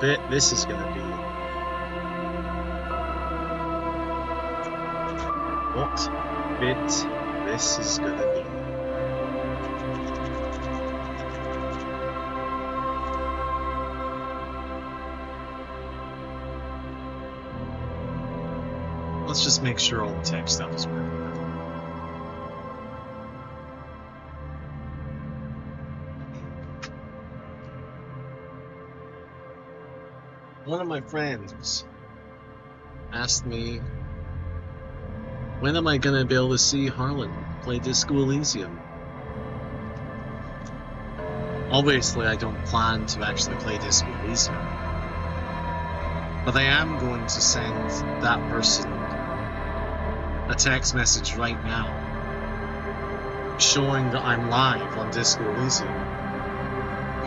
bit this is gonna be. What bit this is gonna be. Let's just make sure all the tech stuff is working. One of my friends asked me, when am I gonna be able to see Harlan play Disco Elysium? Obviously, I don't plan to actually play Disco Elysium, but I am going to send that person a text message right now showing that I'm live on Disco Elysium.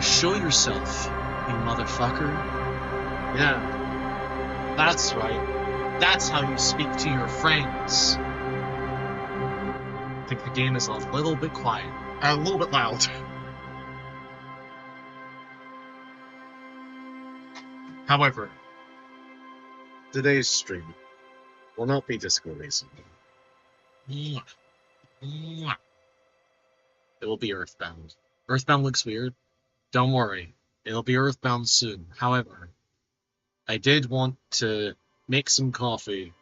Show yourself, you motherfucker. Yeah, that's right. That's how you speak to your friends. I think the game is a little bit quiet. A little bit loud. However, today's stream will not be Disco Elysium. It will be Earthbound. Earthbound looks weird. Don't worry. It'll be Earthbound soon. However, I did want to make some coffee,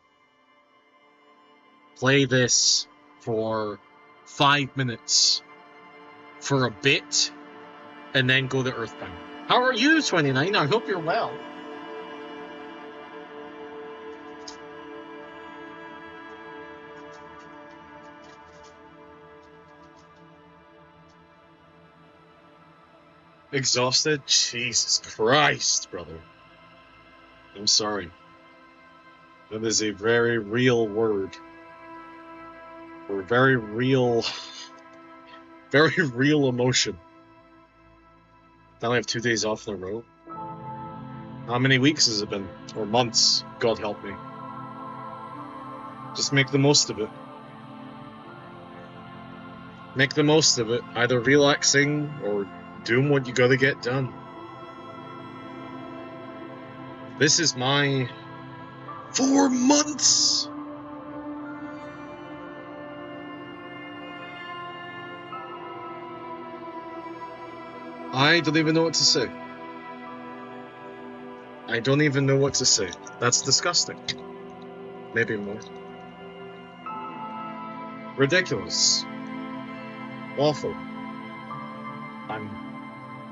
play this for 5 minutes for a bit, and then go to Earthbound. How are you, 29? I hope you're well. Exhausted? Jesus Christ, brother. I'm sorry. That is a very real word. Or very real emotion. Now I have 2 days off in a row. How many weeks has it been? Or months? God help me. Just make the most of it. Make the most of it. Either relaxing or doing what you gotta get done. This is my 4 months. I don't even know what to say. I don't even know what to say. That's disgusting. Maybe more. Ridiculous. Awful. I'm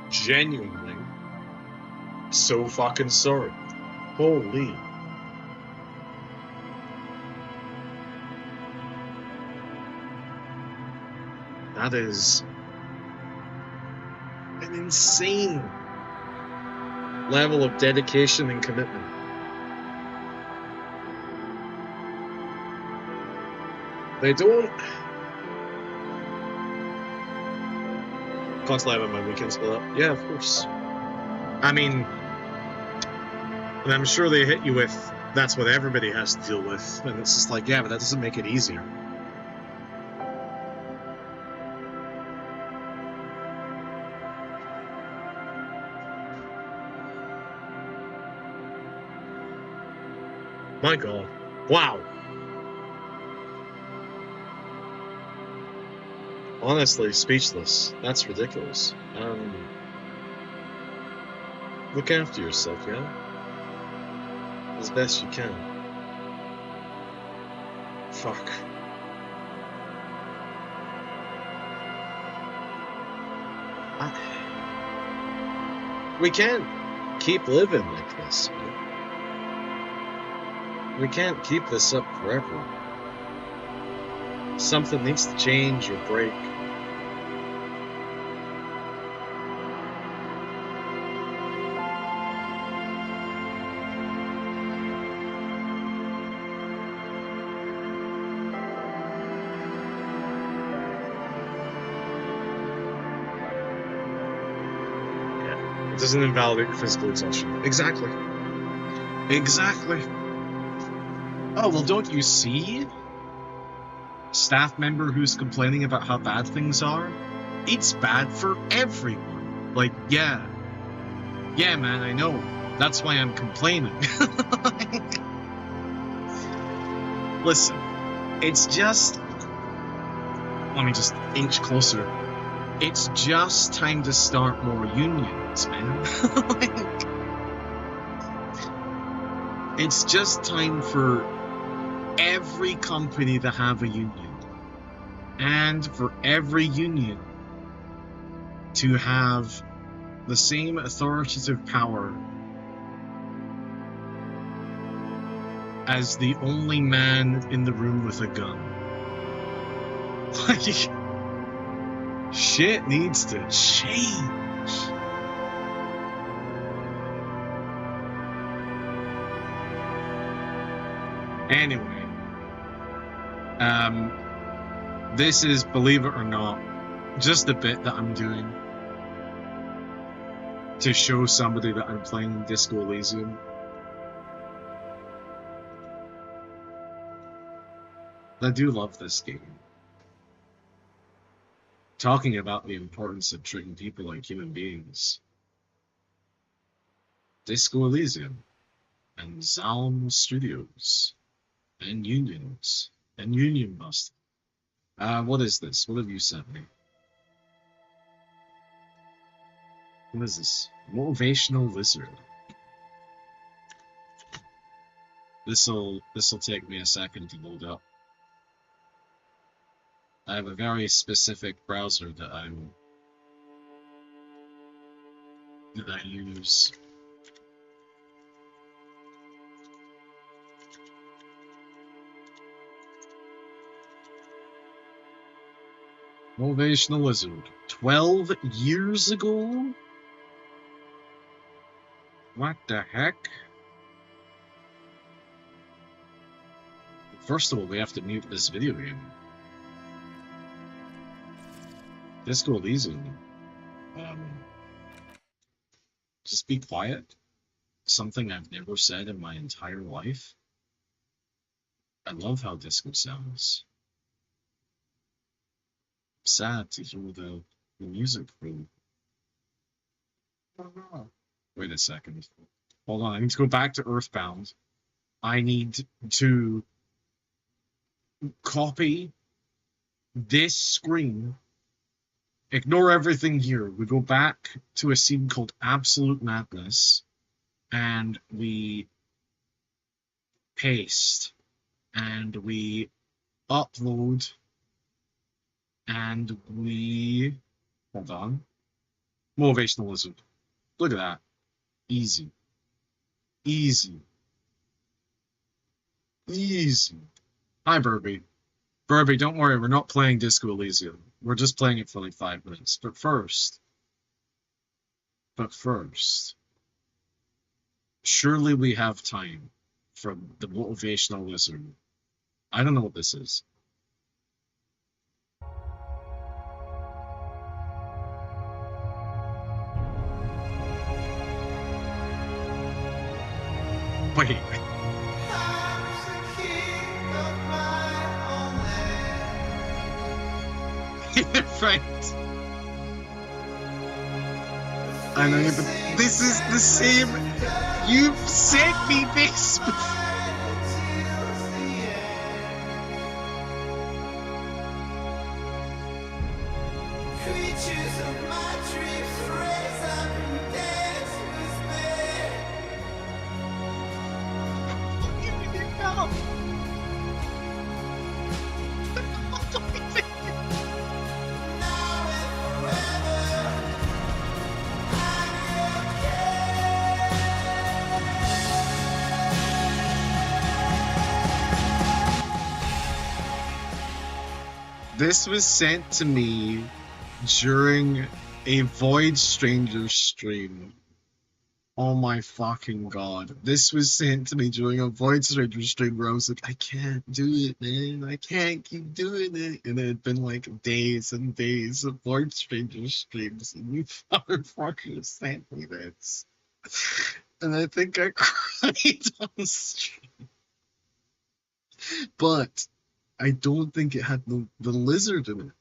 genuinely so fucking sorry. Holy. That is an insane level of dedication and commitment. They don't... Can't live on my weekend split up. Yeah, of course. I mean... And I'm sure they hit you with, that's what everybody has to deal with. And it's just like, yeah, but that doesn't make it easier. My God. Wow. Honestly, speechless. That's ridiculous. Look after yourself, yeah? As best you can. Fuck. We can't keep living like this, man. We can't keep this up forever. Something needs to change or break. It doesn't invalidate your physical exhaustion. Exactly. Exactly. Oh, well, don't you see? Staff member who's complaining about how bad things are? It's bad for everyone. Like, yeah. Yeah, man, I know. That's why I'm complaining. Listen, it's just... Let me just inch closer. It's just time to start more unions, man. It's just time for every company to have a union. And for every union to have the same authoritative power as the only man in the room with a gun. Like, shit needs to change. Anyway, this is, believe it or not, just a bit that I'm doing to show somebody that I'm playing Disco Elysium. I do love this game. Talking about the importance of treating people like human beings. Disco Elysium and Zalm Studios and unions and union busting. What is this? What have you sent me? What is this? Motivational lizard. This'll take me a second to load up. I have a very specific browser that I use. Motivational Lizard. 12 years ago? What the heck? First of all, we have to mute this video game. Disco Elysium. Just be quiet. Something I've never said in my entire life. I love how disco sounds. Sad to hear the music from. Wait a second. Hold on, I need to go back to Earthbound. I need to copy this screen. Ignore everything here. We go back to a scene called Absolute Madness, and we paste, and we upload, and we... Hold on. Motivational Lizard. Look at that. Easy. Easy. Easy. Hi, Burby. Burby, don't worry, we're not playing Disco Elysium. We're just playing it for like 5 minutes. But first, surely we have time for the Motivational Lizard. I don't know what this is. Wait. Right. I know, but this is the same. You've sent me this before. This was sent to me during a Void Stranger stream. Oh my fucking god. This was sent to me during a Void Stranger stream where I was like, I can't do it, man. I can't keep doing it. And it had been like days and days of Void Stranger streams, and you motherfucker sent me this. And I think I cried on the stream. But I don't think it had the lizard in it.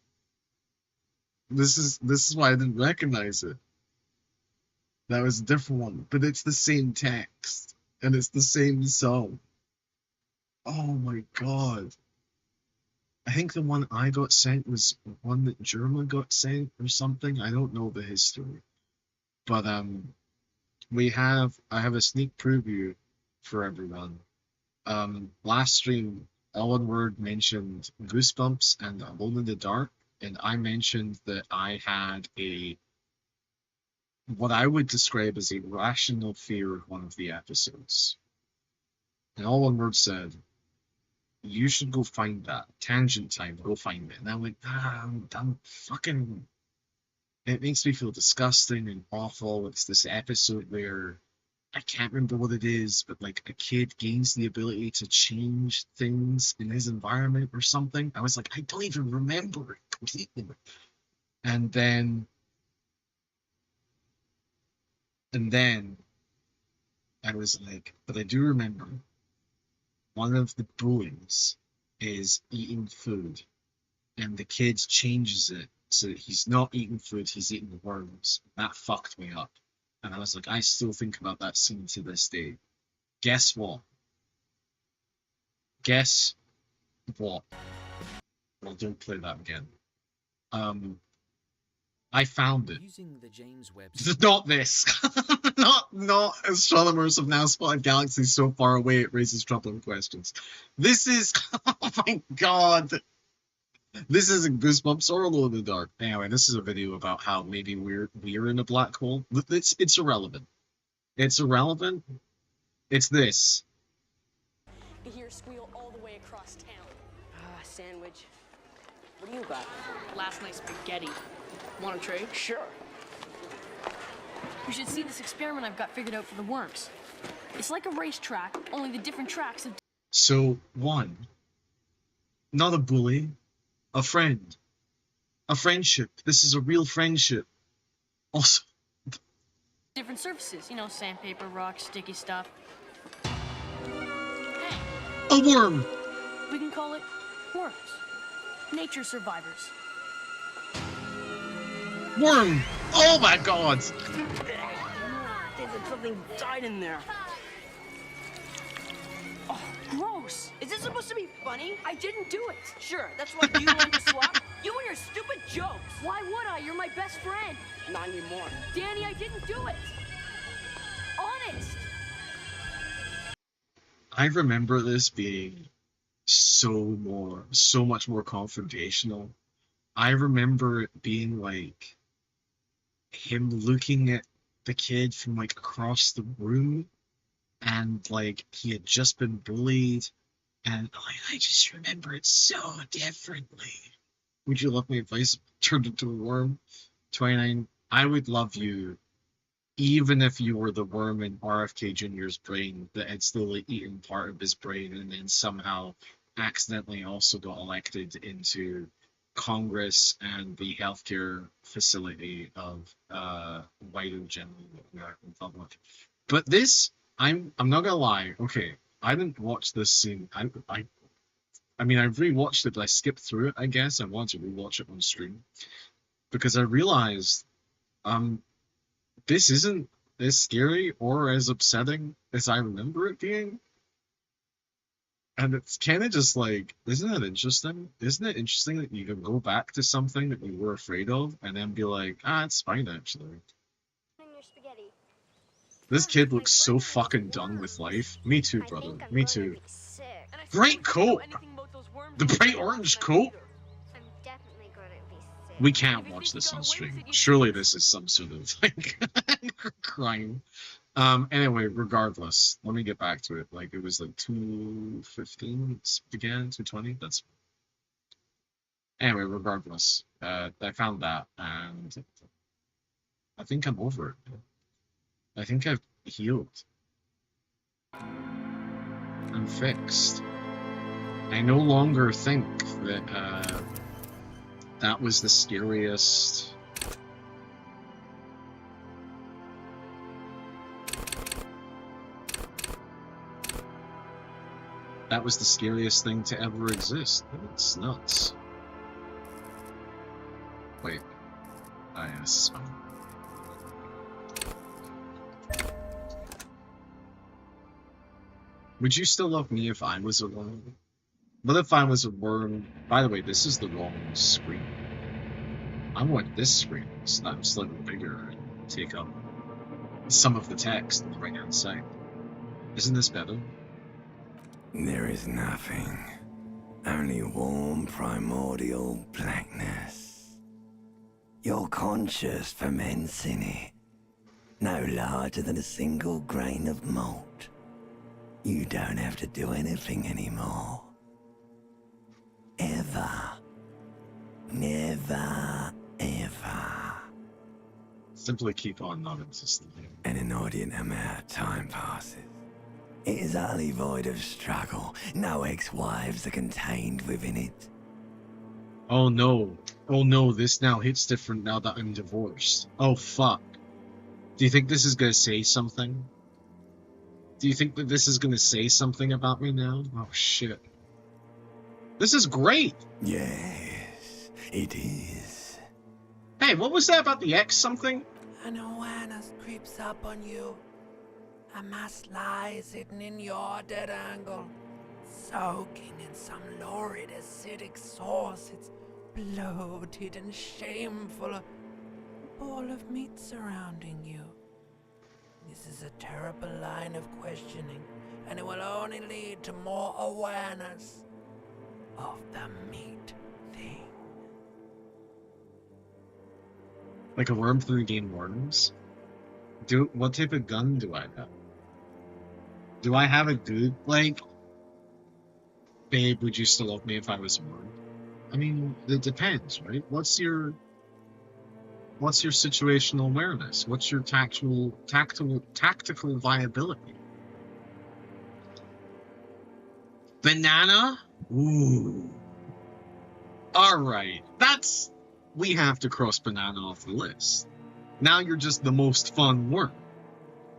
This is why I didn't recognize it. That was a different one, but it's the same text and it's the same song. Oh my god. I think the one I got sent was one that German got sent or something. I don't know the history. But I have a sneak preview for everyone. Last stream, Ellen Word mentioned Goosebumps and Alone in the Dark, and I mentioned that I had what I would describe as a rational fear of one of the episodes. And Ellen Word said, you should go find that. Tangent time, go find it. And I went, I'm fucking... It makes me feel disgusting and awful. It's this episode where I can't remember what it is, but like a kid gains the ability to change things in his environment or something. I was like, I don't even remember it completely. And then I was like, but I do remember one of the bullies is eating food, and the kid changes it so that he's not eating food, he's eating worms. That fucked me up. And I was like, I still think about that scene to this day. Guess what? Guess what? Well, don't play that again. I found it. Using the James Webb. Not this. not astronomers have now spotted galaxies so far away it raises troubling questions. This is, oh my god. This isn't Goosebumps or Alone in the Dark. Anyway, this is a video about how maybe we're in a black hole. It's irrelevant. It's irrelevant. It's this. You hear squeal all the way across town. Sandwich. What do you got? Last night's spaghetti. Want to trade? Sure. You should see this experiment I've got figured out for the worms. It's like a racetrack, only the different tracks have... So, one, not a bully, a friend. A friendship. This is a real friendship. Also, different surfaces. You know, sandpaper, rocks, sticky stuff. Hey, a worm! we can call it worms. Nature survivors. Worm! Oh my god! There's something died in there. Oh, gross. Is this supposed to be funny? I didn't do it. Sure, that's why you want to swap. You and your stupid jokes. Why would I? You're my best friend. Not anymore. Danny, I didn't do it. Honest. I remember this being so much more confrontational. I remember it being like him looking at the kid from like across the room, and like he had just been bullied, and I just remember it so differently. Would you love me if I turned into a worm? 29. I would love you even if you were the worm in RFK Jr.'s brain that had slowly eaten part of his brain and then somehow accidentally also got elected into Congress and the healthcare facility of white and general American public. But this, I'm not gonna lie. Okay, I didn't watch this scene. I mean, I rewatched it, but I skipped through it. I guess I wanted to rewatch it on stream because I realized, this isn't as scary or as upsetting as I remember it being. And it's kind of just like, isn't it interesting? Isn't it interesting that you can go back to something that you were afraid of and then be like, it's fine actually. This kid looks so fucking done with life. Me too, brother. Me too. Great coat! The bright orange coat? We can't watch this on stream. Surely this is some sort of like crime. Anyway, regardless, let me get back to it. Like, it was like 2:15 it began, 2:20. That's anyway. Regardless, I found that, and I think I'm over it. I think I've healed. I'm fixed. I no longer think that that was the scariest. That was the scariest thing to ever exist. It's nuts. Wait. Ah, yes. Would you still love me if I was a worm? What if I was a worm? By the way, this is the wrong screen. I want this screen so that I'm slightly bigger and take up some of the text on the right-hand side. Isn't this better? There is nothing. Only warm primordial blackness. Your conscious ferments in it. No larger than a single grain of malt. You don't have to do anything anymore. Ever. Never, ever. Simply keep on not existing. An inordinate amount of time passes. It is utterly void of struggle. No ex-wives are contained within it. Oh no. Oh no, this now hits different now that I'm divorced. Oh fuck. Do you think this is gonna say something? Do you think that this is gonna say something about me now? Oh shit. This is great! Yes, it is. Hey, what was that about the X something? An awareness creeps up on you. A mass lies hidden in your dead angle, soaking in some lurid acidic sauce. It's bloated and shameful. A ball of meat surrounding you. This is a terrible line of questioning, and it will only lead to more awareness of the meat thing. Like a worm from the game Worms? What type of gun do I have? Do I have a good, like... Babe, would you still love me if I was a worm? I mean, it depends, right? What's your situational awareness? What's your tactical viability? Banana? Ooh. Alright, we have to cross banana off the list. Now you're just the most fun worm.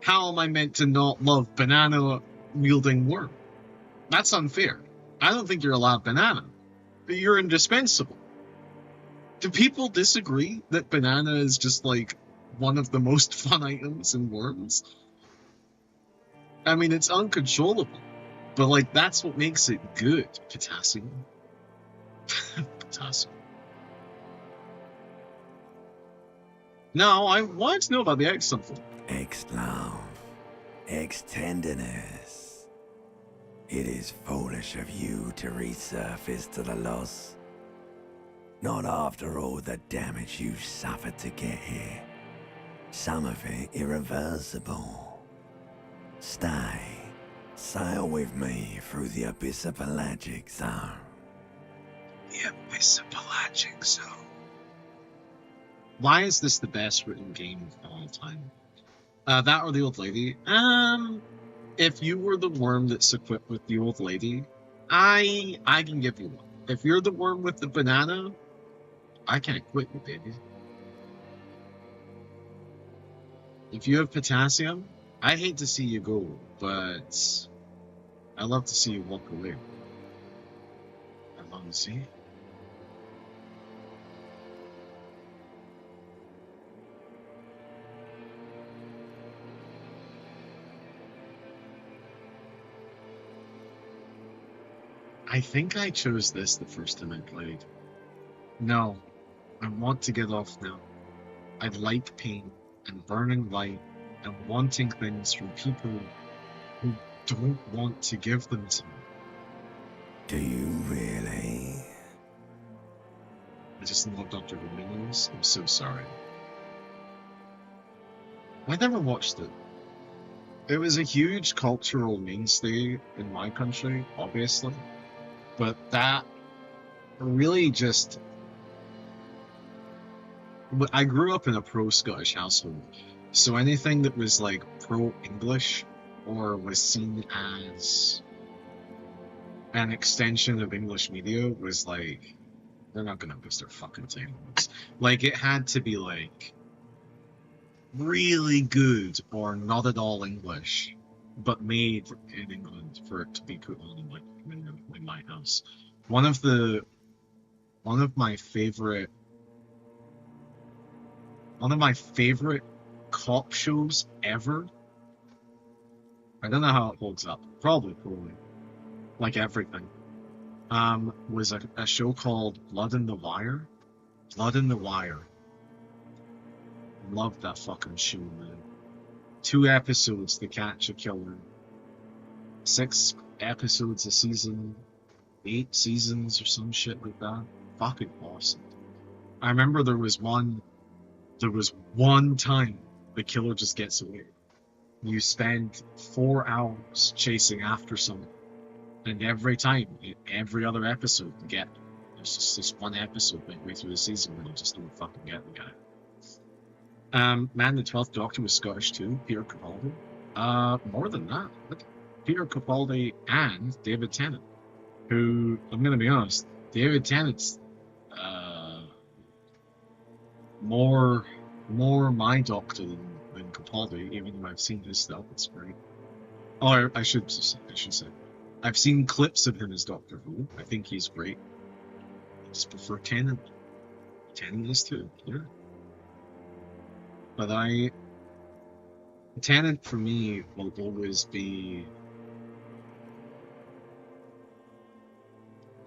How am I meant to not love banana-wielding worm? That's unfair. I don't think you're allowed banana, but you're indispensable. Do people disagree that banana is just, like, one of the most fun items in Worms? I mean, it's uncontrollable, but, like, that's what makes it good. Potassium. Potassium. No, I wanted to know about the X something. Ex-love. Ex-tenderness. It is foolish of you to resurface to the loss. Not after all the damage you've suffered to get here. Some of it irreversible. Stay. Sail with me through the abyss of pelagic zone. The abyss of pelagic zone. Why is this the best written game of all time? That or the old lady? If you were the worm that's equipped with the old lady, I can give you one. If you're the worm with the banana, I can't quit you, baby. If you have potassium, I hate to see you go, but I love to see you walk away. I love to see you. I think I chose this the first time I played. No, I want to get off now. I like pain and burning light and wanting things from people who don't want to give them to me. Do you really? I just love Dr. Domino's. I'm so sorry. I never watched it. It was a huge cultural mainstay in my country, obviously. But that really just... I grew up in a pro-Scottish household, so anything that was like pro-English or was seen as an extension of English media was like, they're not gonna waste their fucking time on this. Like, it had to be like really good or not at all English, but made in England for it to be put on in my house. One of my favorite cop shows ever I don't know how it holds up. Probably poorly. Like everything. Was a show called Blood in the Wire. Blood in the Wire. Loved that fucking show, man. 2 episodes to catch a killer. 6 episodes a season. 8 seasons or some shit like that. Fucking awesome. I remember there was one time the killer just gets away. You spend 4 hours chasing after someone. And every time, every other episode, there's just this one episode midway through the season where you just don't fucking get the guy. Man, the 12th Doctor was Scottish too, Peter Capaldi. More than that. Peter Capaldi and David Tennant. Who, I'm gonna be honest, David Tennant's more my Doctor than Capaldi, even though I've seen his stuff, it's great. Oh, I should say. I've seen clips of him as Doctor Who. I think he's great. I just prefer Tennant. Tennant is too, yeah. But Tennant for me will always be...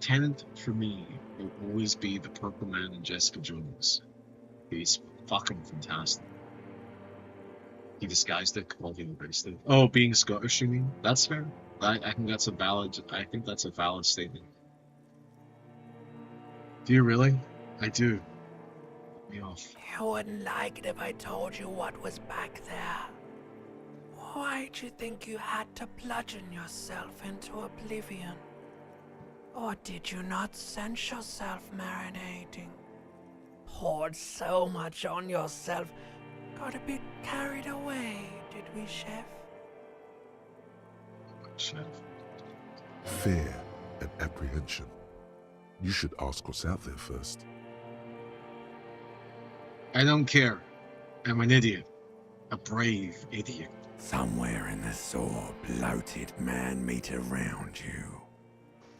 Tennant for me will always be the Purple Man in Jessica Jones. He's fucking fantastic. He disguised it, Capaldi embraced it. Oh, being Scottish, you mean? That's fair. I think that's a valid. I think that's a valid statement. Do you really? I do. Let me off. You wouldn't like it if I told you what was back there. Why'd you think you had to bludgeon yourself into oblivion? Or did you not sense yourself marinating? Poured so much on yourself, got a bit carried away, did we, Chef? Chef. Fear and apprehension. You should ask what's out there first. I don't care. I'm an idiot. A brave idiot. Somewhere in the sore, bloated man-meat around you.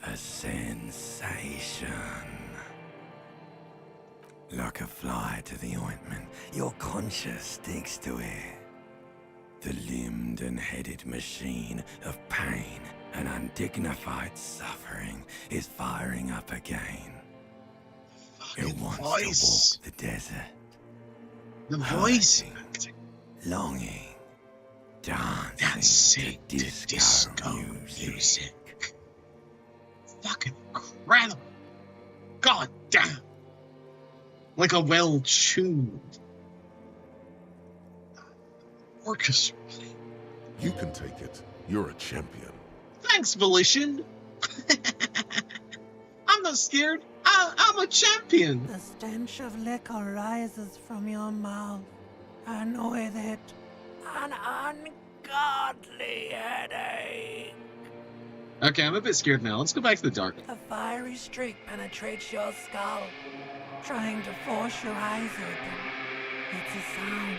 A sensation. Like a fly to the ointment, your conscience sticks to it. The limbed and headed machine of pain and undignified suffering is firing up again. Fucking It wants voice. to walk the desert. The voice. Hurting, longing, dancing That's it. to disco music. Fucking incredible. God damn. Like a well-tuned orchestra. You can take it. You're a champion. Thanks, Volition. I'm not scared. I'm a champion. The stench of liquor rises from your mouth, and with it, an ungodly headache. Okay, I'm a bit scared now. Let's go back to the dark. A fiery streak penetrates your skull, trying to force your eyes open. It's a sound,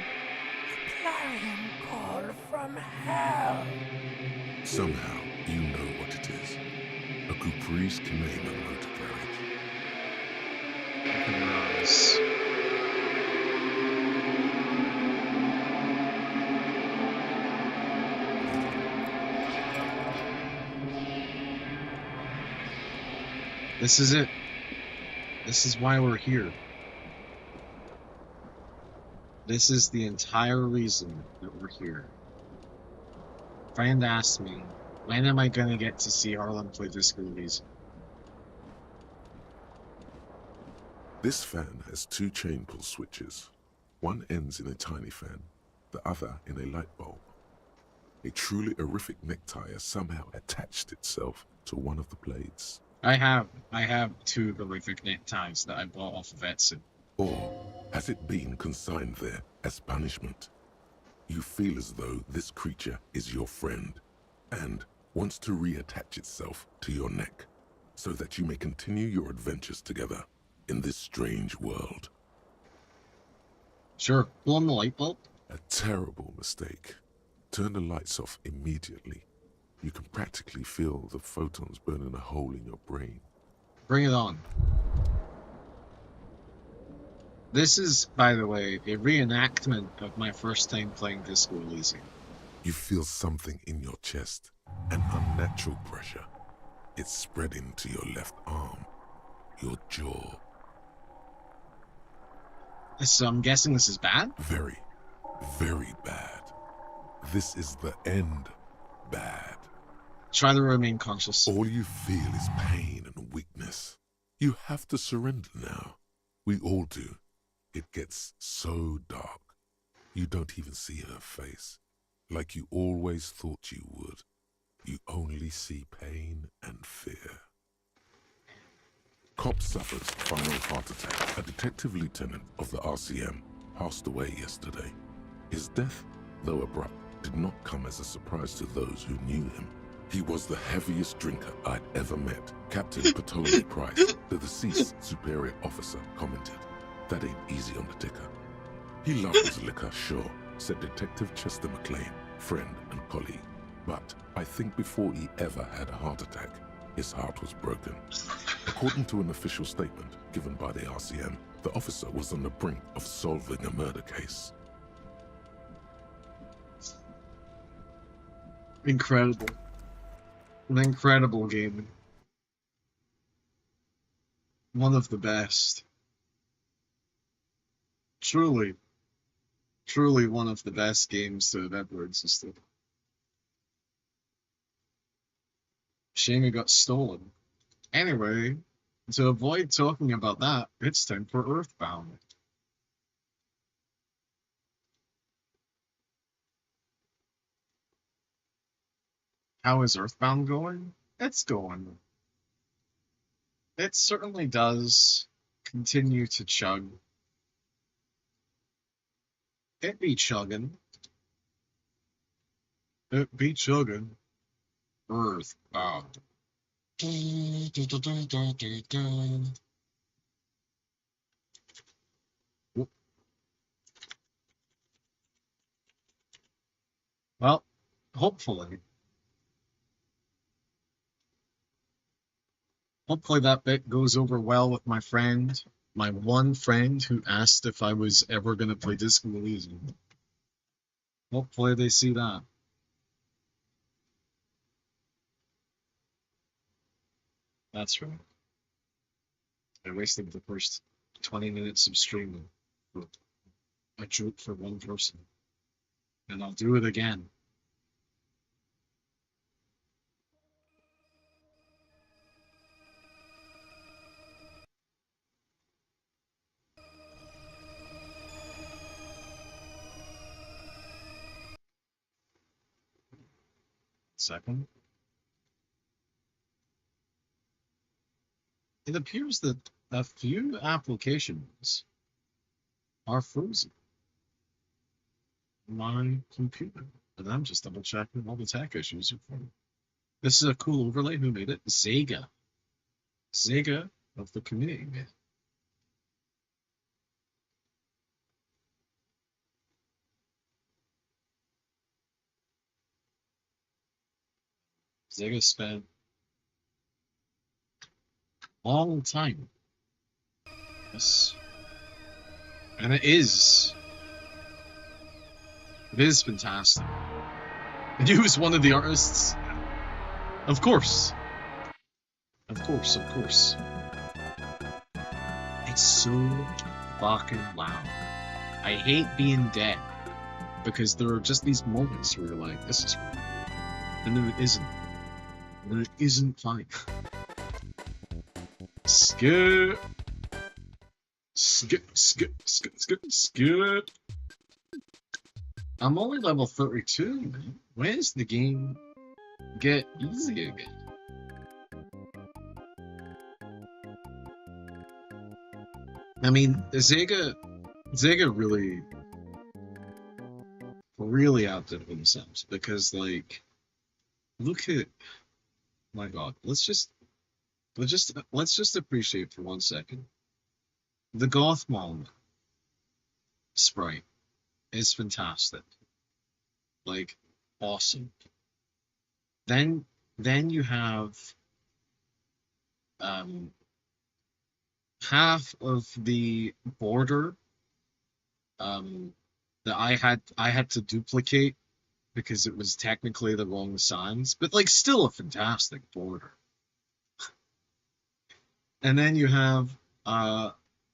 a clarion call from hell. Somehow, you know what it is. A Caprice Canadian motor carriage. Open your eyes. This is it. This is why we're here. This is the entire reason that we're here. A friend asked me, when am I gonna get to see Harlan play disc movies? This fan has 2 chain pull switches. One ends in a tiny fan, the other in a light bulb. A truly horrific necktie has somehow attached itself to one of the blades. I have 2 horrific neckties that I bought off of Etsy. Or has it been consigned there as punishment? You feel as though this creature is your friend and wants to reattach itself to your neck so that you may continue your adventures together in this strange world. Sure, pull on the light bulb. A terrible mistake. Turn the lights off immediately. You can practically feel the photons burning a hole in your brain. Bring it on. This is, by the way, a reenactment of my first time playing Disco Elysium. You feel something in your chest, an unnatural pressure. It's spreading to your left arm, your jaw. So I'm guessing this is bad? Very, very bad. This is the end bad. Try to remain conscious. All you feel is pain and weakness. You have to surrender now. We all do. It gets so dark. You don't even see her face, like you always thought you would. You only see pain and fear. Cop suffers final heart attack. A detective lieutenant of the RCM passed away yesterday. His death, though abrupt, did not come as a surprise to those who knew him. He was the heaviest drinker I'd ever met. Captain Ptolemy Price, the deceased superior officer, commented, "That ain't easy on the ticker." He loved his liquor, sure, said Detective Chester McLean, friend and colleague. But I think before he ever had a heart attack, his heart was broken. According to an official statement given by the RCM, the officer was on the brink of solving a murder case. Incredible. An incredible game. One of the best. Truly, truly one of the best games to have ever existed. Shame it got stolen. Anyway, to avoid talking about that, it's time for Earthbound. How is Earthbound going? It's going. It certainly does continue to chug. It be chugging. It be chugging. Earthbound. Well, hopefully that bit goes over well with my friend, my one friend who asked if I was ever going to play Disco Elysium. Hopefully they see that. That's right. I wasted the first 20 minutes of streaming for a joke for one person. And I'll do it again. Second. It appears that a few applications are frozen on my computer, and I'm just double checking all the tech issues are fine. This is a cool overlay. Who made it? Zega. Zega of the community made it. Zega spent a long time. Yes. And it is fantastic. And he was one of the artists. Of course. Of course, of course. It's so fucking loud. I hate being dead. Because there are just these moments where you're like, this is fine. And then it isn't. And then it isn't fine. Skip. Skip, skip, skip, skip, skip. I'm only level 32, man. When does the game get easy again? I mean, Zega really outdid themselves because, like, look at, my God, let's just appreciate for 1 second. The Gothmon sprite is fantastic, like, awesome. Then you have half of the border that I had to duplicate because it was technically the wrong signs, but like still a fantastic border. And then you have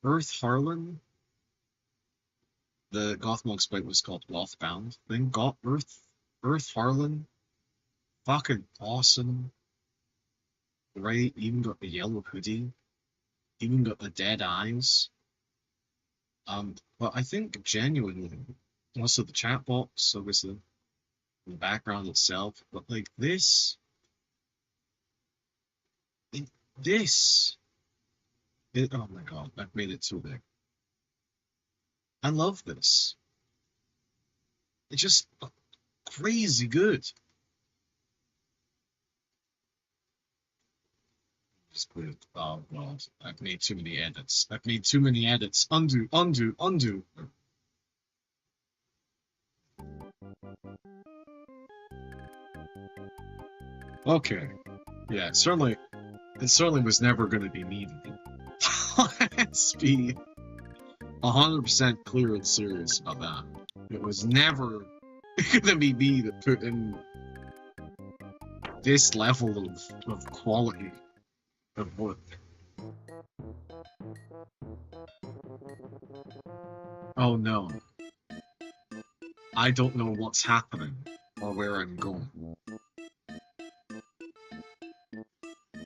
Earth Harlan. The Gothmog spite was called Earthbound. Then got Earth Harlan. Fucking awesome. Right, even got the yellow hoodie. Even got the dead eyes. But I think genuinely, also the chat box, obviously, the background itself, but like this, oh my god, I've made it so big. I love this. It's just crazy good. Just put it, oh god, I've made too many edits. I've made too many edits. Undo, undo, undo. Okay. Yeah, it certainly was never going to be needed. Let's be 100% clear and serious about that. It was never going to be me that put in this level of quality of work. Oh no. I don't know what's happening or where I'm going.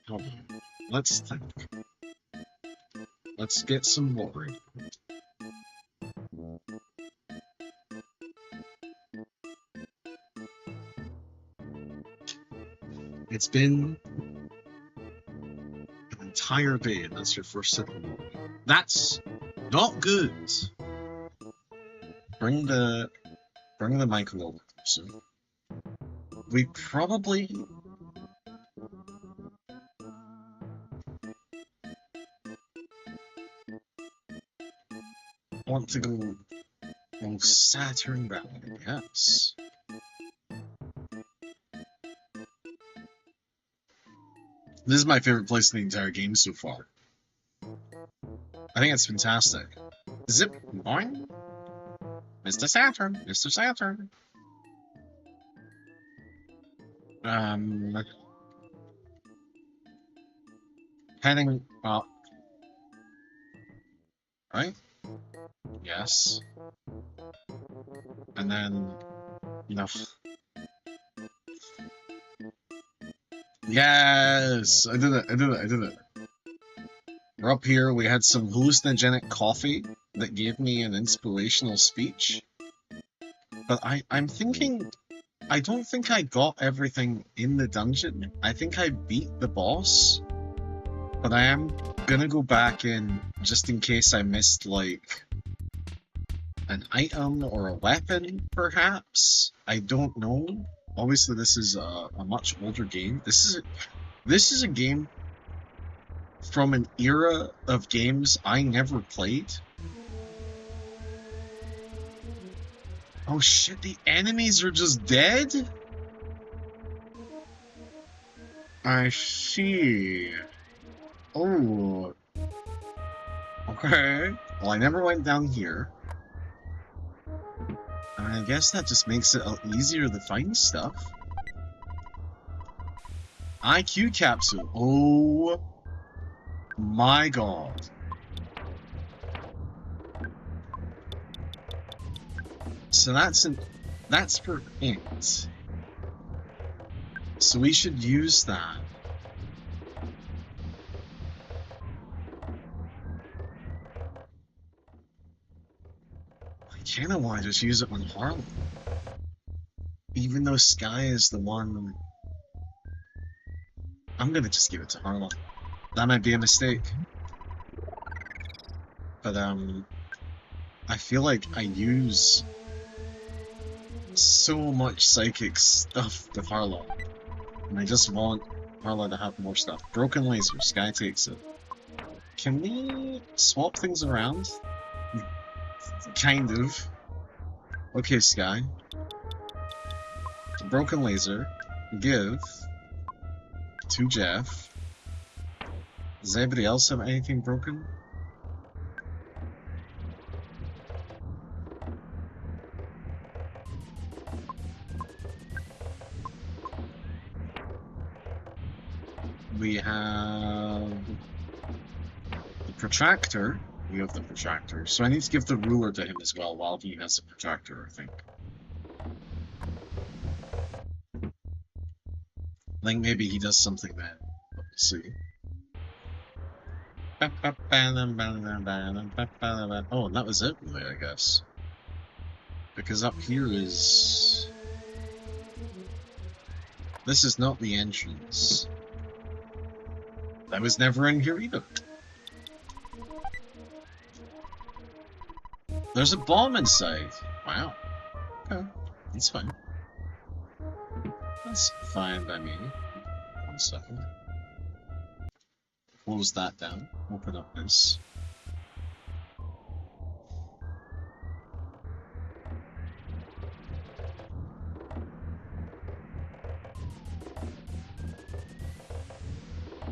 Hold on. Let's think. Let's get some water. It's been an entire day and that's your first sip of water. That's not good. Bring the mic a little closer. We probably want to go on Saturn Valley, yes. This is my favorite place in the entire game so far. I think it's fantastic. Zip boing. Mr. Saturn, Mr. Saturn. Heading up. Right? Yes. And then, Yes! I did it. We're up here, we had some hallucinogenic coffee that gave me an inspirational speech. But I'm thinking, I don't think I got everything in the dungeon. I think I beat the boss. But I am gonna go back in just in case I missed, like, an item or a weapon, perhaps? I don't know. Obviously, this is a much older game. This is a game from an era of games I never played. Oh shit, the enemies are just dead? I see. Oh. Okay. Well, I never went down here. I guess that just makes it easier to find stuff. IQ capsule. Oh my god. So that's for it. So we should use that. I kinda wanna just use it on Harlan. Even though Sky is the one... I'm gonna just give it to Harlan. That might be a mistake. But, I feel like I use so much psychic stuff with Harlan. And I just want Harlan to have more stuff. Broken laser, Sky takes it. Can we swap things around? Kind of. Okay, Sky. Broken laser. Give. To Jeff. Does anybody else have anything broken? We have the protractor. We have the protractor. So I need to give the ruler to him as well while he has the protractor, I think. I think maybe he does something then. But we'll see. Oh, and that was it, really, I guess. Because up here is... This is not the entrance. I was never in here either. There's a bomb inside. Wow. Okay. That's fine. That's fine by me. 1 second. Close that down. Open up this.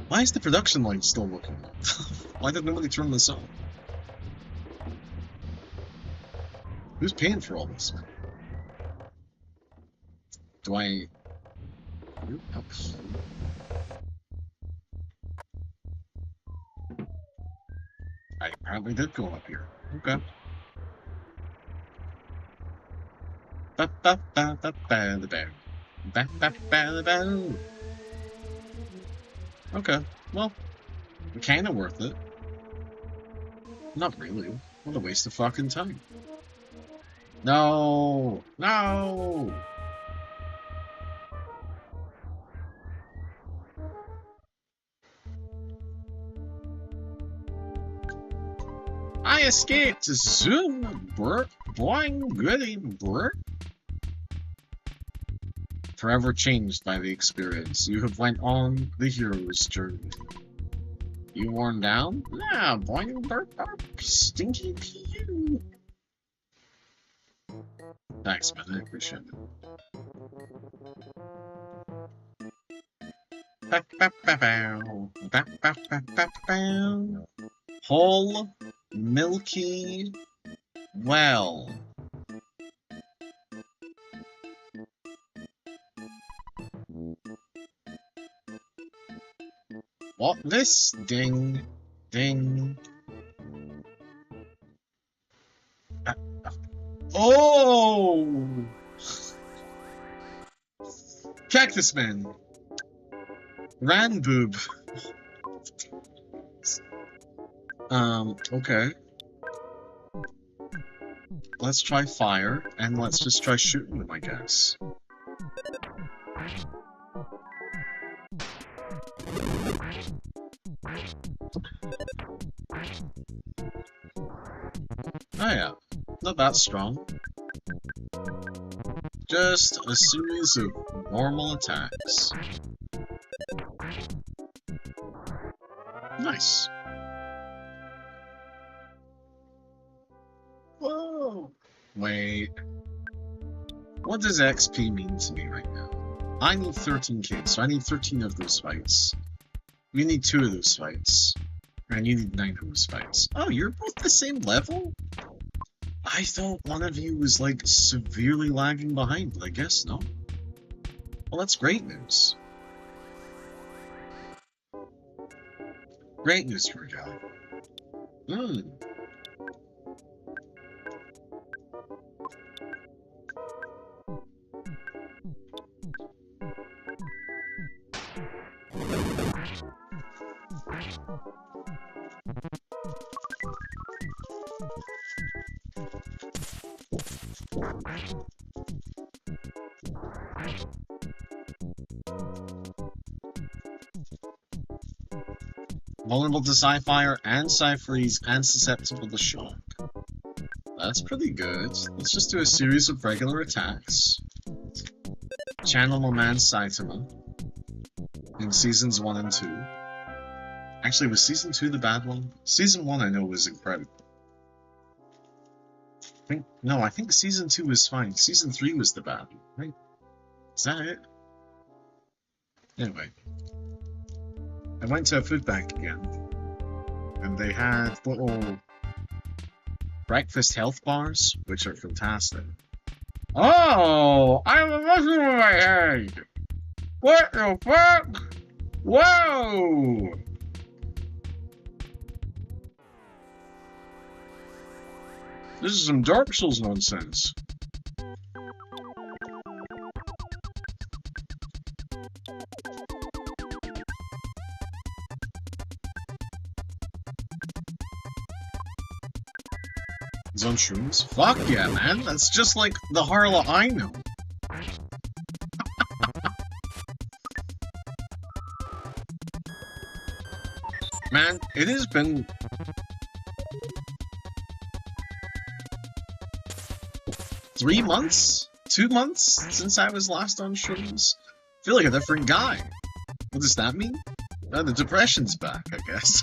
Why is the production line still working? Why did nobody turn this on? Who's paying for all this? Do I... Up here? I apparently did go up here. Okay. Okay, well, kinda worth it. Not really. What a waste of fucking time. No! No! I escaped! Zoom! Burp! Boing! Goody! Burp! Forever changed by the experience. You have went on the hero's journey. You worn down? Nah, boing! Burp! Burp! Stinky pew! Thanks, man. I appreciate it. Whole milky well. What this? Ding. Ding. Oh! Cactus Man. Ran boob. Okay. Let's try fire, and let's just try shooting them, I guess. Oh yeah, not that strong. Just a series of normal attacks. Nice. Whoa! Wait. What does XP mean to me right now? I need 13k, so I need 13 of those fights. You need 2 of those fights. And you need 9 of those fights. Oh, you're both the same level? I thought one of you was, like, severely lagging behind, but I guess no. Well, that's great news. Great news for a guy. Vulnerable to Psi-Fire and Psi-Freeze and susceptible to shock. That's pretty good. Let's just do a series of regular attacks. Channel my man Saitama in seasons 1 and 2. Actually, was season 2 the bad one? Season 1 I know was incredible. I think season 2 was fine. Season 3 was the bad one, right? Is that it? Anyway. I went to a food bank again, and they had little breakfast health bars, which are fantastic. Oh, I'm a mushroom in my head! What the fuck? Whoa! This is some Dark Souls nonsense. It's on shrooms? Fuck yeah, man. That's just like the Harla I know. Man, it has been... Three months? 2 months since I was last on shrooms? I feel like a different guy. What does that mean? The depression's back, I guess.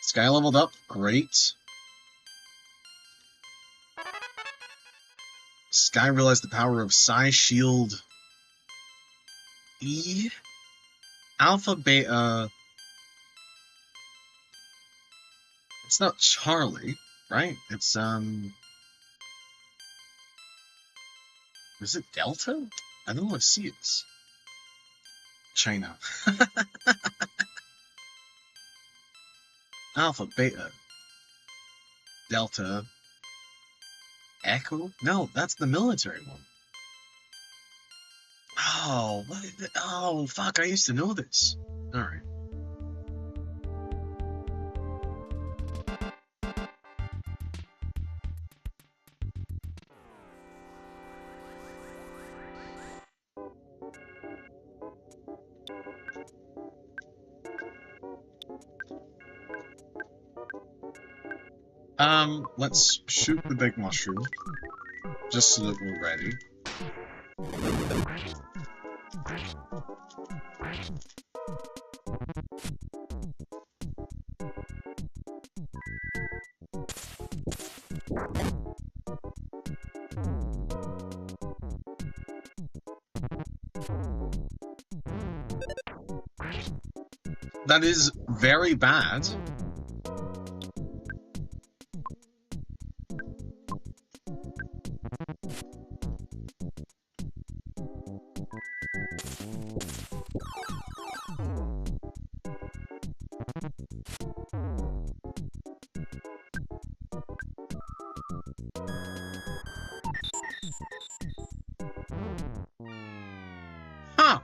Sky leveled up, great. Sky realized the power of Psi Shield E? Alpha, Beta... It's not Charlie, right? It's, is it Delta? I don't know what C is. China. Alpha, Beta, Delta, Echo? No, that's the military one. Oh, what is it? Oh, fuck, I used to know this. Alright. Let's shoot the big mushroom, just so that we're ready. That is very bad. Huh.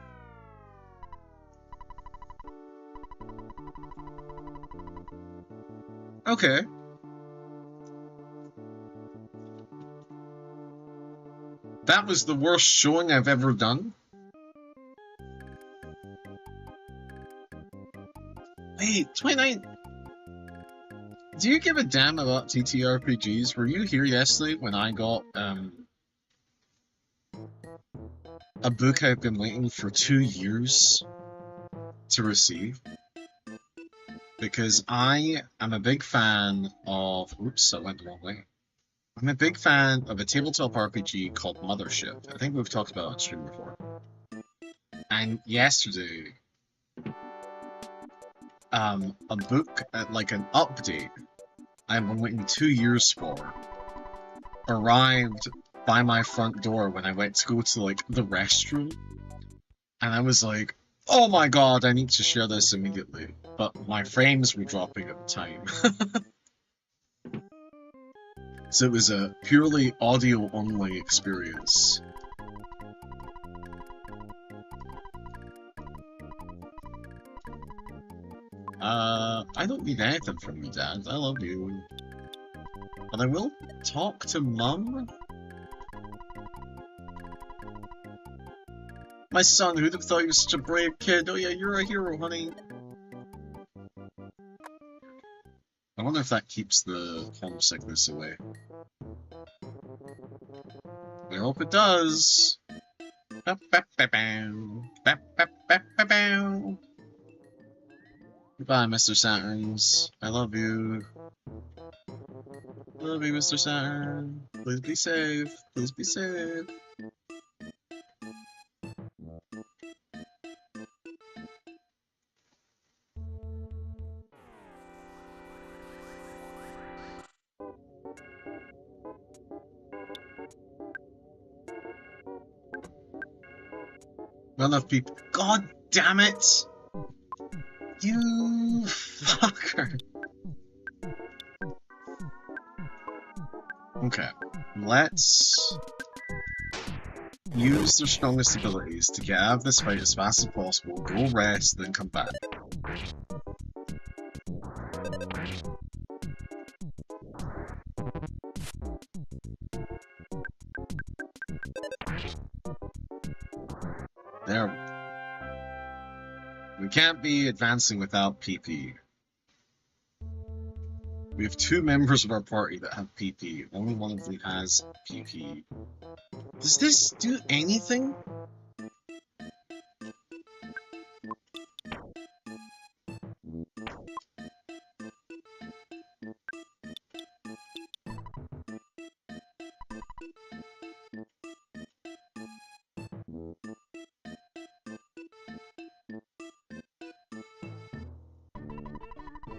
Okay. That was the worst showing I've ever done. Wait, 29... Do you give a damn about TTRPGs? Were you here yesterday when I got, a book I've been waiting for 2 years to receive? Because I am a big fan of... Oops, I went the wrong way. I'm a big fan of a tabletop RPG called Mothership. I think we've talked about it on stream before. And yesterday, a book, like an update I've been waiting 2 years for, arrived by my front door when I went to go to, like, the restroom. And I was like, oh my god, I need to share this immediately. But my frames were dropping at the time. So it was a purely audio-only experience. I don't need anything from you, Dad. I love you. But I will talk to Mum? My son, who'd have thought you were such a brave kid? Oh yeah, you're a hero, honey. I wonder if that keeps the homesickness away. I hope it does. Goodbye, Mr. Saturns. I love you. I love you, Mr. Saturn. Please be safe. Please be safe. Not enough people. God damn it! You fucker. Okay. Let's use their strongest abilities to get out of this fight as fast as possible, go rest, then come back. There. We can't be advancing without PP. We have 2 members of our party that have PP. Only one of them has PP. Does this do anything?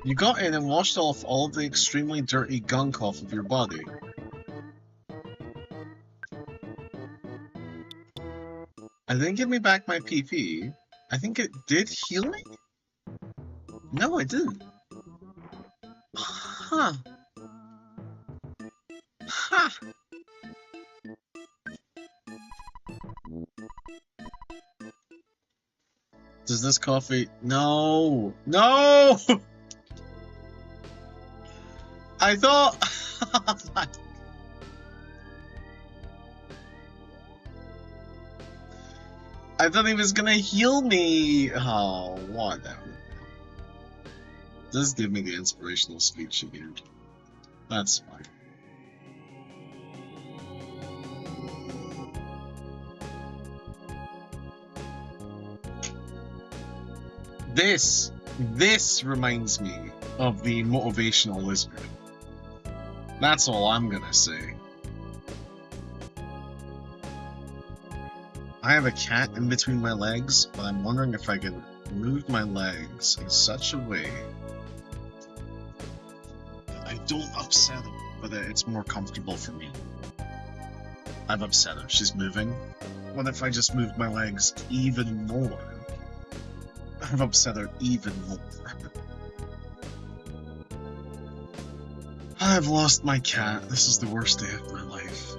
You got in and washed off all of the extremely dirty gunk off of your body. I didn't give me back my PP. I think it did heal me? No, it didn't. Huh. Huh. Does this coffee... No! No! I thought... I thought he was gonna heal me! Oh, whatever. Just give me the inspirational speech again. That's fine. This reminds me of the motivational lizard. That's all I'm gonna say. I have a cat in between my legs, but I'm wondering if I can move my legs in such a way that I don't upset him, but it's more comfortable for me. I've upset her. She's moving. What if I just move my legs even more? I've upset her even more. I've lost my cat. This is the worst day of my life.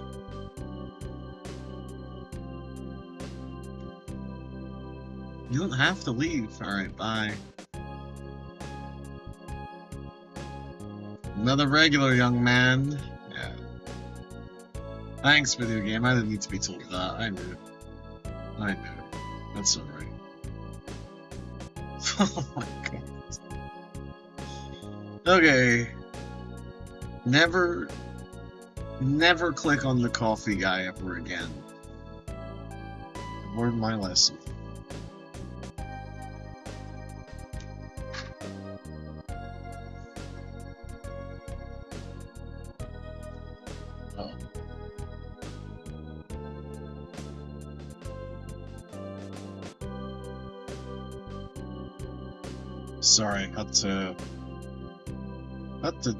You don't have to leave. Alright, bye. Another regular young man. Yeah. Thanks, video game. I didn't need to be told that. I knew. I knew. That's alright. Oh my god. Okay. Never click on the coffee guy ever again. Learn my lesson. Oh. Sorry, had to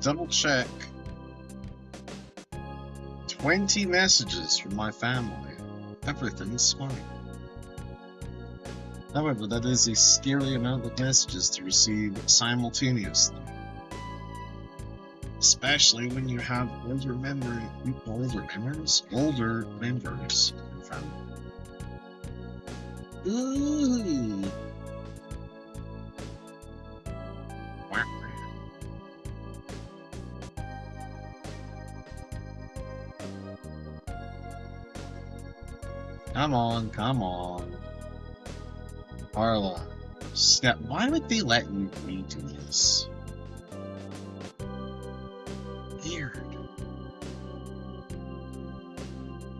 double check. 20 messages from my family. Everything's fine. However, that is a scary amount of messages to receive simultaneously. Especially when you have older members in family. Ooh. Come on, come on. Carla. Step. Why would they let you redo this? Weird.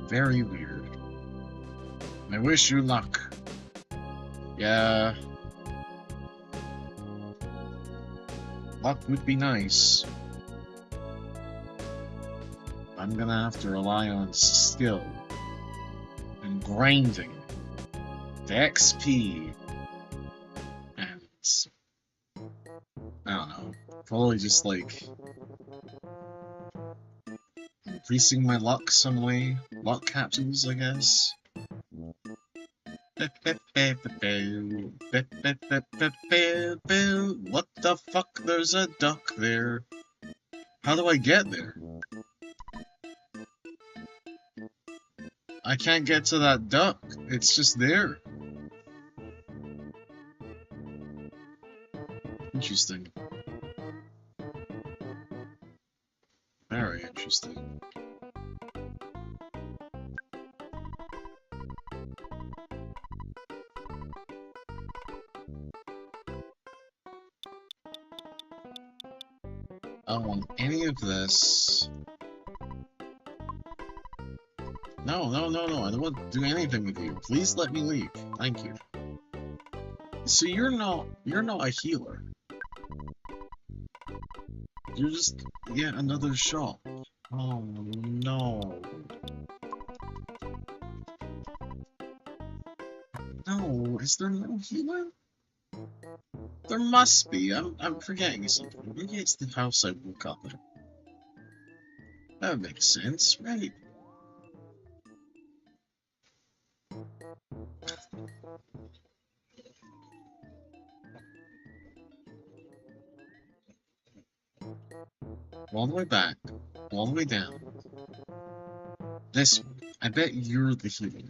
Very weird. I wish you luck. Yeah. Luck would be nice. I'm gonna have to rely on skill. And grinding. The XP. And I don't know. Probably just like increasing my luck some way. Luck capsules, I guess. What the fuck? There's a duck there. How do I get there? I can't get to that duck. It's just there. Interesting. Very interesting. I don't want any of this. No, no, no, no. I don't want to do anything with you. Please let me leave. Thank you. So you're not a healer. You're just yet another shop. Oh no. No, is there no healer? There must be. I'm forgetting something. Maybe it's the house I woke up in. That makes sense, right? All the way back, all the way down. This one. I bet you're the healer.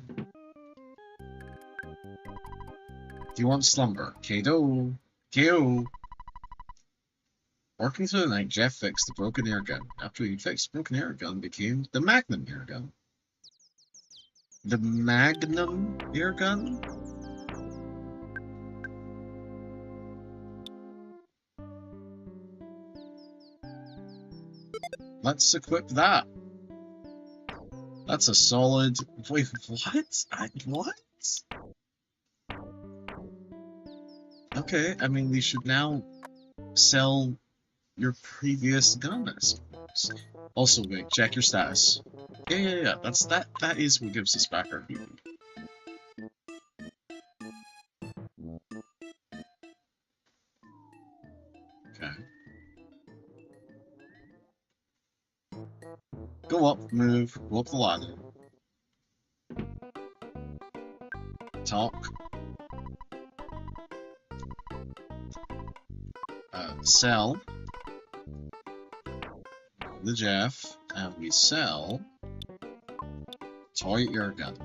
Do you want slumber? KO. KO. Working through the night, Jeff fixed the broken air gun. After he fixed the broken air gun, became the Magnum air gun. The Magnum air gun? Let's equip that. That's a solid... Wait, what? What? Okay, I mean, we should now sell your previous gun, I suppose. Also, wait, check your status. Yeah. That is what gives us back our healing. Okay. Go up, move, go up the ladder. Talk. Sell the Jeff, and we sell toy air gun.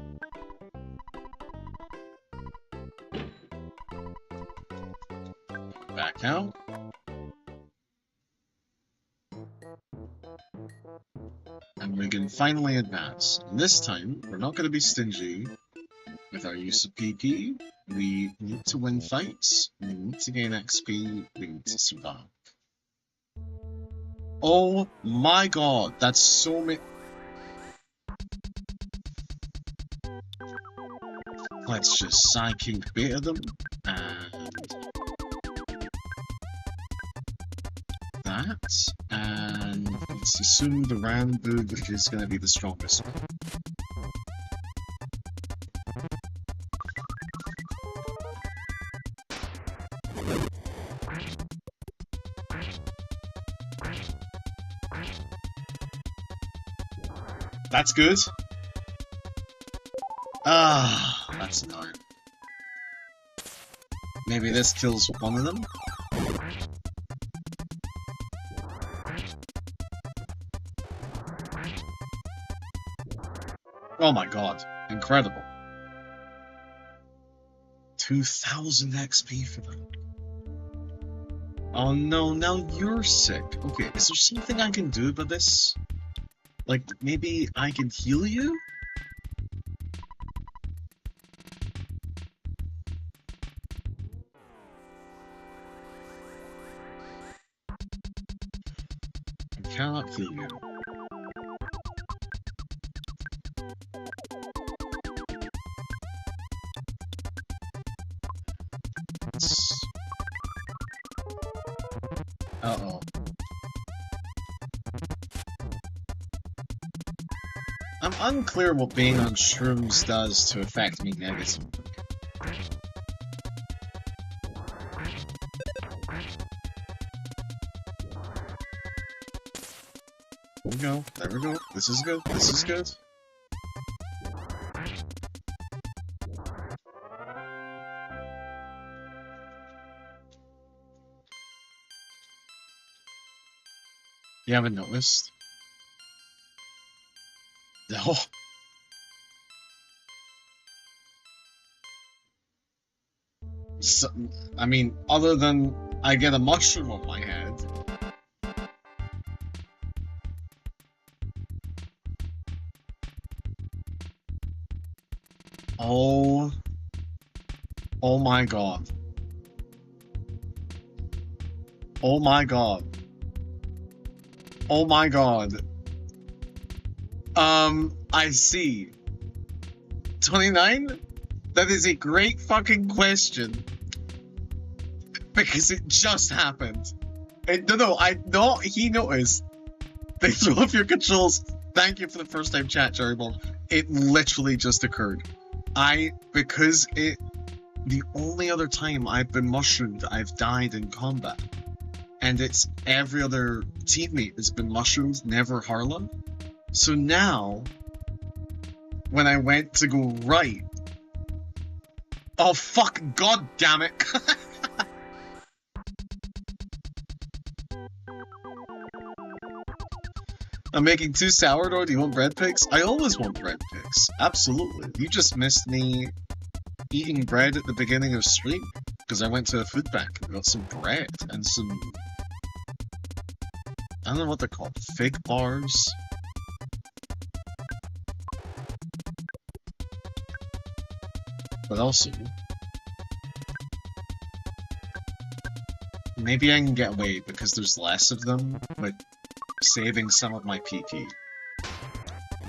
Back out. And we can finally advance. And this time, we're not going to be stingy with our use of PP. We need to win fights, we need to gain XP, we need to survive. Oh my god, that's so many... Let's just psychic beta them, and... that, and let's assume the round boot is going to be the strongest one. That's good. Ah, that's annoying. Maybe this kills one of them? Oh my god, incredible. 2000 XP for them. Oh no, now you're sick. Okay, is there something I can do about this? Like, maybe I can heal you? I cannot heal you. Uh-oh. I'm unclear what being on shrooms does to affect me negatively. There we go, there we go. This is good, this is good. You haven't noticed? No. So, I mean, other than I get a mushroom on my head. Oh. Oh my god. Oh my god. Oh my god. I see. 29? That is a great fucking question. Because it just happened. No, he noticed. They throw off your controls. Thank you for the first time chat, Jerryball. It literally just occurred. The only other time I've been mushroomed, I've died in combat. And it's every other teammate has been mushroomed, never Harlan. So now, when I went to go right... Oh fuck, god damn it! I'm making 2 sourdough, do you want bread picks? I always want bread picks, absolutely. You just missed me eating bread at the beginning of stream, because I went to a food bank and got some bread and some... I don't know what they're called, fig bars? But also... maybe I can get away because there's less of them, but saving some of my PP.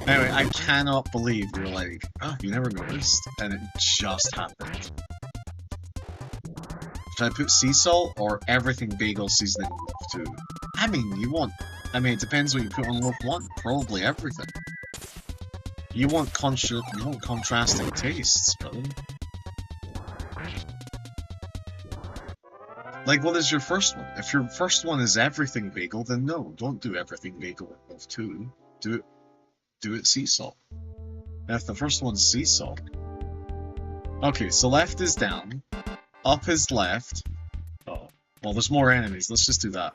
Anyway, I cannot believe you're like, oh, you never noticed, and it just happened. Should I put sea salt or everything bagel seasoning loaf 2? I mean, it depends what you put on loaf 1. Probably everything. You want contrasting tastes, brother. Like, what is your first one? If your first one is everything bagel, then no, don't do everything bagel in loaf 2. Do it sea salt. And if the first one's sea salt. Okay, so left is down. Up is left. Oh, well, there's more enemies. Let's just do that.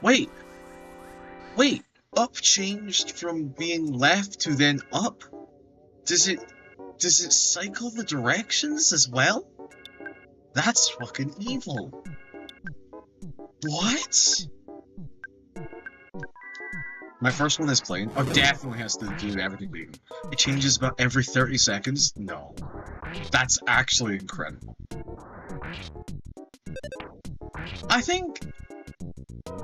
Wait! Up changed from being left to then up? Does it cycle the directions as well? That's fucking evil. What? My first one is plain. Oh, definitely has to do everything vegan. It changes about every 30 seconds? No. That's actually incredible. I think...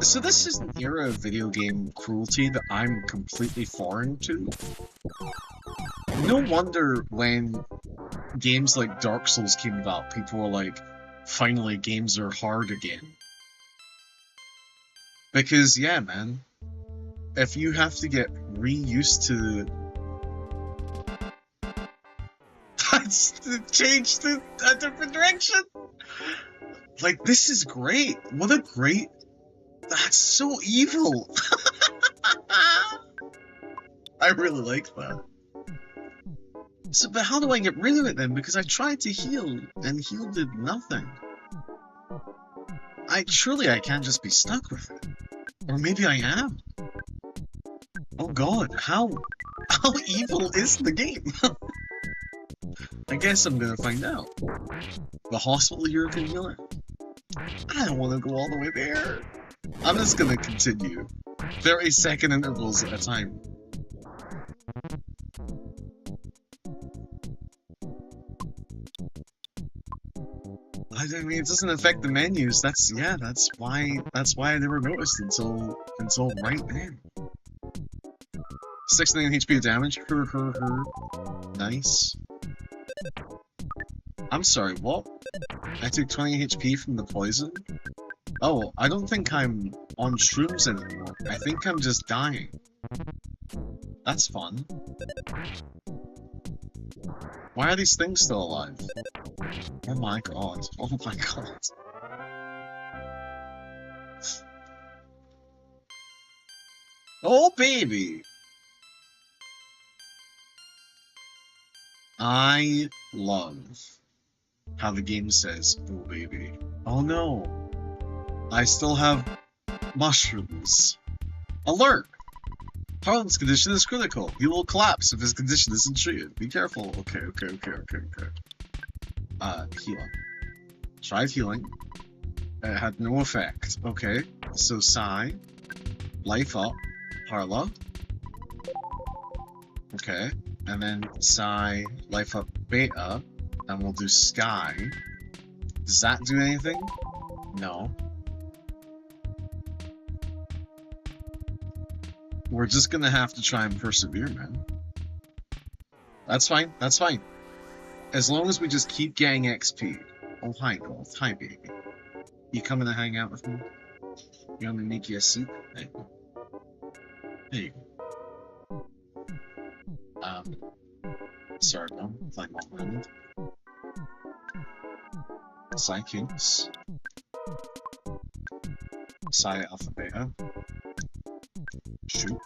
So this is an era of video game cruelty that I'm completely foreign to. No wonder when games like Dark Souls came about, people were like, finally games are hard again. Because, yeah, man. If you have to get re-used to... That's changed to a different direction! Like, this is great! What a great... That's so evil! I really like that. So, but how do I get rid of it then? Because I tried to heal, and heal did nothing. Surely I can't just be stuck with it. Or maybe I am. Oh god, how evil is the game? I guess I'm gonna find out. The hospital European healer? I don't want to go all the way there. I'm just gonna continue. 30-second intervals at a time. I mean, it doesn't affect the menus. That's why I never noticed until right then. 69 HP damage. Nice. I'm sorry, what? I took 20 HP from the poison? Oh, I don't think I'm on shrooms anymore. I think I'm just dying. That's fun. Why are these things still alive? Oh my god. Oh my god. Oh baby! I love how the game says, oh baby. Oh no. I still have mushrooms. Alert! Harlan's condition is critical. He will collapse if his condition isn't treated. Be careful. Okay. Healing. Tried healing. It had no effect. Okay. So Psy. Life up. Harla. Okay. And then Psy. Life up Beta. And we'll do Sky. Does that do anything? No. We're just gonna have to try and persevere, man. That's fine, that's fine. As long as we just keep getting XP. Oh, hi, Golf. Hi, baby. You coming to hang out with me? You want me to make you a soup? There you go. There you go. Sorry, no. Like one-handed. Psy Kinks. Psy Alpha Beta. Shoot.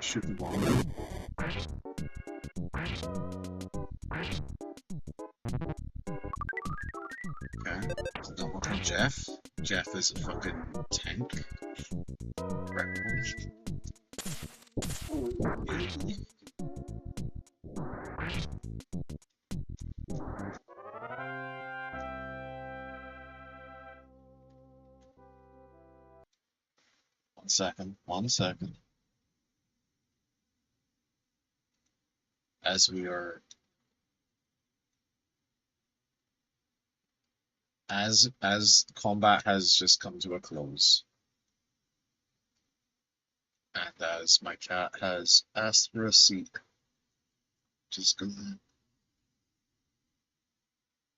Shoot the ball. Okay. Don't look at Jeff. Jeff is a fucking tank. Right. 1 second. As we are... As combat has just come to a close. And as my cat has asked for a seat. Just gonna...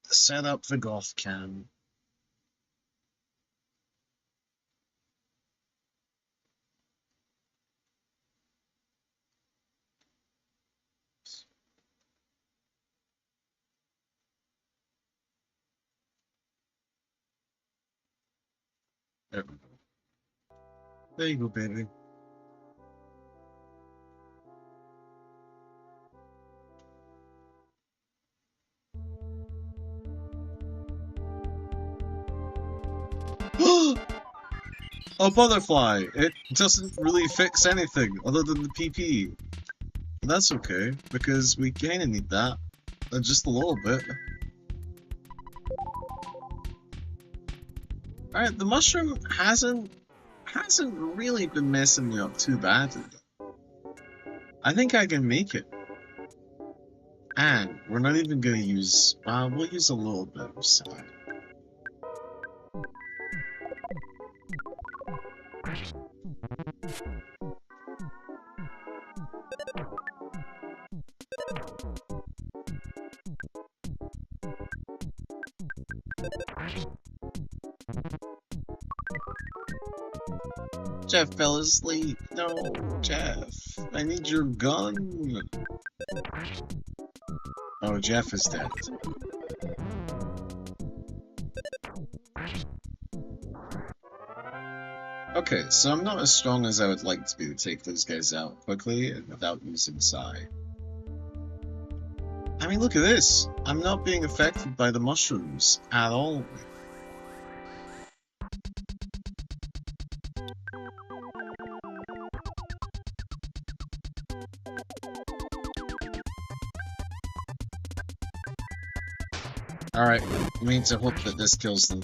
set up the golf cam. There we go. There you go, baby. A butterfly! It doesn't really fix anything other than the PP. But that's okay, because we kinda need that. Just a little bit. Alright, the mushroom hasn't really been messing me up too badly. I think I can make it. And we're not even gonna use... we'll use a little bit of side. Jeff fell asleep. No, Jeff. I need your gun. Oh, Jeff is dead. Okay, so I'm not as strong as I would like to be to take those guys out quickly and without using Psy. I mean, look at this. I'm not being affected by the mushrooms at all. Alright, we need to hope that this kills them.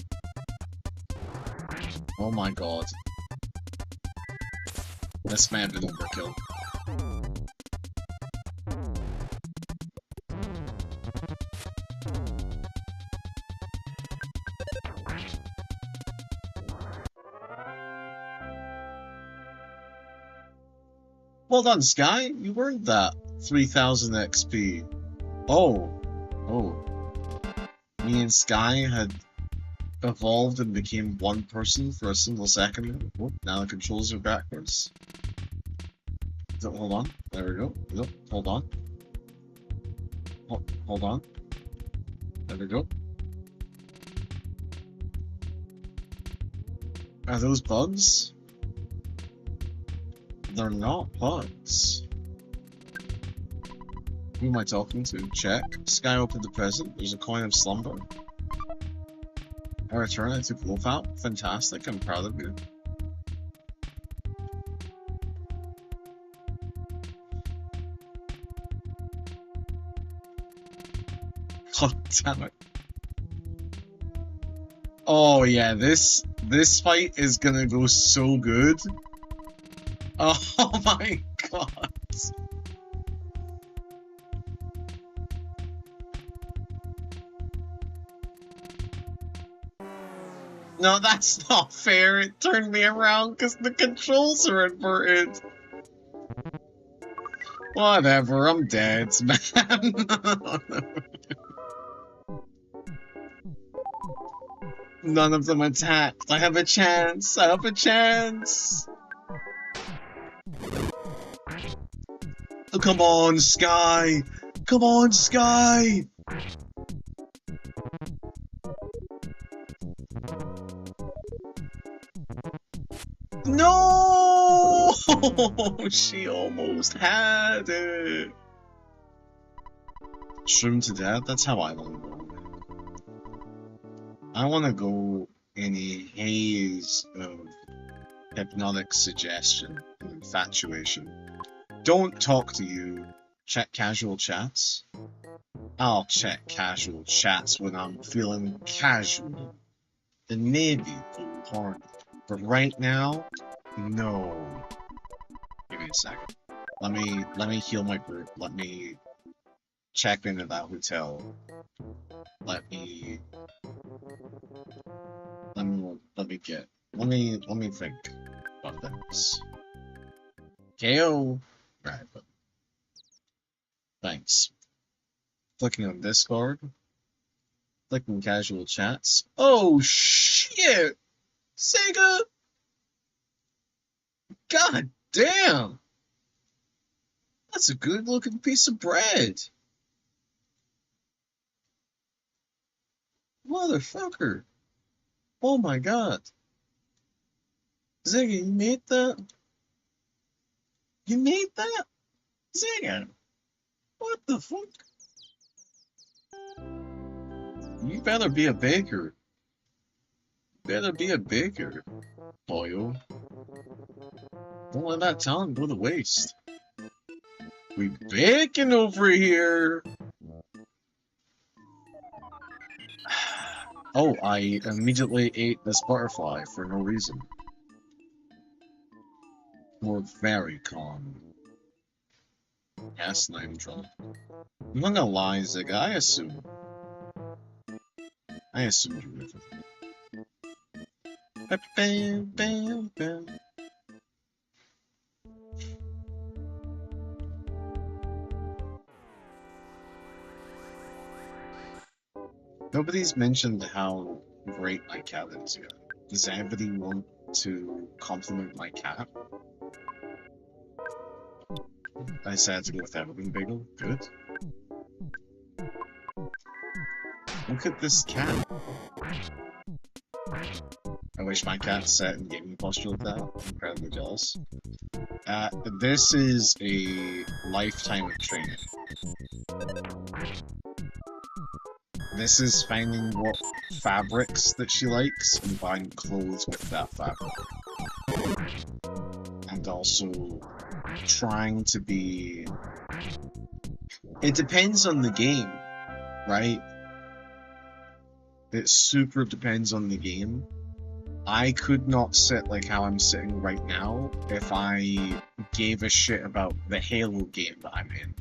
Oh my god. This may have been overkill. Well done, Sky. You earned that 3000 XP. Oh. Me and Sky had evolved and became one person for a single second. Oh, now the controls are backwards. Hold on. There we go. Nope. Hold on. Hold on. There we go. Are those bugs? They're not bugs. Who am I talking to? Check. Sky opened the present. There's a coin of slumber. I return. I took Wolf out. Fantastic. I'm proud of you. God damn it. Oh yeah, this fight is gonna go so good. Oh my god. No, that's not fair. It turned me around because the controls are inverted. Whatever, I'm dead, man. None of them attacked. I have a chance. I have a chance. Oh, come on, Sky. Come on, Sky. No! She almost had it. Shroom to death? That's how I want to go. I want to go in a haze of hypnotic suggestion and infatuation. Don't talk to you. Check casual chats. I'll check casual chats when I'm feeling casual and maybe horny. But right now, no. Give me a second. Let me heal my group. Let me check into that hotel. Let me think about this. KO. Right, but thanks. Clicking on Discord. Clicking casual chats. Oh shit! Sega! God damn! That's a good looking piece of bread. Motherfucker. Oh my god. Ziggy, you made that? You made that? Ziggy! What the fuck? You better be a baker. Better be a baker, boyo. Don't let that talent go to waste. We baking over here. Oh, I immediately ate this butterfly for no reason. We're very calm. Yes, I'm drunk. I'm not gonna lie, Zig, I assumed you were with me. Bam, bam, bam. Nobody's mentioned how great my cat is yet. Does anybody want to compliment my cat? I decided to go with Evelyn Bagel. Good. Look at this cat. I wish my cat sat in gaming posture like that. I'm incredibly jealous. This is a lifetime of training. This is finding what fabrics that she likes and buying clothes with that fabric. And also trying to be... It depends on the game, right? It super depends on the game. I could not sit like how I'm sitting right now if I gave a shit about the Halo game that I'm in.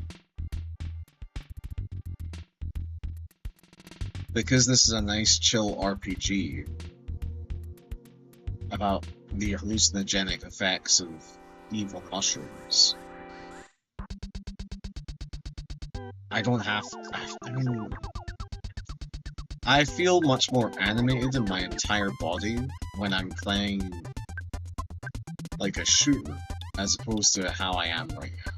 Because this is a nice chill RPG about the hallucinogenic effects of evil mushrooms. I don't have to, I mean, I feel much more animated in my entire body when I'm playing like a shooter as opposed to how I am right now.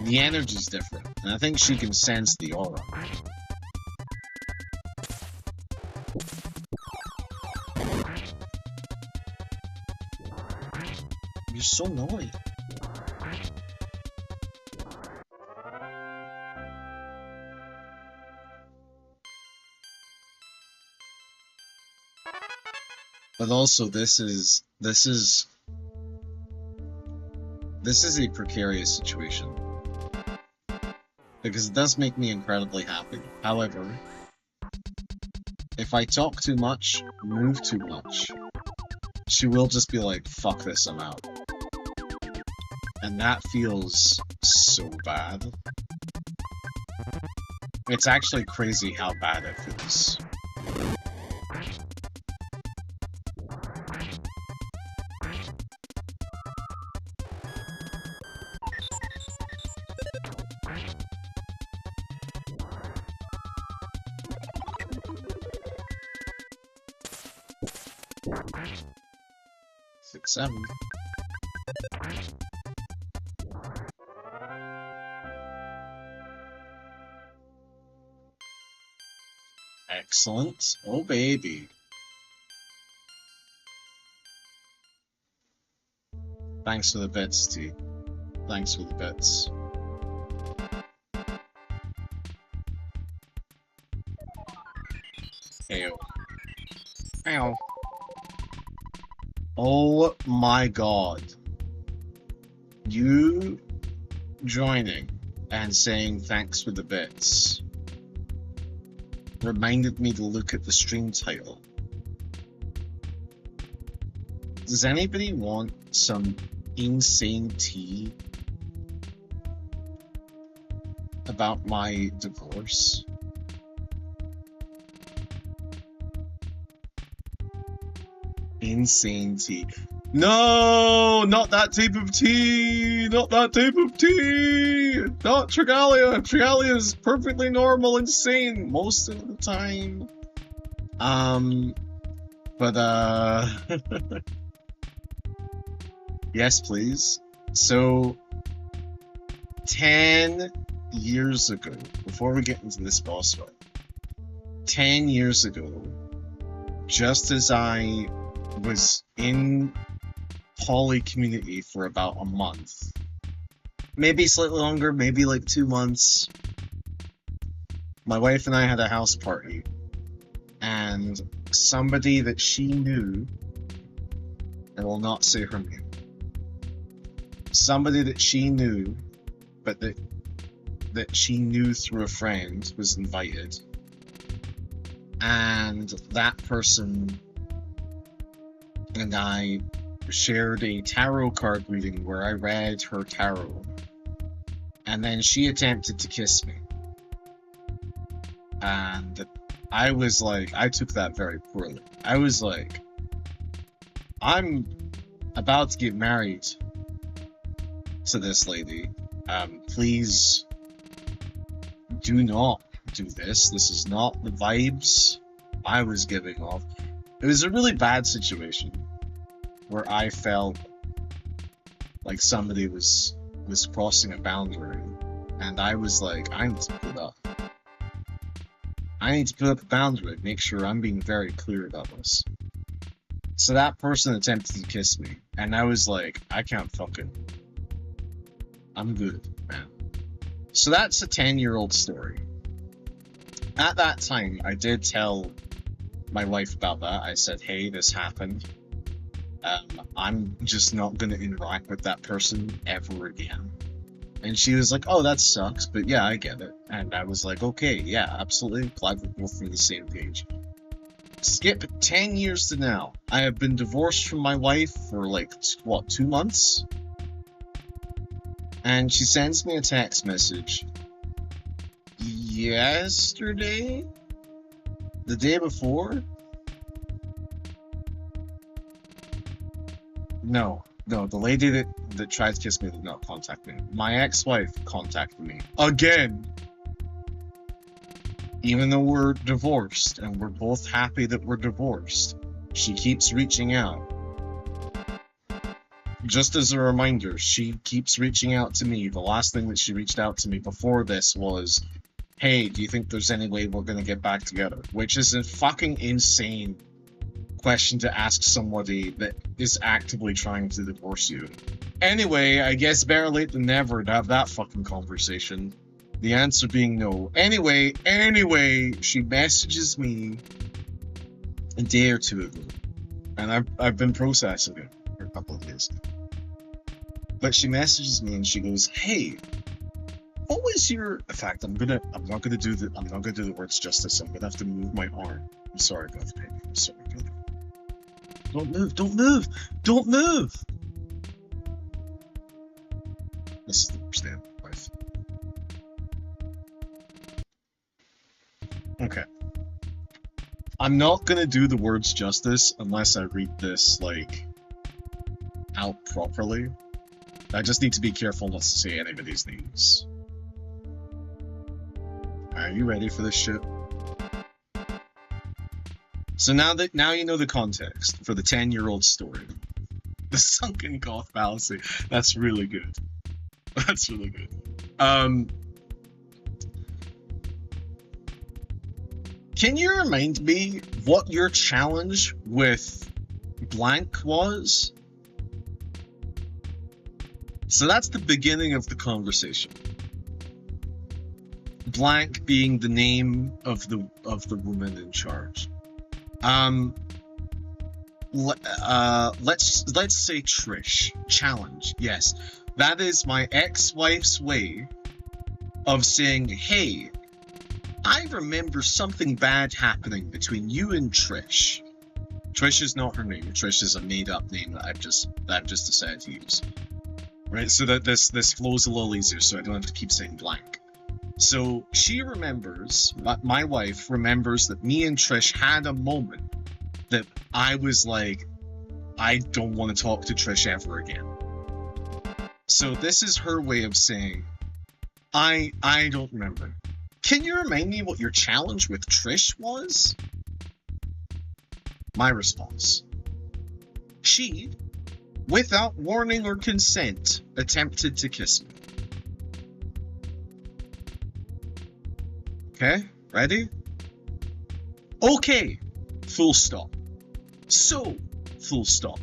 The energy's different, and I think she can sense the aura. You're so annoying. But also, this is a precarious situation. because it does make me incredibly happy. However, if I talk too much, move too much, she will just be like, fuck this, I'm out. And that feels so bad. It's actually crazy how bad it feels. Six, 7. Excellent. Oh, baby. Thanks for the bits, T. Thanks for the bits. Ew. Ow. Oh my god. You joining and saying thanks for the bits reminded me to look at the stream title. Does anybody want some insane tea about my divorce? Insane tea. No, not that type of tea. Not that type of tea. Not Trigalia. Trigalia is perfectly normal and sane most of the time. Yes, please. So, 10 years ago, before we get into this boss fight, 10 years ago, just as I was in poly community for about a month, maybe slightly longer, maybe like 2 months, my wife and I had a house party, and somebody that she knew, I will not say her name, somebody that she knew, but that she knew through a friend, was invited, and that person and I shared a tarot card reading where I read her tarot, and then she attempted to kiss me, and I was like, I took that very poorly. I was like, I'm about to get married to this lady, please do not do this. This is not the vibes I was giving off. It was a really bad situation where I felt like somebody was crossing a boundary, and I was like, I need to put up. I need to put up a boundary, make sure I'm being very clear about this. So that person attempted to kiss me, and I was like, I can't fucking... I'm good, man. So that's a 10-year-old story. At that time, I did tell my wife about that. I said, hey, this happened. I'm just not going to interact with that person ever again. And she was like, oh, that sucks, but yeah, I get it. And I was like, okay, yeah, absolutely. Glad we're both on the same page. Skip 10 years to now. I have been divorced from my wife for like, what, 2 months? And she sends me a text message yesterday? The day before? No, the lady that tried to kiss me did not contact me. My ex-wife contacted me. Again! Even though we're divorced, and we're both happy that we're divorced, she keeps reaching out. Just as a reminder, she keeps reaching out to me. The last thing that she reached out to me before this was, hey, do you think there's any way we're gonna get back together? Which is a fucking insane question to ask somebody that is actively trying to divorce you. Anyway, I guess better late than never to have that fucking conversation. The answer being no. Anyway, she messages me a day or two ago, and I've been processing it for a couple of days. But she messages me and she goes, hey, what is your... In fact, I'm not gonna do the words justice. I'm gonna have to move my arm. I'm sorry, Godfrey. I'm sorry, Godfrey. Don't move! Don't move! Don't move! This is the worst day of my life. Okay. I'm not gonna do the words justice unless I read this, like, out properly. I just need to be careful not to say anybody's names. Are you ready for this shit? So now you know the context for the 10-year-old story. The sunken goth fallacy. That's really good. That's really good. Can you remind me what your challenge with blank was? So that's the beginning of the conversation. Blank being the name of the woman in charge. Let's say Trish. Challenge. Yes. That is my ex-wife's way of saying, hey, I remember something bad happening between you and Trish. Trish is not her name. Trish is a made-up name that I've just decided to use. Right, so that this flows a little easier, so I don't have to keep saying blank. So she remembers, my wife remembers that me and Trish had a moment that I was like, I don't want to talk to Trish ever again. So this is her way of saying, I don't remember. Can you remind me what your challenge with Trish was? My response. She, without warning or consent, attempted to kiss me. Okay, ready? Okay, full stop. So, full stop.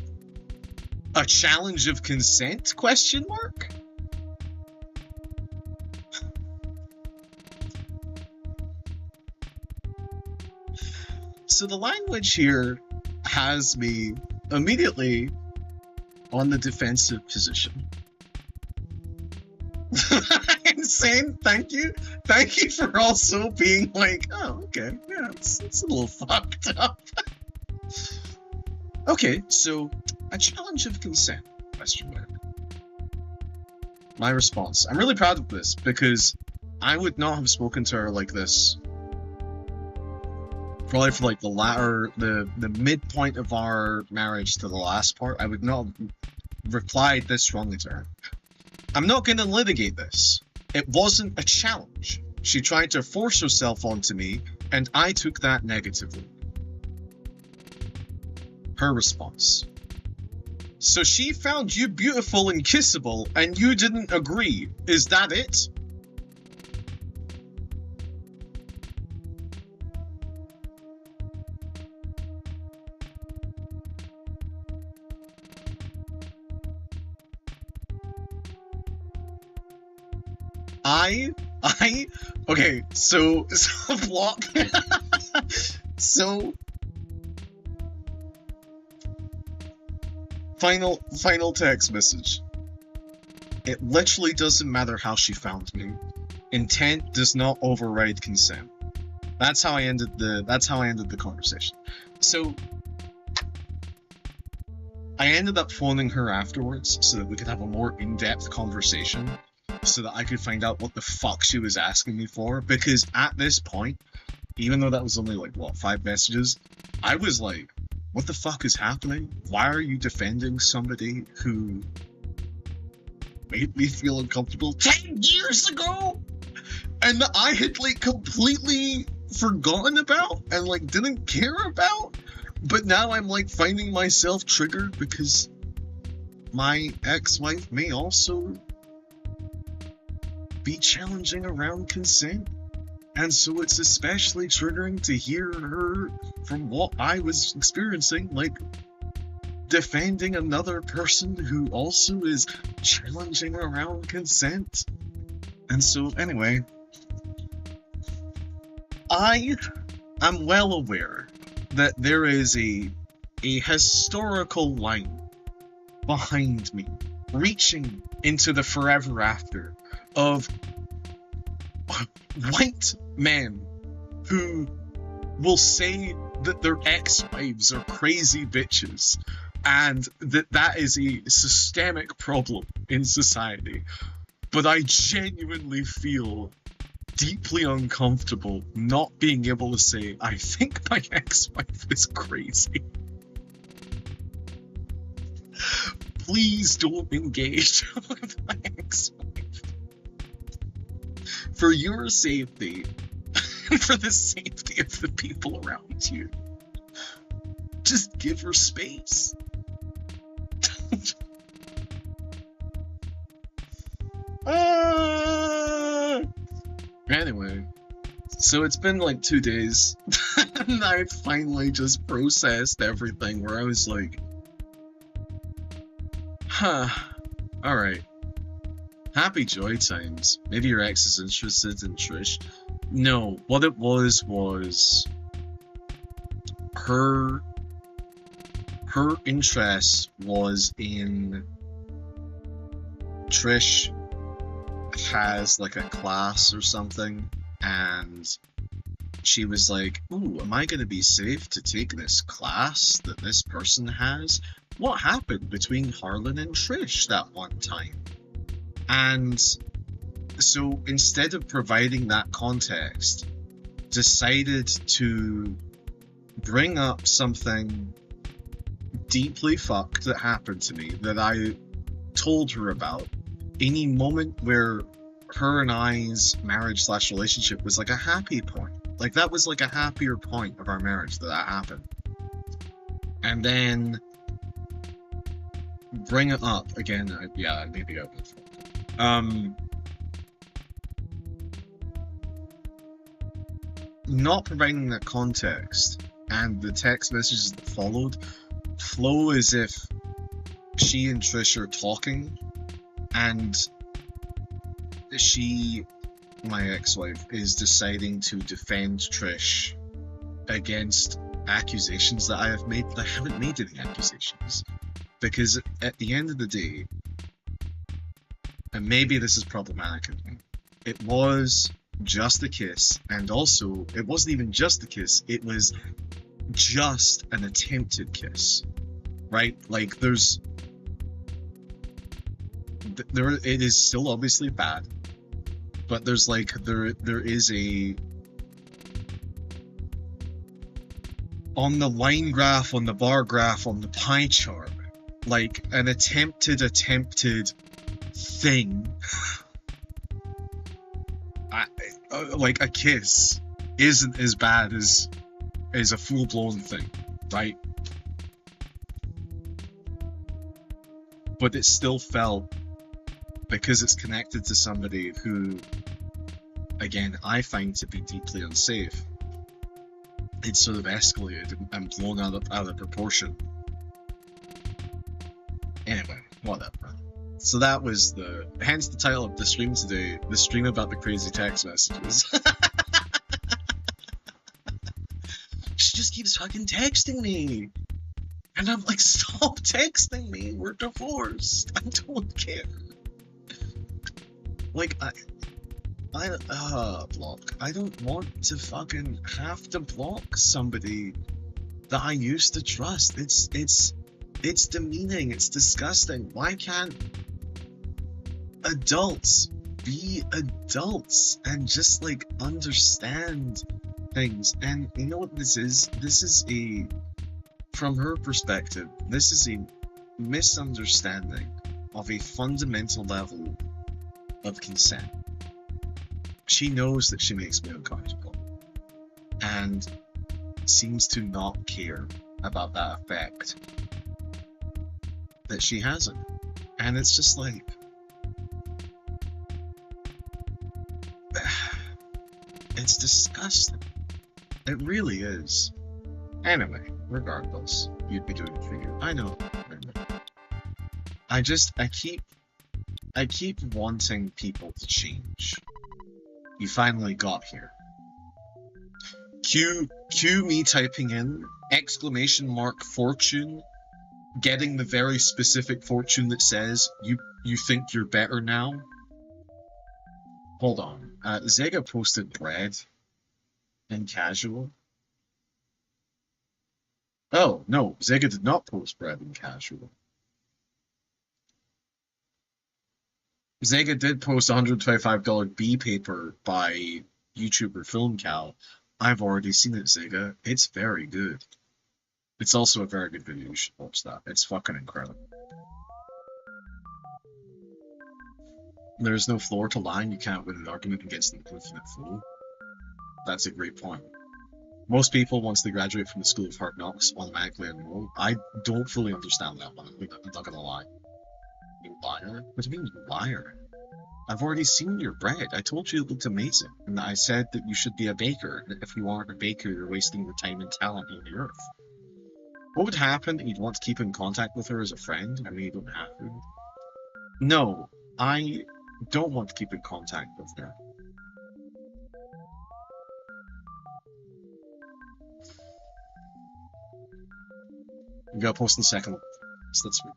A challenge of consent, question mark? So the language here has me immediately on the defensive position. Insane, thank you. Thank you for also being like, oh, okay, yeah, it's a little fucked up. Okay, so a challenge of consent, question mark. My response. I'm really proud of this because I would not have spoken to her like this. Probably for like the midpoint of our marriage to the last part, I would not have replied this strongly to her. I'm not going to litigate this. It wasn't a challenge. She tried to force herself onto me, and I took that negatively. Her response. So she found you beautiful and kissable, and you didn't agree. Is that it? Okay, so block. So final text message. It literally doesn't matter how she found me. Intent does not override consent. That's how I ended the conversation. So I ended up phoning her afterwards so that we could have a more in-depth conversation, so that I could find out what the fuck she was asking me for, because at this point, even though that was only like, what, 5 messages, I was like, what the fuck is happening? Why are you defending somebody who made me feel uncomfortable 10 years ago? And that I had like completely forgotten about and like didn't care about? But now I'm like finding myself triggered because my ex-wife may also be challenging around consent, and so it's especially triggering to hear her, from what I was experiencing, like defending another person who also is challenging around consent. And so anyway, I am well aware that there is a historical line behind me reaching into the forever after of white men who will say that their ex-wives are crazy bitches and that is a systemic problem in society. But I genuinely feel deeply uncomfortable not being able to say, I think my ex-wife is crazy. Please don't engage with my ex-wife. For your safety, and for the safety of the people around you, just give her space. Anyway, so it's been like 2 days, and I finally just processed everything where I was like, huh, alright. Happy joy times. Maybe your ex is interested in Trish. No, what it was her interest was in Trish has like a class or something, and she was like, ooh, am I gonna be safe to take this class that this person has? What happened between Harlan and Trish that one time? And so instead of providing that context, decided to bring up something deeply fucked that happened to me that I told her about. Any moment where her and I's marriage/relationship was like a happy point. Like that was like a happier point of our marriage that happened. And then bring it up again. Yeah, maybe I would. Not providing that context and the text messages that followed flow as if she and Trish are talking, and she, my ex-wife, is deciding to defend Trish against accusations that I have made, but I haven't made any accusations. Because at the end of the day, and maybe this is problematic of me, it was just a kiss, and also, it wasn't even just a kiss, it was just an attempted kiss, right? Like, it is still obviously bad, but there's like, there is a, on the line graph, on the bar graph, on the pie chart, like an attempted thing, like a kiss isn't as bad as a full-blown thing, right? But it still felt, because it's connected to somebody who, again, I find to be deeply unsafe, it sort of escalated and blown out of proportion. Anyway, whatever. So that was hence the title of the stream today, the stream about the crazy text messages. She just keeps fucking texting me. And I'm like, stop texting me, we're divorced, I don't care. Like, block. I don't want to fucking have to block somebody that I used to trust. It's demeaning, it's disgusting. Why can't adults be adults and just like understand things? And you know what this is? This is from her perspective, this is a misunderstanding of a fundamental level of consent. She knows that she makes me uncomfortable and seems to not care about that effect that she hasn't. And it's just like, it's disgusting. It really is. Anyway, regardless, you'd be doing it for you. I know. I keep wanting people to change. You finally got here. Cue me typing in !fortune, getting the very specific fortune that says you think you're better now. Hold on. Zega posted bread in casual. Oh, no, Zega did not post bread in casual. Zega did post $125 B paper by YouTuber Film Cal. I've already seen it, Zega. It's very good. It's also a very good video. You should watch that. It's fucking incredible. There's no floor to line. You can't win an argument against an infinite fool. That's a great point. Most people, once they graduate from the School of Hard Knocks, automatically enroll. I don't fully understand that one. I'm not gonna lie. You liar? What do you mean, you liar? I've already seen your bread. I told you it looked amazing. And I said that you should be a baker. That if you aren't a baker, you're wasting your time and talent on the earth. What would happen if you'd want to keep in contact with her as a friend? I mean, you don't have to. No, I don't want to keep in contact with her. You gotta post in the second one. So that's weird.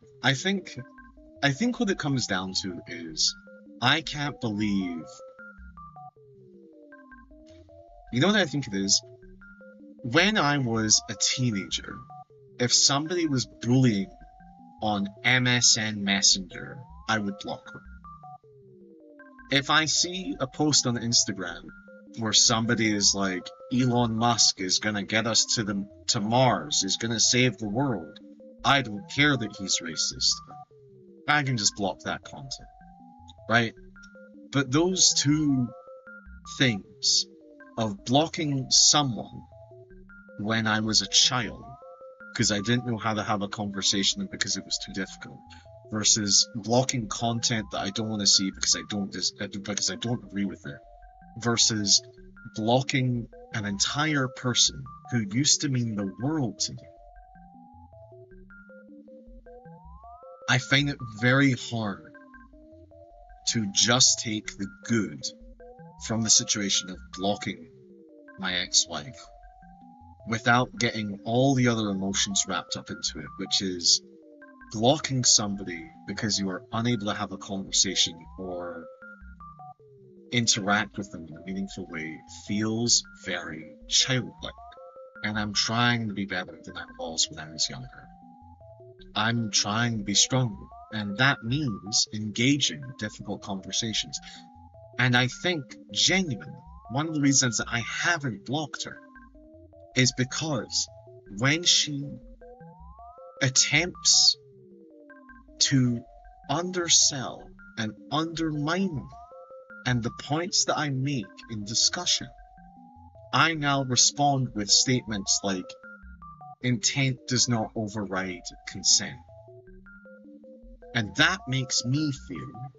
I think what it comes down to is I can't believe. You know what I think it is? When I was a teenager, if somebody was bullying on MSN Messenger, I would block her. If I see a post on Instagram where somebody is like, Elon Musk is gonna get us to Mars, is gonna save the world, I don't care that he's racist. I can just block that content, right? But those two things of blocking someone when I was a child because I didn't know how to have a conversation and because it was too difficult, versus blocking content that I don't want to see because I don't agree with it, versus blocking an entire person who used to mean the world to me. I find it very hard to just take the good from the situation of blocking my ex-wife without getting all the other emotions wrapped up into it, which is blocking somebody because you are unable to have a conversation or interact with them in a meaningful way feels very childlike. And I'm trying to be better than I was when I was younger. I'm trying to be stronger, and that means engaging in difficult conversations. And I think, genuinely, one of the reasons that I haven't blocked her is because when she attempts to undersell and undermine me and the points that I make in discussion, I now respond with statements like, intent does not override consent. And that makes me feel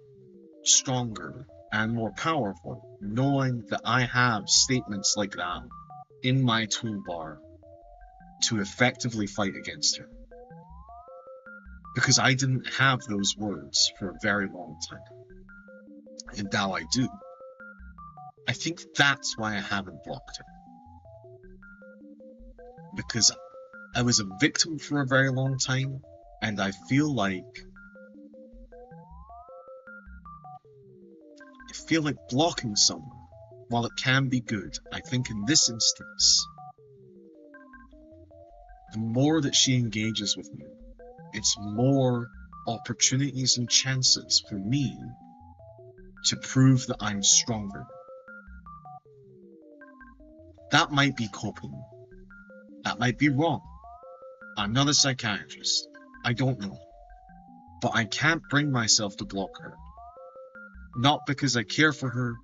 stronger and more powerful, knowing that I have statements like that in my toolbar to effectively fight against her. Because I didn't have those words for a very long time. And now I do. I think that's why I haven't blocked her. Because I was a victim for a very long time, and I feel like blocking someone, while it can be good, I think in this instance, the more that she engages with me, it's more opportunities and chances for me to prove that I'm stronger. That might be coping. That might be wrong. I'm not a psychiatrist. I don't know. But I can't bring myself to block her. Not because I care for her.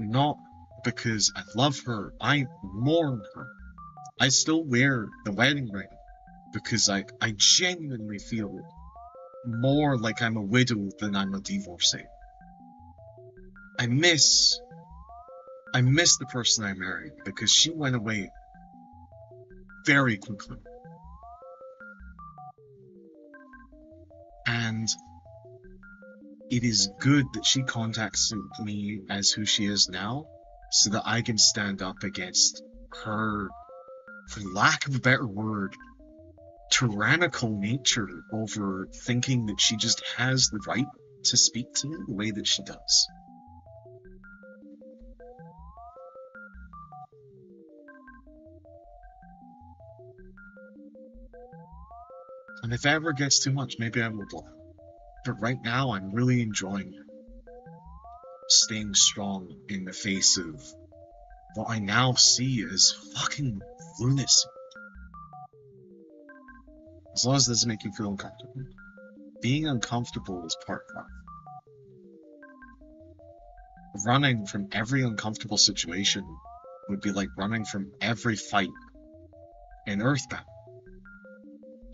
Not because I love her. I mourn her. I still wear the wedding ring because I genuinely feel more like I'm a widow than I'm a divorcee. I miss the person I married because she went away very quickly. And it is good that she contacts me as who she is now, so that I can stand up against her, for lack of a better word, tyrannical nature over thinking that she just has the right to speak to me the way that she does. And if it ever gets too much, maybe I will blow. But right now, I'm really enjoying staying strong in the face of what I now see as fucking lunacy. As long as it doesn't make you feel uncomfortable. Being uncomfortable is part of life. Running from every uncomfortable situation would be like running from every fight in Earthbound.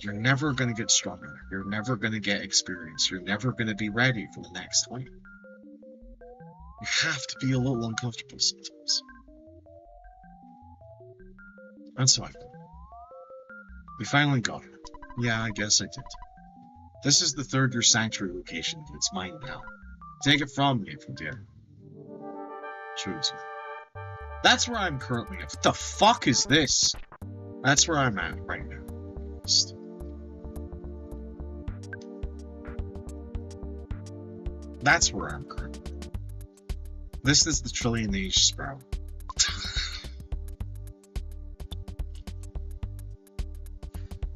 You're never going to get stronger. You're never going to get experience. You're never going to be ready for the next fight. You have to be a little uncomfortable sometimes. And so I did. We finally got it. Yeah, I guess I did. This is the third year sanctuary location. It's mine now. Take it from me if you dare. Choose me. That's where I'm currently at. What the fuck is this? That's where I'm at right now. That's where I'm currently. This is the Trillion Age Sprout.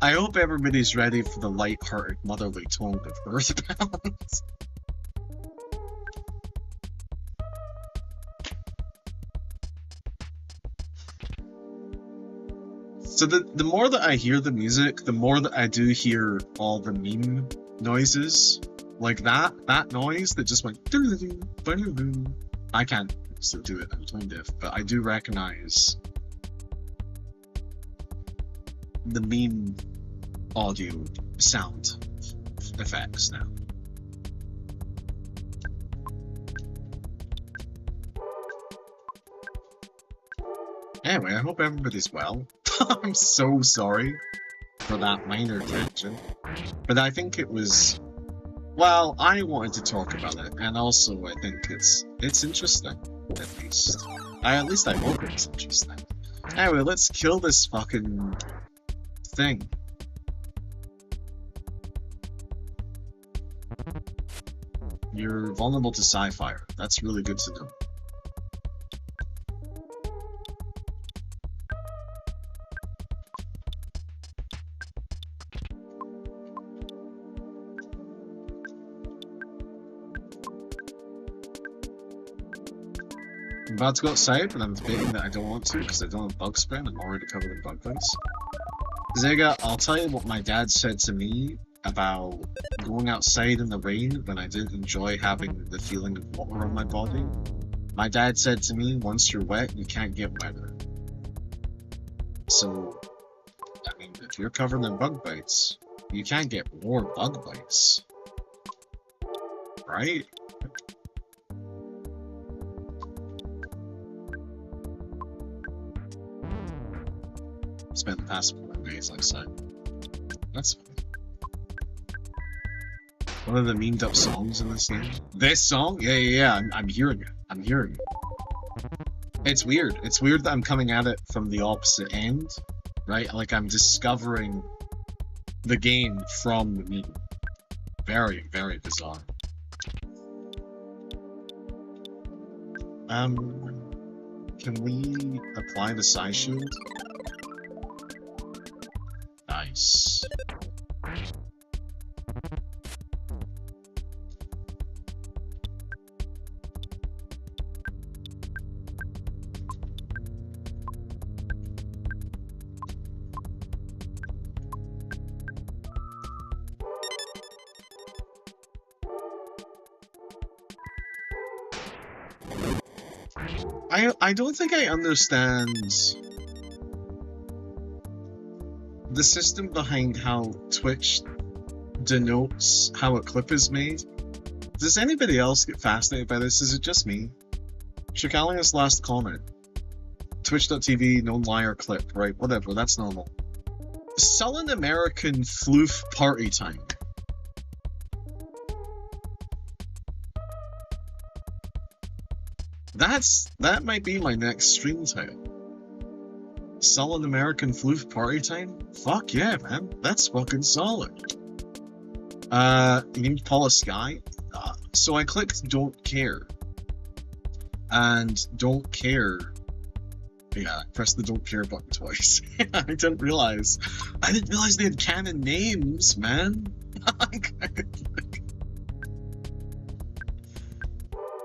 I hope everybody's ready for the light-hearted motherly tone of Earthbound. So the more that I hear the music, the more that I do hear all the meme noises. Like that noise that just went I can't still do it, I'm tone deaf, but I do recognize the meme audio sound effects now. Anyway, I hope everybody's well. I'm so sorry for that minor tangent, but I think it was, well, I wanted to talk about it, and also I think it's interesting, at least. At least I hope it's interesting. Anyway, let's kill this fucking thing. You're vulnerable to sci-fire. That's really good to know. I'm about to go outside, but I'm debating that I don't want to because I don't have bug spray and I'm already covered in bug bites. Zega, I'll tell you what my dad said to me about going outside in the rain when I didn't enjoy having the feeling of water on my body. My dad said to me, once you're wet, you can't get wetter. So, I mean, if you're covered in bug bites, you can't get more bug bites. Right? Spent the past 4 days outside. That's funny. One of the memed up songs in this game. This song? Yeah. I'm hearing it. I'm hearing it. It's weird. It's weird that I'm coming at it from the opposite end, right? Like I'm discovering the game from the meme. Very, very bizarre. Can we apply the Psy Shield? Nice. I don't think I understand the system behind how Twitch denotes how a clip is made. Does anybody else get fascinated by this? Is it just me? Chicalius last comment. Twitch.tv, known liar clip, right? Whatever, that's normal. Sullen American floof party time. That might be my next stream title. Solid American floof party time? Fuck yeah, man. That's fucking solid. You named Paula Sky? So I clicked don't care. And don't care Yeah, I pressed the don't care button twice. I didn't realize they had canon names, man. I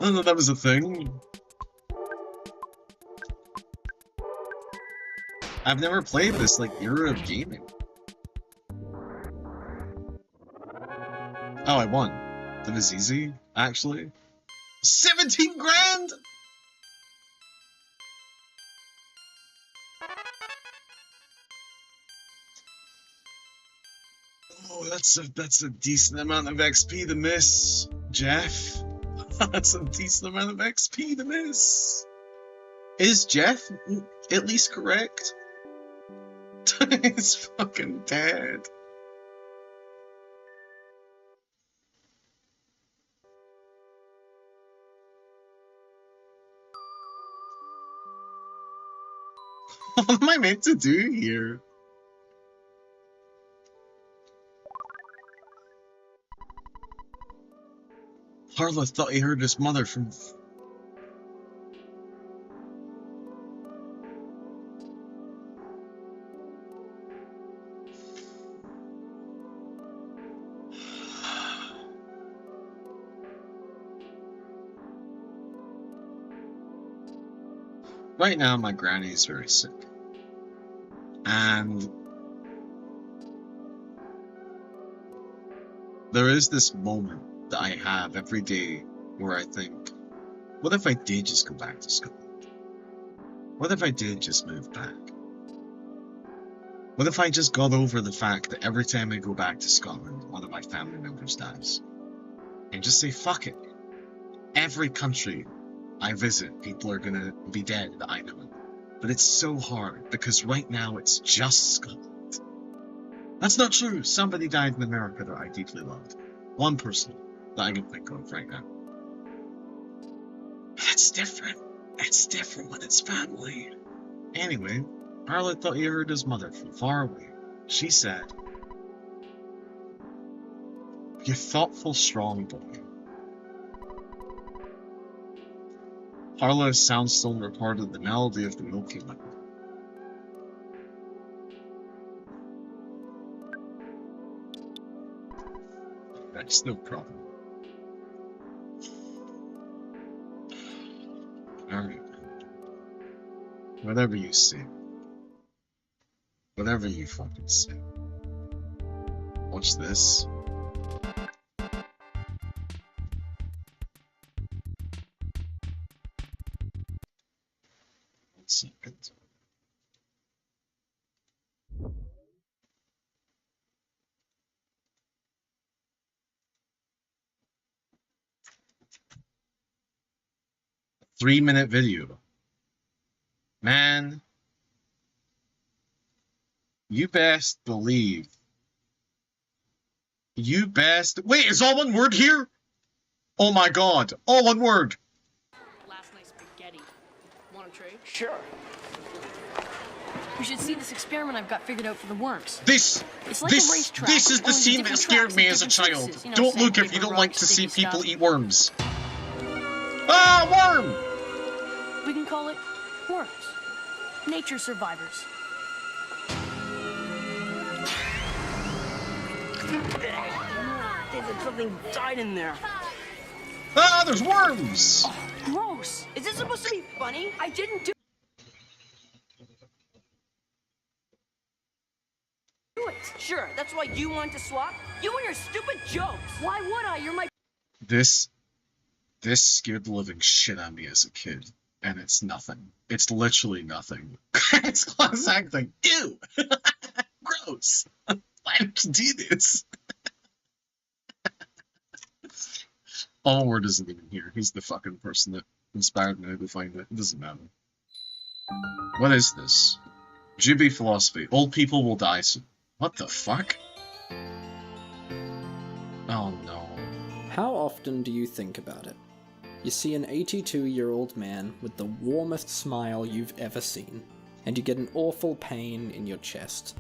don't know that was a thing. I've never played this like era of gaming. Oh, I won. That was easy, actually. 17 grand! Oh, that's a decent amount of XP to miss, Jeff. That's a decent amount of XP to miss. Is Jeff at least correct? He's fucking dead. What am I meant to do here? Harlow thought he heard his mother from... Right now, my granny is very sick. And there is this moment that I have every day where I think, what if I did just go back to Scotland? What if I did just move back? What if I just got over the fact that every time I go back to Scotland, one of my family members dies? And just say, fuck it. Every country I visit, people are gonna be dead that I know. But it's so hard, because right now it's just Scotland. That's not true. Somebody died in America that I deeply loved. One person that I can think of right now. But it's different. It's different when it's family. Anyway, Harlow thought he heard his mother from far away. She said, "You thoughtful, strong boy." Harlow's soundstone recorded the melody of the Milky Way. That's no problem. Alright. Whatever you say. Whatever you fucking say. Watch this. Second. A 3-minute video. Man, you best believe. You best. Wait, is all one word here? Oh my god, all one word. Last night's spaghetti. Want to trade? Sure. You should see this experiment I've got figured out for the worms. This is the scene that scared me as a child. Don't look if you don't like to see people eat worms. Ah, worm! We can call it worms. Nature survivors. Something died in there. Ah, there's worms! Oh, gross. Is this supposed to be funny? I didn't do it. Sure, that's why you want to swap? You and your stupid jokes. Why would I? You're my... This scared the living shit out of me as a kid. And it's nothing. It's literally nothing. It's class acting. Ew! Gross! Why would you do this? Onward isn't even here. He's the fucking person that inspired me to find it. It doesn't matter. What is this? Jubi philosophy. Old people will die soon. What the fuck? Oh no. How often do you think about it? You see an 82-year-old man with the warmest smile you've ever seen, and you get an awful pain in your chest.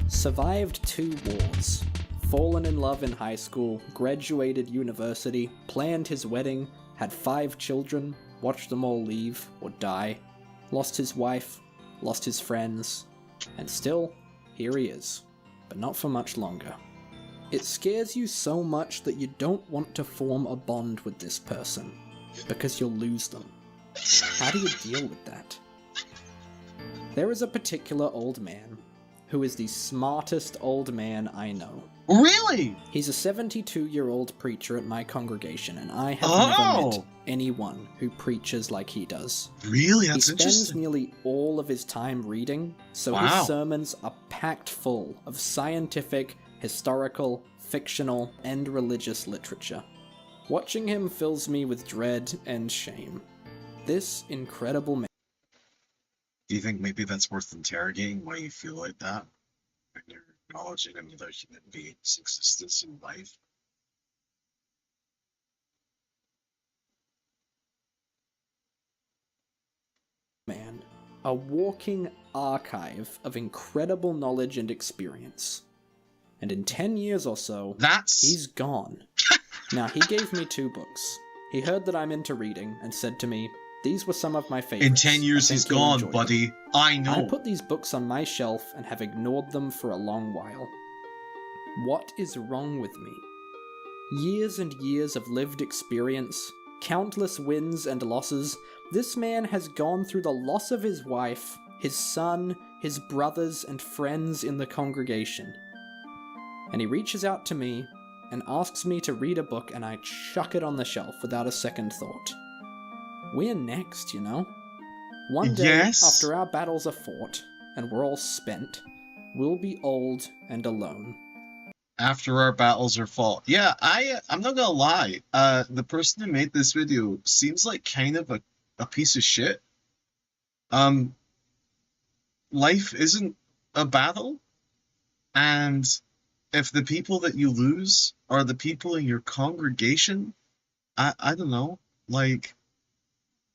Survived 2 wars. Fallen in love in high school, graduated university, planned his wedding, had 5 children, watched them all leave or die, lost his wife, lost his friends, and still, here he is, but not for much longer. It scares you so much that you don't want to form a bond with this person, because you'll lose them. How do you deal with that? There is a particular old man who is the smartest old man I know. Really? He's a 72-year-old preacher at my congregation, and I have never met anyone who preaches like he does. Really? That's He spends interesting. nearly all of his time reading, so his sermons are packed full of scientific, historical, fictional, and religious literature. Watching him fills me with dread and shame. This incredible man. Do you think maybe that's worth interrogating why you feel like that? When you're acknowledging another human being's existence in life? Man, a walking archive of incredible knowledge and experience. And in 10 years or so, he's gone. Now, he gave me 2 books. He heard that I'm into reading and said to me, "These were some of my favorites. In 10 years he's gone, buddy. I know. I put these books on my shelf and have ignored them for a long while. What is wrong with me? Years and years of lived experience, countless wins and losses. This man has gone through the loss of his wife, his son, his brothers, and friends in the congregation. And he reaches out to me and asks me to read a book, and I chuck it on the shelf without a second thought. We're next, you know? One day, after our battles are fought, and we're all spent, we'll be old and alone. After our battles are fought. Yeah, I'm not gonna lie. The person who made this video seems like kind of a piece of shit. Life isn't a battle, and if the people that you lose are the people in your congregation, I don't know, like,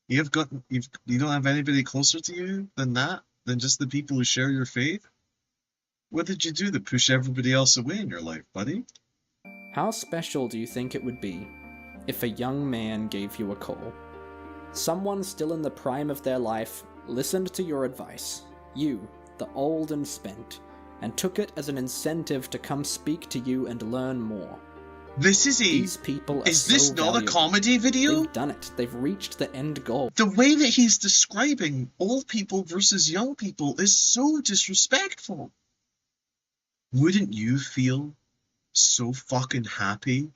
you don't have anybody closer to you than that, than just the people who share your faith? What did you do to push everybody else away in your life, buddy? How special do you think it would be if a young man gave you a call? Someone still in the prime of their life listened to your advice, you, the old and spent, and took it as an incentive to come speak to you and learn more. These people are Is this not valuable. A comedy video? They've done it. They've reached the end goal. The way that he's describing old people versus young people is so disrespectful. Wouldn't you feel so fucking happy?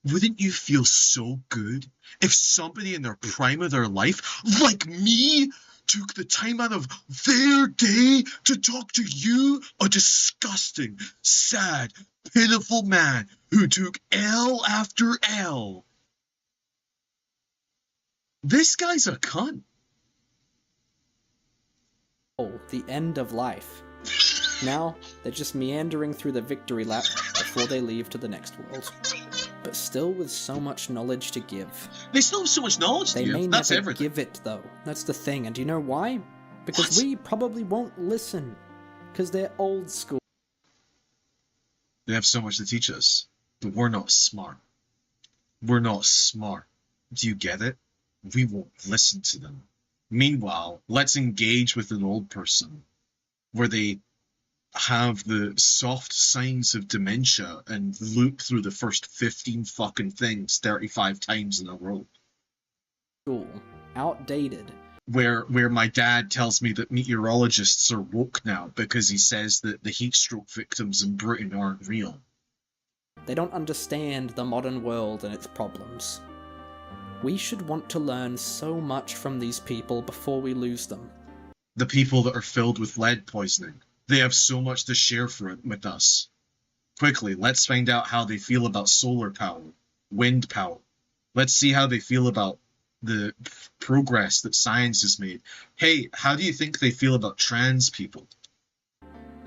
Wouldn't you feel so good if somebody in their prime of their life, like me, took the time out of their day to talk to you, a disgusting, sad, pitiful man who took L after L? This guy's a cunt. Oh, the end of life. Now, they're just meandering through the victory lap before they leave to the next world. But still with so much knowledge to give. They still have so much knowledge to give. They may That's never everything. give it, though. That's the thing. And do you know why? Because we probably won't listen. Because they're old school. They have so much to teach us. But we're not smart. We're not smart. Do you get it? We won't listen to them. Meanwhile, let's engage with an old person where they have the soft signs of dementia and loop through the first 15 fucking things 35 times in a row. Cool. Outdated. Where my dad tells me that meteorologists are woke now because he says that the heat stroke victims in Britain aren't real. They don't understand the modern world and its problems. We should want to learn so much from these people before we lose them. The people that are filled with lead poisoning. They have so much to share with us. Quickly, let's find out how they feel about solar power, wind power. Let's see how they feel about the progress that science has made. Hey, how do you think they feel about trans people?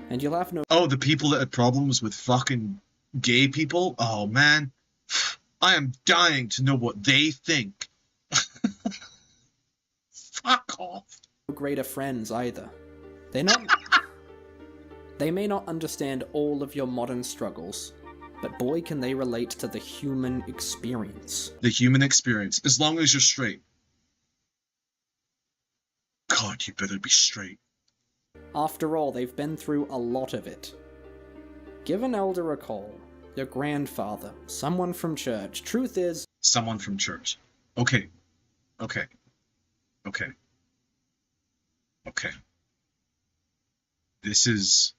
And you'll have no... Oh, the people that had problems with fucking gay people? Oh, man. I am dying to know what they think. Fuck off. Greater friends either. They're not... They may not understand all of your modern struggles, but boy can they relate to the human experience. The human experience, as long as you're straight. God, you better be straight. After all, they've been through a lot of it. Give an elder a call. Your grandfather, someone from church. Truth is... Someone from church. Okay. Okay. Okay. Okay. This is...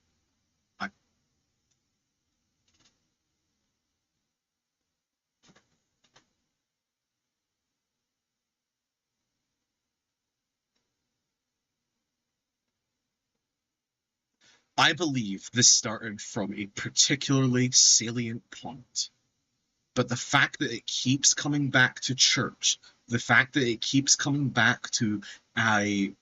I believe this started from a particularly salient point. But the fact that it keeps coming back to church, the fact that it keeps coming back to a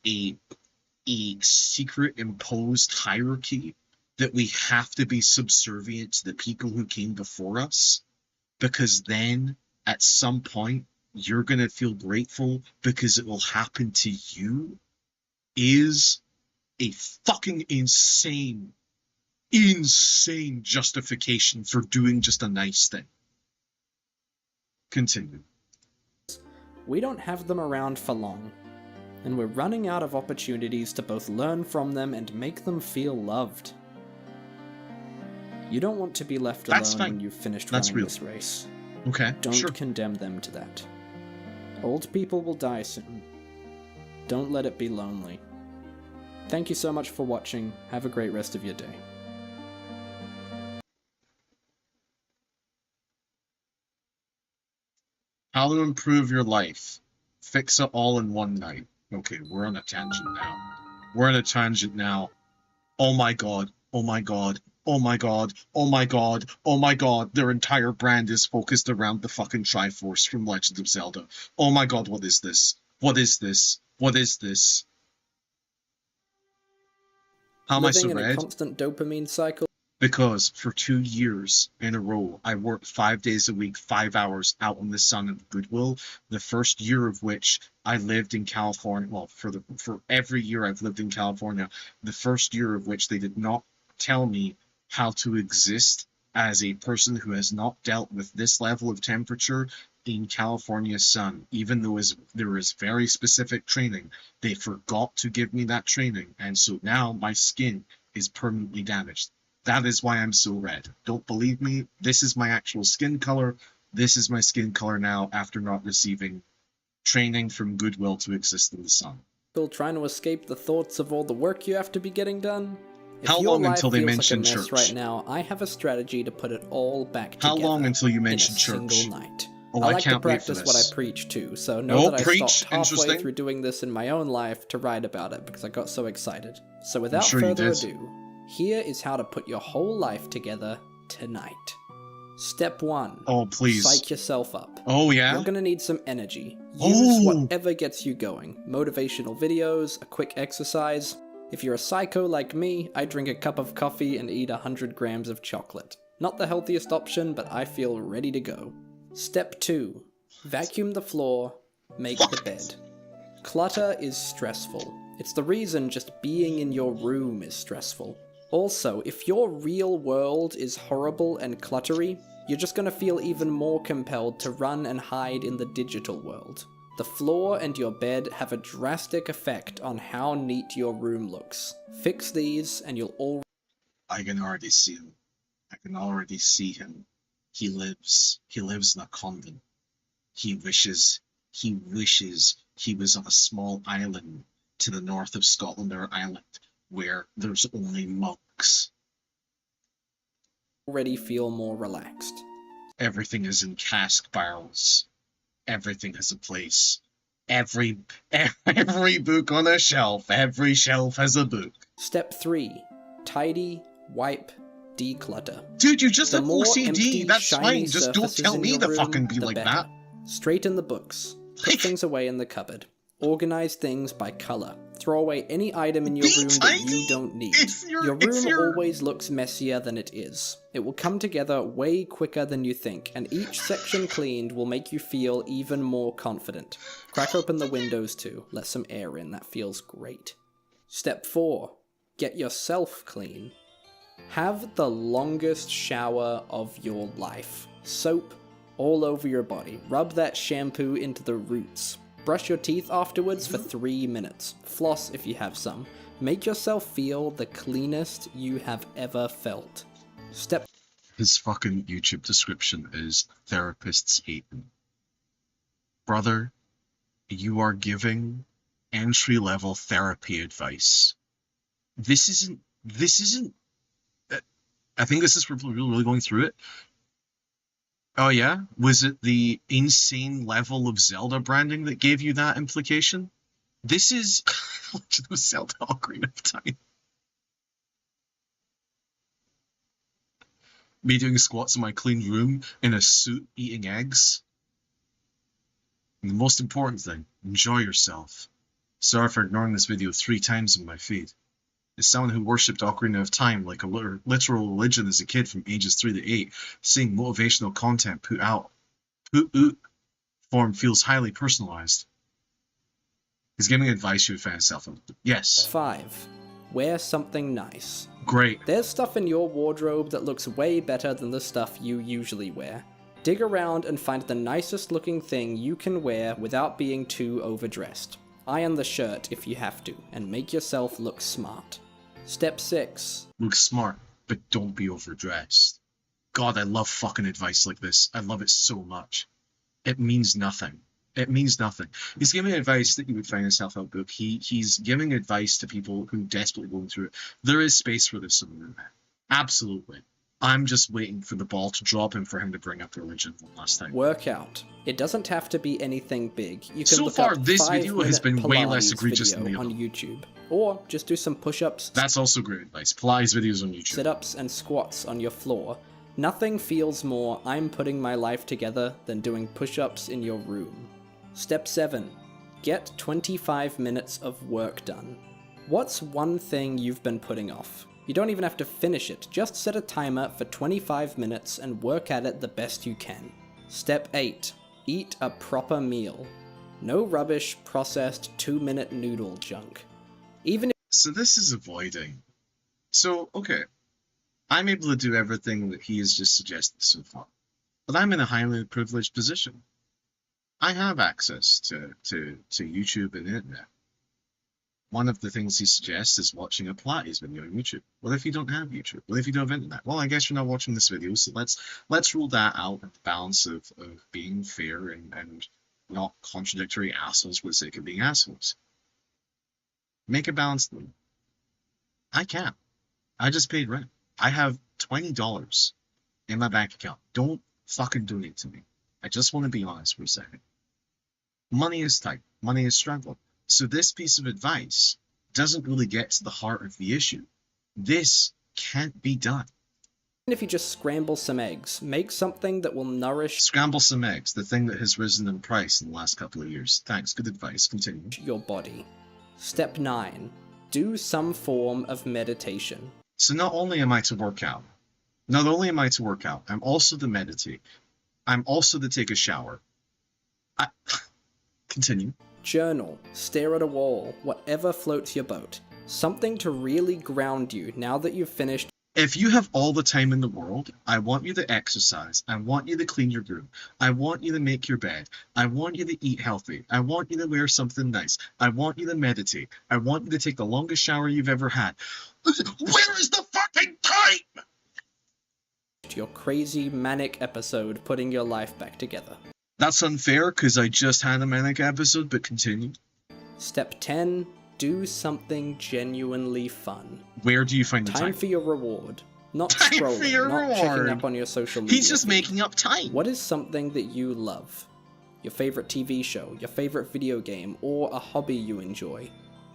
secret imposed hierarchy, that we have to be subservient to the people who came before us, because then at some point you're going to feel grateful because it will happen to you, is a fucking insane justification for doing just a nice thing. Continue. We don't have them around for long, and we're running out of opportunities to both learn from them and make them feel loved. You don't want to be left alone when you've finished running this race. Okay, Don't condemn them to that. Old people will die soon. Don't let it be lonely. Thank you so much for watching. Have a great rest of your day. How to improve your life. Fix it all in one night. Okay, we're on a tangent now. Oh my god. Oh my god. Oh my god. Oh my god. Oh my god. Their entire brand is focused around the fucking Triforce from Legend of Zelda. Oh my god, what is this? What is this? What is this? How am I so Living in red? a constant dopamine cycle. Because for 2 years in a row, I worked 5 days a week, 5 hours out in the sun at Goodwill. The first year of which I lived in California. Well, for every year I've lived in California, the first year of which they did not tell me how to exist as a person who has not dealt with this level of temperature in California sun. Even though there is very specific training, they forgot to give me that training, and so now my skin is permanently damaged. That is why I'm so red. Don't believe me? This is my actual skin color. This is my skin color now after not receiving training from Goodwill to exist in the sun. Still trying to escape the thoughts of all the work you have to be getting done? If How your long life until they feels mention like a mess church? right now, I have a strategy to put it all back together. How long until you mention in a church? Single night. Oh, I I like can't to wait for practice what I this. preach too, so know that I preach. stopped halfway Interesting. through doing this in my own life to write about it because I got so excited. So without sure you further did. ado, here is how to put your whole life together tonight. Step 1. Oh, please. Psych yourself up. Oh, yeah? You're gonna need some energy. Use Oh. whatever gets you going. Motivational videos, a quick exercise. If you're a psycho like me, I drink a cup of coffee and eat 100 grams of chocolate. Not the healthiest option, but I feel ready to go. Step 2. Vacuum the floor, make the bed. Clutter is stressful. It's the reason just being in your room is stressful. Also, if your real world is horrible and cluttery, you're just gonna feel even more compelled to run and hide in the digital world. The floor and your bed have a drastic effect on how neat your room looks. Fix these and you'll all... I can already see him. I can already see him. He lives in a convent. He wishes he was on a small island to the north of Scotland or Ireland where there's only monks. already feel more relaxed. Everything is in cask barrels. Everything has a place. Every book on a shelf. Every shelf has a book. Step 3. Tidy, wipe, declutter. Dude, you just The have more OCD. empty, That's shiny fine. Just don't surfaces tell in me your to room, fucking be the like better. that. Straighten the books. Put things away in the cupboard. Organize things by color. Throw away any item in your Be room that tidy. you don't need. It's your- Your it's room your- always looks messier than it is. It will come together way quicker than you think, and each section cleaned will make you feel even more confident. Crack open the windows too. Let some air in. That feels great. Step 4. Get yourself clean. Have the longest shower of your life. Soap all over your body. Rub that shampoo into the roots. Brush your teeth afterwards for 3 minutes. Floss if you have some. Make yourself feel the cleanest you have ever felt. Step... His fucking YouTube description is therapists hate me. Brother, you are giving entry-level therapy advice. This isn't, I think this is for people really going through it. Oh yeah? Was it the insane level of Zelda branding that gave you that implication? This is Legend of Zelda Ocarina of Time. Me doing squats in my clean room in a suit eating eggs. And the most important thing, enjoy yourself. Sorry for ignoring this video 3 times in my feed. As someone who worshipped Ocarina of Time like a literal religion as a kid from ages 3 to 8, seeing motivational content put out form feels highly personalized. He's giving advice you would find yourself in. Yes. 5. Wear something nice. Great. There's stuff in your wardrobe that looks way better than the stuff you usually wear. Dig around and find the nicest looking thing you can wear without being too overdressed. Iron the shirt if you have to, and make yourself look smart. Step 6. Look smart, but don't be overdressed. God, I love fucking advice like this. I love it so much. It means nothing. It means nothing. He's giving advice that you would find in a self-help book. He's giving advice to people who desperately going through it. There is space for this somewhere. Absolutely. I'm just waiting for the ball to drop and for him to bring up religion one last time. Workout. It doesn't have to be anything big. You can so look far, up this video has been way less Pilates egregious than the video other on YouTube. Or just do some push-ups. That's also great advice. Pilates videos on YouTube. Sit-ups and squats on your floor. Nothing feels more I'm putting my life together than doing push-ups in your room. Step 7. Get 25 minutes of work done. What's one thing you've been putting off? You don't even have to finish it, just set a timer for 25 minutes and work at it the best you can. Step 8. Eat a proper meal. No rubbish, processed, 2-minute noodle junk. Even if... So this is avoiding. So, okay. I'm able to do everything that he has just suggested so far. But I'm in a highly privileged position. I have access to YouTube and internet. One of the things he suggests is watching a Pilates video on YouTube. What if you don't have YouTube? What if you don't have internet? Well, I guess you're not watching this video, so let's rule that out with the balance of being fair and not contradictory assholes for the sake of being assholes. Make a balance. I can't. I just paid rent. I have $20 in my bank account. Don't fucking donate to me. I just want to be honest for a second. Money is tight. Money is struggling. So this piece of advice doesn't really get to the heart of the issue. This can't be done. if you just scramble some eggs, make something that will nourish... Scramble some eggs, the thing that has risen in price in the last couple of years. Thanks, good advice. Continue. ...your body. Step 9. Do some form of meditation. So not only am I to work out, I'm also to meditate. I'm also to take a shower. Continue. Journal, stare at a wall, whatever floats your boat. Something to really ground you now that you've finished. If you have all the time in the world, I want you to exercise. I want you to clean your room. I want you to make your bed. I want you to eat healthy. I want you to wear something nice. I want you to meditate. I want you to take the longest shower you've ever had. Where is the fucking time? Your crazy manic episode putting your life back together. That's unfair because I just had a manic episode, but continue. Step 10. Do something genuinely fun. Where do you find the time? Time for your reward. Not Time scrolling, for your not reward. checking up on your social media. He's just making up time. What is something that you love? Your favorite TV show, your favorite video game, or a hobby you enjoy?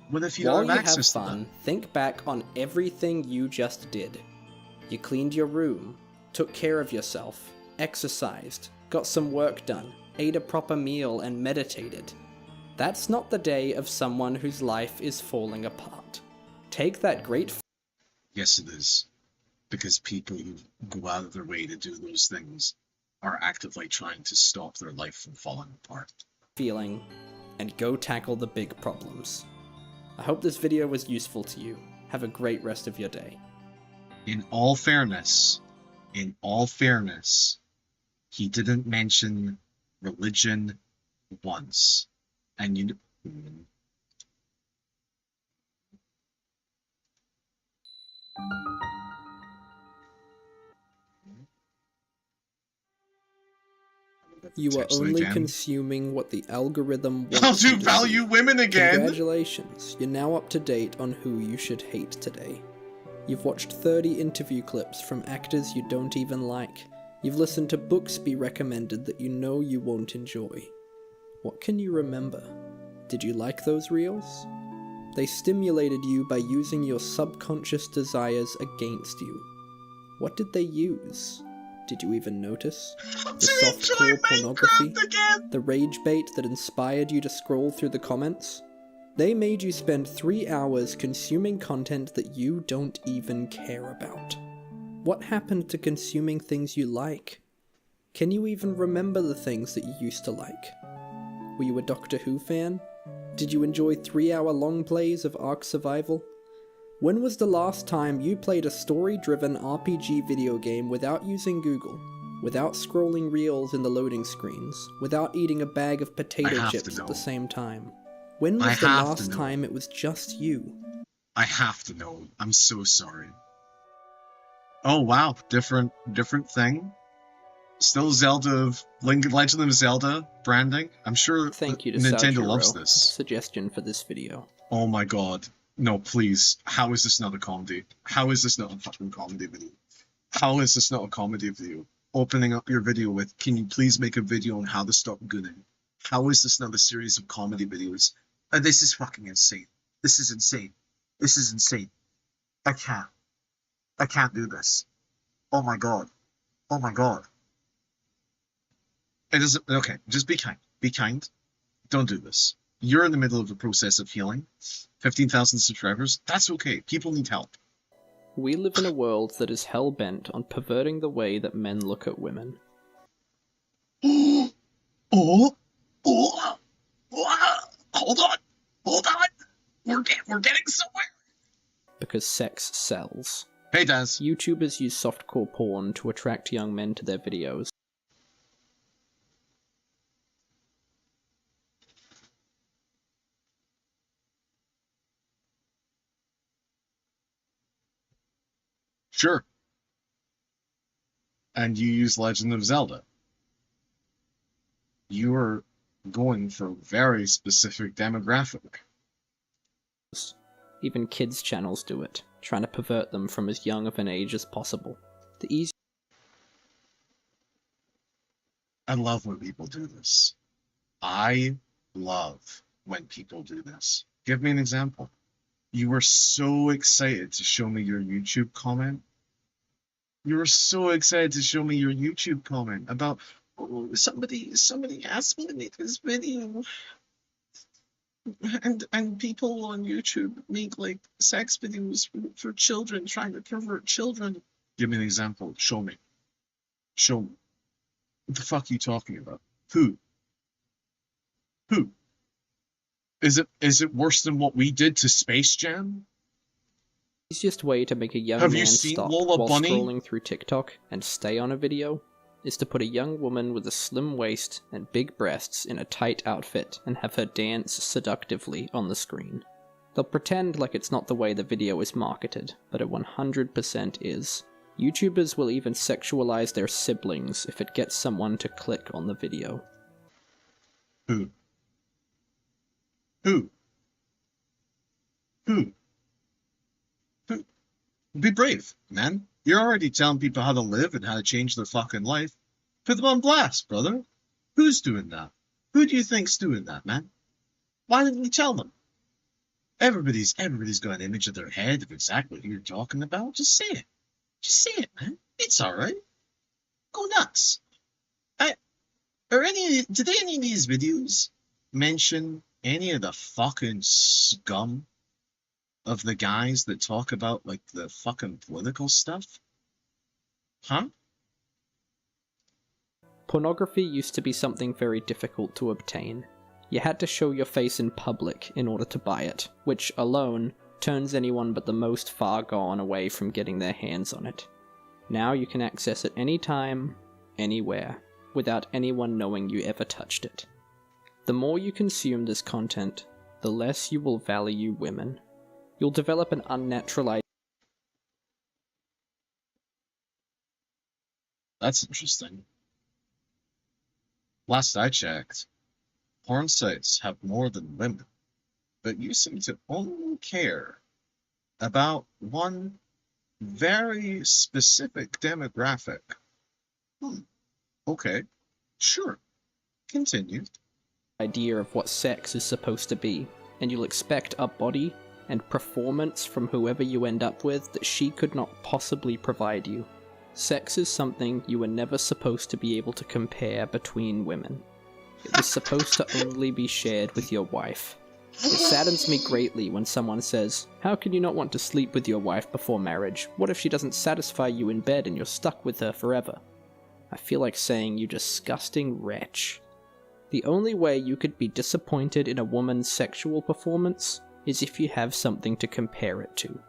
What if you While don't you have have access to fun, that? think back on everything you just did. You cleaned your room, took care of yourself, exercised, got some work done, ate a proper meal, and meditated. That's not the day of someone whose life is falling apart. Take that great... Yes, it is. Because people who go out of their way to do those things are actively trying to stop their life from falling apart. ...feeling, and go tackle the big problems. I hope this video was useful to you. Have a great rest of your day. In all fairness, he didn't mention religion once. And You are Potentially only again. consuming what the algorithm How wants to you to value see. women again? Congratulations, you're now up to date on who you should hate today. You've watched 30 interview clips from actors you don't even like. You've listened to books be recommended that you know you won't enjoy. What can you remember? Did you like those reels? They stimulated you by using your subconscious desires against you. What did they use? Did you even notice? The softcore pornography? The rage bait that inspired you to scroll through the comments? They made you spend 3 hours consuming content that you don't even care about. What happened to consuming things you like? Can you even remember the things that you used to like? Were you a Doctor Who fan? Did you enjoy 3-hour long plays of Ark Survival? When was the last time you played a story-driven RPG video game without using Google, without scrolling reels in the loading screens, without eating a bag of potato chips at the same time? When was the last time it was just you? I have to know. I'm so sorry. Oh wow, different thing. Still Zelda, Legend of Zelda branding. I'm sure Thank you to Nintendo Sajiro loves for the this. suggestion for this video. Oh my god. No, please. How is this not a comedy? How is this not a fucking comedy video? How is this not a comedy video? Opening up your video with, can you please make a video on how to stop gooning? How is this not a series of comedy videos? This is fucking insane. This is insane. This is insane. I can't do this. Oh my god. Oh my god. It isn't okay. Just be kind. Be kind. Don't do this. You're in the middle of the process of healing. 15,000 subscribers. That's okay. People need help. We live in a world that is hell-bent on perverting the way that men look at women. Oh, hold on. We're getting somewhere. Because sex sells. Hey, Daz. YouTubers use softcore porn to attract young men to their videos. Sure. And you use Legend of Zelda. You are going for a very specific demographic. Even kids' channels do it, trying to pervert them from as young of an age as possible. The easy I love when people do this. I love when people do this. Give me an example. You were so excited to show me your YouTube comment. You were so excited to show me your YouTube comment about, oh, somebody asked me to make this video. And people on YouTube make like sex videos for children, trying to pervert children. Give me an example. Show me. Show me. What the fuck are you talking about? Who? Is it worse than what we did to Space Jam? easiest way to make a young Have man you seen stop Lola while Bunny? scrolling through TikTok and stay on a video is to put a young woman with a slim waist and big breasts in a tight outfit and have her dance seductively on the screen. They'll pretend like it's not the way the video is marketed, but it 100% is. YouTubers will even sexualize their siblings if it gets someone to click on the video. Who? Be brave, man. You're already telling people how to live and how to change their fucking life. Put them on blast, brother. Who's doing that? Who do you think's doing that, man? Why didn't we tell them? Everybody's got an image of their head of exactly who you're talking about. Just say it. Just say it, man. It's alright. Go nuts. Did any of these videos mention any of the fucking scum of the guys that talk about, like, the fucking political stuff? Huh? Pornography used to be something very difficult to obtain. You had to show your face in public in order to buy it, which alone turns anyone but the most far gone away from getting their hands on it. Now you can access it anytime, anywhere, without anyone knowing you ever touched it. The more you consume this content, the less you will value women. You'll develop an unnatural idea. That's interesting. Last I checked, porn sites have more than women, but you seem to only care about one very specific demographic. Okay, sure. Continue. Idea of what sex is supposed to be, and you'll expect a body and performance from whoever you end up with that she could not possibly provide you. Sex is something you were never supposed to be able to compare between women. It was supposed to only be shared with your wife. It saddens me greatly when someone says, "How can you not want to sleep with your wife before marriage? What if she doesn't satisfy you in bed and you're stuck with her forever?" I feel like saying, "You disgusting wretch." The only way you could be disappointed in a woman's sexual performance is if you have something to compare it to.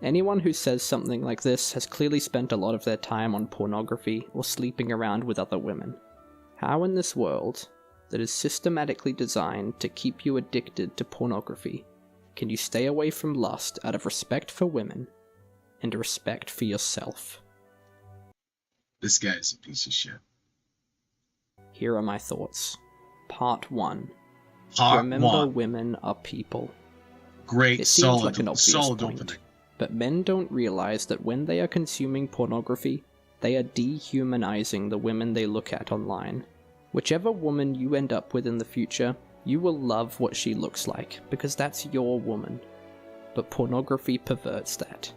Anyone who says something like this has clearly spent a lot of their time on pornography or sleeping around with other women. How in this world, that is systematically designed to keep you addicted to pornography, can you stay away from lust out of respect for women and respect for yourself? This guy is a piece of shit. Here are my thoughts. Part 1. Part Remember, 1. women are people. Great, It seems solid, like an obvious solid point, opening. but men don't realize that when they are consuming pornography, they are dehumanizing the women they look at online. Whichever woman you end up with in the future, you will love what she looks like, because that's your woman. But pornography perverts that.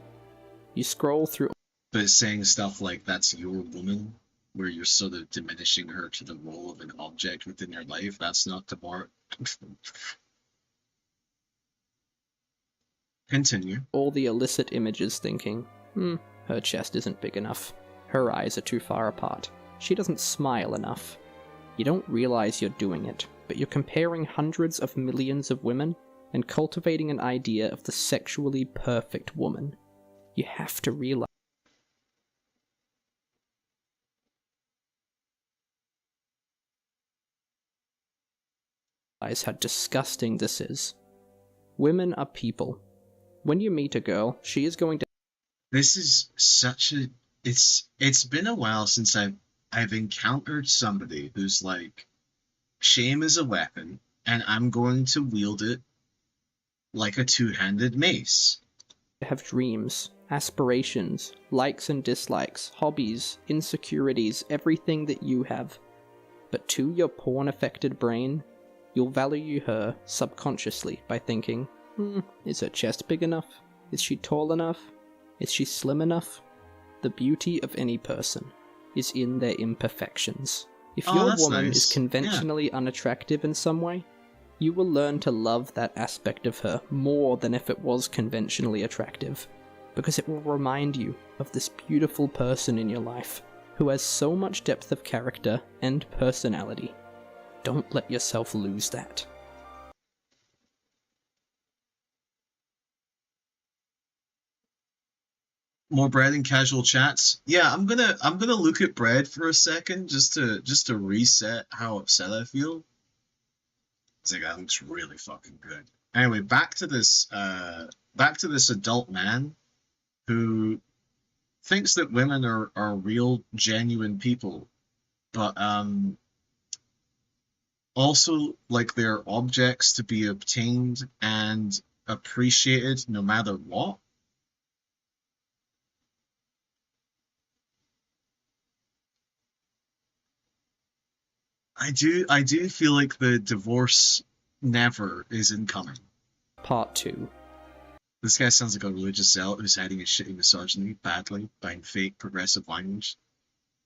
You scroll through... But saying stuff like that's your woman, where you're sort of diminishing her to the role of an object within your life, that's not the bar. Continue. all the illicit images thinking, her chest isn't big enough. Her eyes are too far apart. She doesn't smile enough. You don't realize you're doing it, but you're comparing hundreds of millions of women and cultivating an idea of the sexually perfect woman. You have to realize how disgusting this is. Women are people. When you meet a girl, she is going to... This is such a... It's been a while since I've encountered somebody who's like, shame is a weapon, and I'm going to wield it like a two-handed mace. have dreams, aspirations, likes and dislikes, hobbies, insecurities, everything that you have. But to your porn-affected brain, you'll value her subconsciously by thinking, is her chest big enough? Is she tall enough? Is she slim enough? The beauty of any person is in their imperfections. If your woman is conventionally unattractive in some way, you will learn to love that aspect of her more than if it was conventionally attractive, because it will remind you of this beautiful person in your life who has so much depth of character and personality. Don't let yourself lose that. More bread and casual chats. Yeah, I'm gonna look at bread for a second just to reset how upset I feel. It's like that looks really fucking good. Anyway, back to this adult man who thinks that women are real, genuine people, but also like they're objects to be obtained and appreciated no matter what. I do feel like the divorce never is incoming. Part 2. This guy sounds like a religious zealot who's hiding his shitty misogyny badly by fake progressive language.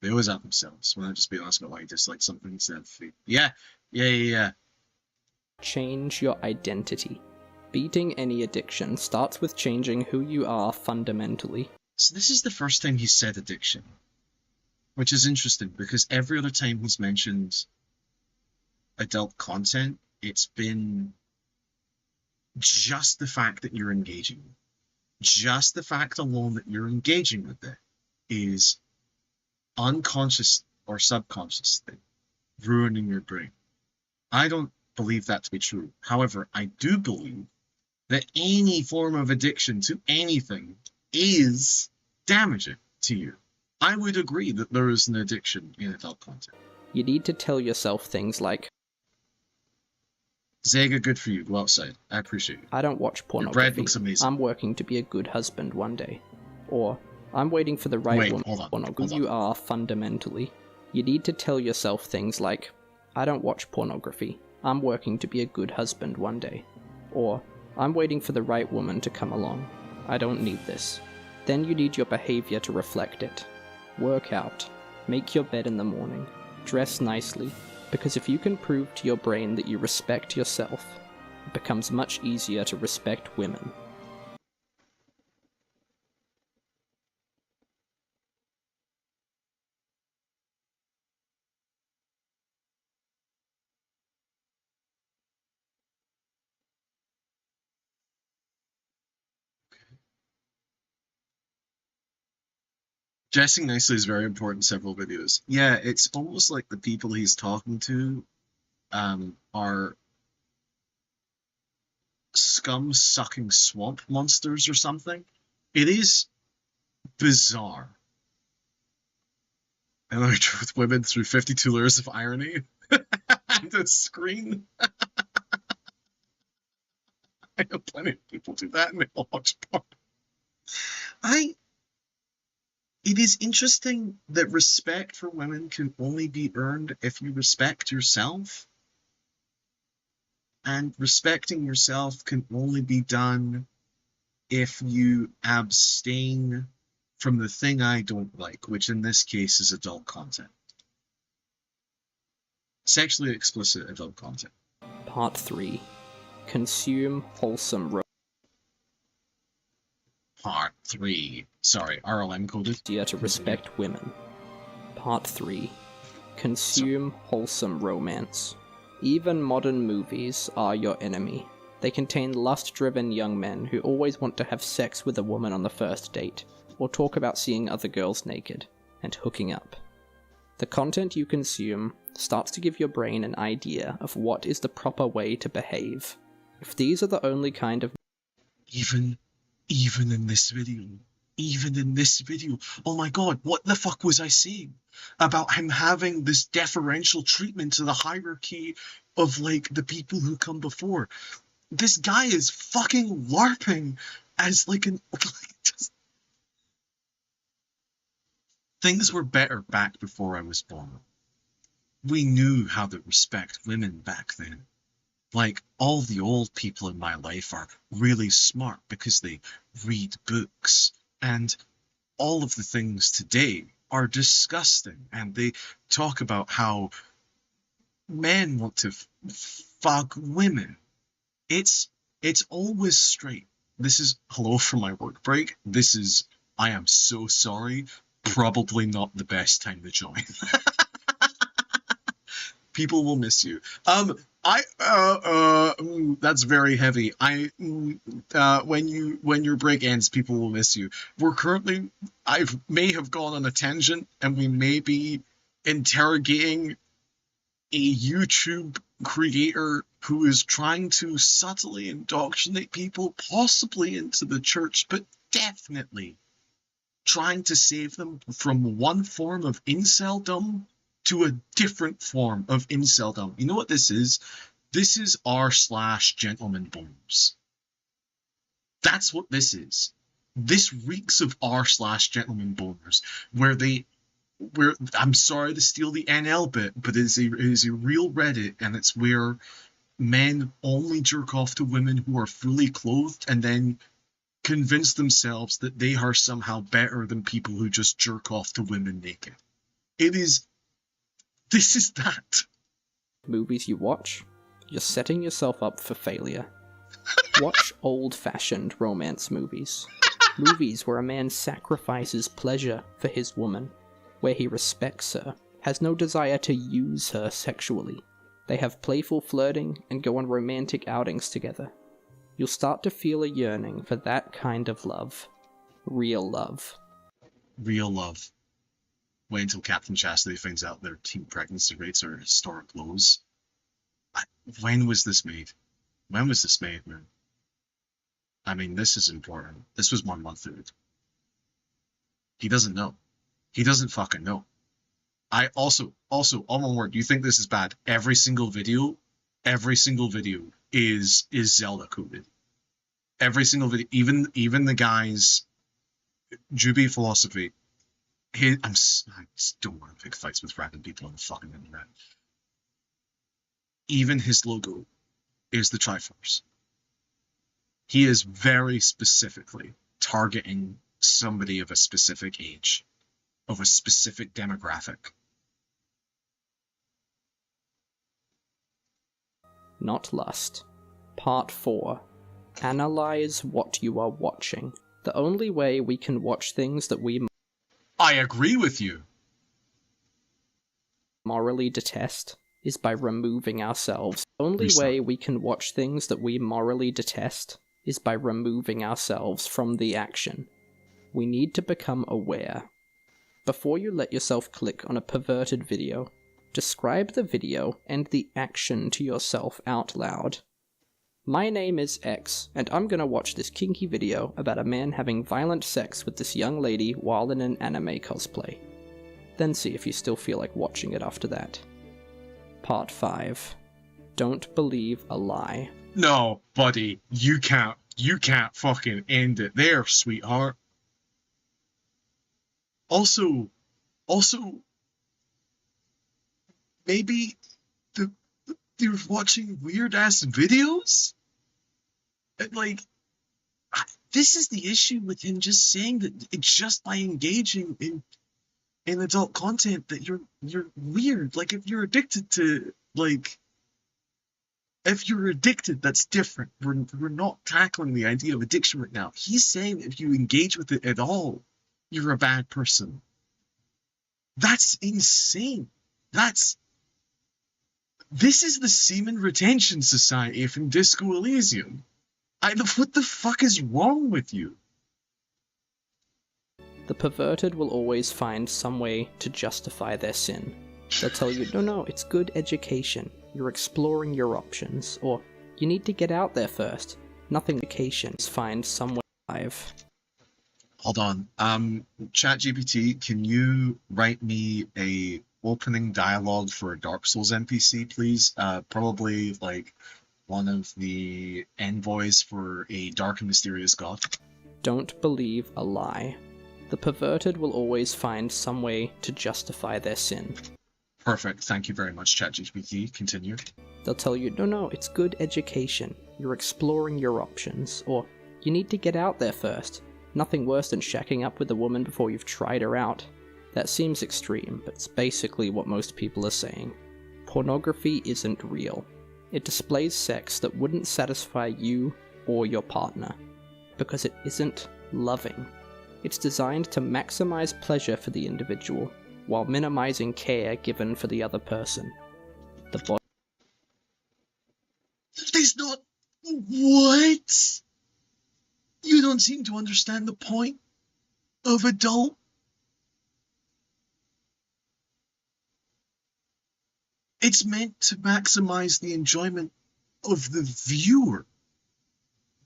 They always have themselves. Why not just be honest about why you dislike something instead of fake? Yeah. Change your identity. Beating any addiction starts with changing who you are fundamentally. So this is the first time he said addiction, which is interesting because every other time he's mentioned adult content, it's been just the fact that you're engaging. Just the fact alone that you're engaging with it is unconscious or subconsciously ruining your brain. I don't believe that to be true. However, I do believe that any form of addiction to anything is damaging to you. I would agree that there is an addiction in adult content. You need to tell yourself things like, Zega, good for you. Go outside. I appreciate you. I don't watch Your bread pornography. looks amazing. I'm working to be a good husband one day. Or, I'm waiting for the right Wait, woman. hold on, Or hold who on. you are fundamentally. You need to tell yourself things like, I don't watch pornography. I'm working to be a good husband one day. Or, I'm waiting for the right woman to come along. I don't need this. Then you need your behavior to reflect it. Work out. Make your bed in the morning. Dress nicely. Because if you can prove to your brain that you respect yourself, it becomes much easier to respect women. Dressing nicely is very important in several videos. Yeah, it's almost like the people he's talking to are scum-sucking swamp monsters or something. It is bizarre. And I with women through 52 layers of irony and a screen. I know plenty of people do that and they all watch porn. It is interesting that respect for women can only be earned if you respect yourself. And respecting yourself can only be done if you abstain from the thing I don't like, which in this case is adult content. Sexually explicit adult content. Part 3. Consume wholesome Part 3. Sorry, RLM coded. to respect women. Part 3. Consume wholesome romance. Even modern movies are your enemy. They contain lust-driven young men who always want to have sex with a woman on the first date, or talk about seeing other girls naked, and hooking up. The content you consume starts to give your brain an idea of what is the proper way to behave. If these are the only kind of Even in this video, oh my god, what the fuck was I saying about him having this deferential treatment to the hierarchy of, like, the people who come before? This guy is fucking LARPing as, like, just... Things were better back before I was born. We knew how to respect women back then. Like, all the old people in my life are really smart because they read books, and all of the things today are disgusting, and they talk about how men want to fuck women. It's always straight. This is hello from my work break. This is I am so sorry. Probably not the best time to join. People will miss you. That's very heavy. When your break ends, people will miss you. I may have gone on a tangent, and we may be interrogating a YouTube creator who is trying to subtly indoctrinate people, possibly into the church, but definitely trying to save them from one form of inceldom to a different form of inceldom. You know what this is? This is r/gentleman boners. That's what this is. This reeks of r/gentleman boners, where I'm sorry to steal the NL bit, but it is a real Reddit, and it's where men only jerk off to women who are fully clothed and then convince themselves that they are somehow better than people who just jerk off to women naked. This is that. movies you watch, you're setting yourself up for failure. Watch old-fashioned romance movies. Movies where a man sacrifices pleasure for his woman, where he respects her, has no desire to use her sexually. They have playful flirting and go on romantic outings together. You'll start to feel a yearning for that kind of love. Real love. Real love. Wait until Captain Chastity finds out their teen pregnancy rates are historic lows. When was this made? When was this made, man? I mean, this is important. This was 1 month old. He doesn't know. He doesn't fucking know. I also, on my word, you think this is bad? Every single video is Zelda coded. Every single video, even the guy's Juby philosophy. I just don't want to pick fights with random people on the fucking internet. Even his logo is the Triforce. He is very specifically targeting somebody of a specific age, of a specific demographic. Not lust. Part 4. Analyze what you are watching. The only way we can watch things that we I agree with you. morally detest is by removing ourselves. The only way we can watch things that we morally detest is by removing ourselves from the action. We need to become aware. Before you let yourself click on a perverted video, describe the video and the action to yourself out loud. My name is X, and I'm gonna watch this kinky video about a man having violent sex with this young lady while in an anime cosplay. Then see if you still feel like watching it after that. Part 5. Don't believe a lie. No, buddy, you can't fucking end it there, sweetheart. Also, maybe they're watching weird ass videos? Like, this is the issue with him just saying that it's just by engaging in adult content that you're weird. Like, if you're addicted to, like, if you're addicted, that's different. We're not tackling the idea of addiction right now. He's saying if you engage with it at all, you're a bad person. That's insane. This is the Semen Retention Society from Disco Elysium. What the fuck is wrong with you? The perverted will always find some way to justify their sin. They'll tell you, no, it's good education. You're exploring your options. Or, you need to get out there first. Nothing education. Find some way alive. Hold on. ChatGPT, can you write me a opening dialogue for a Dark Souls NPC, please? Probably, like, one of the envoys for a dark and mysterious god. Don't believe a lie. The perverted will always find some way to justify their sin. Perfect. Thank you very much, ChatGPT. Continue. They'll tell you, no, it's good education. You're exploring your options. Or, you need to get out there first. Nothing worse than shacking up with a woman before you've tried her out. That seems extreme, but it's basically what most people are saying. Pornography isn't real. It displays sex that wouldn't satisfy you or your partner, because it isn't loving. It's designed to maximize pleasure for the individual, while minimizing care given for the other person. The body. There's not... What? You don't seem to understand the point of adult. It's meant to maximize the enjoyment of the viewer.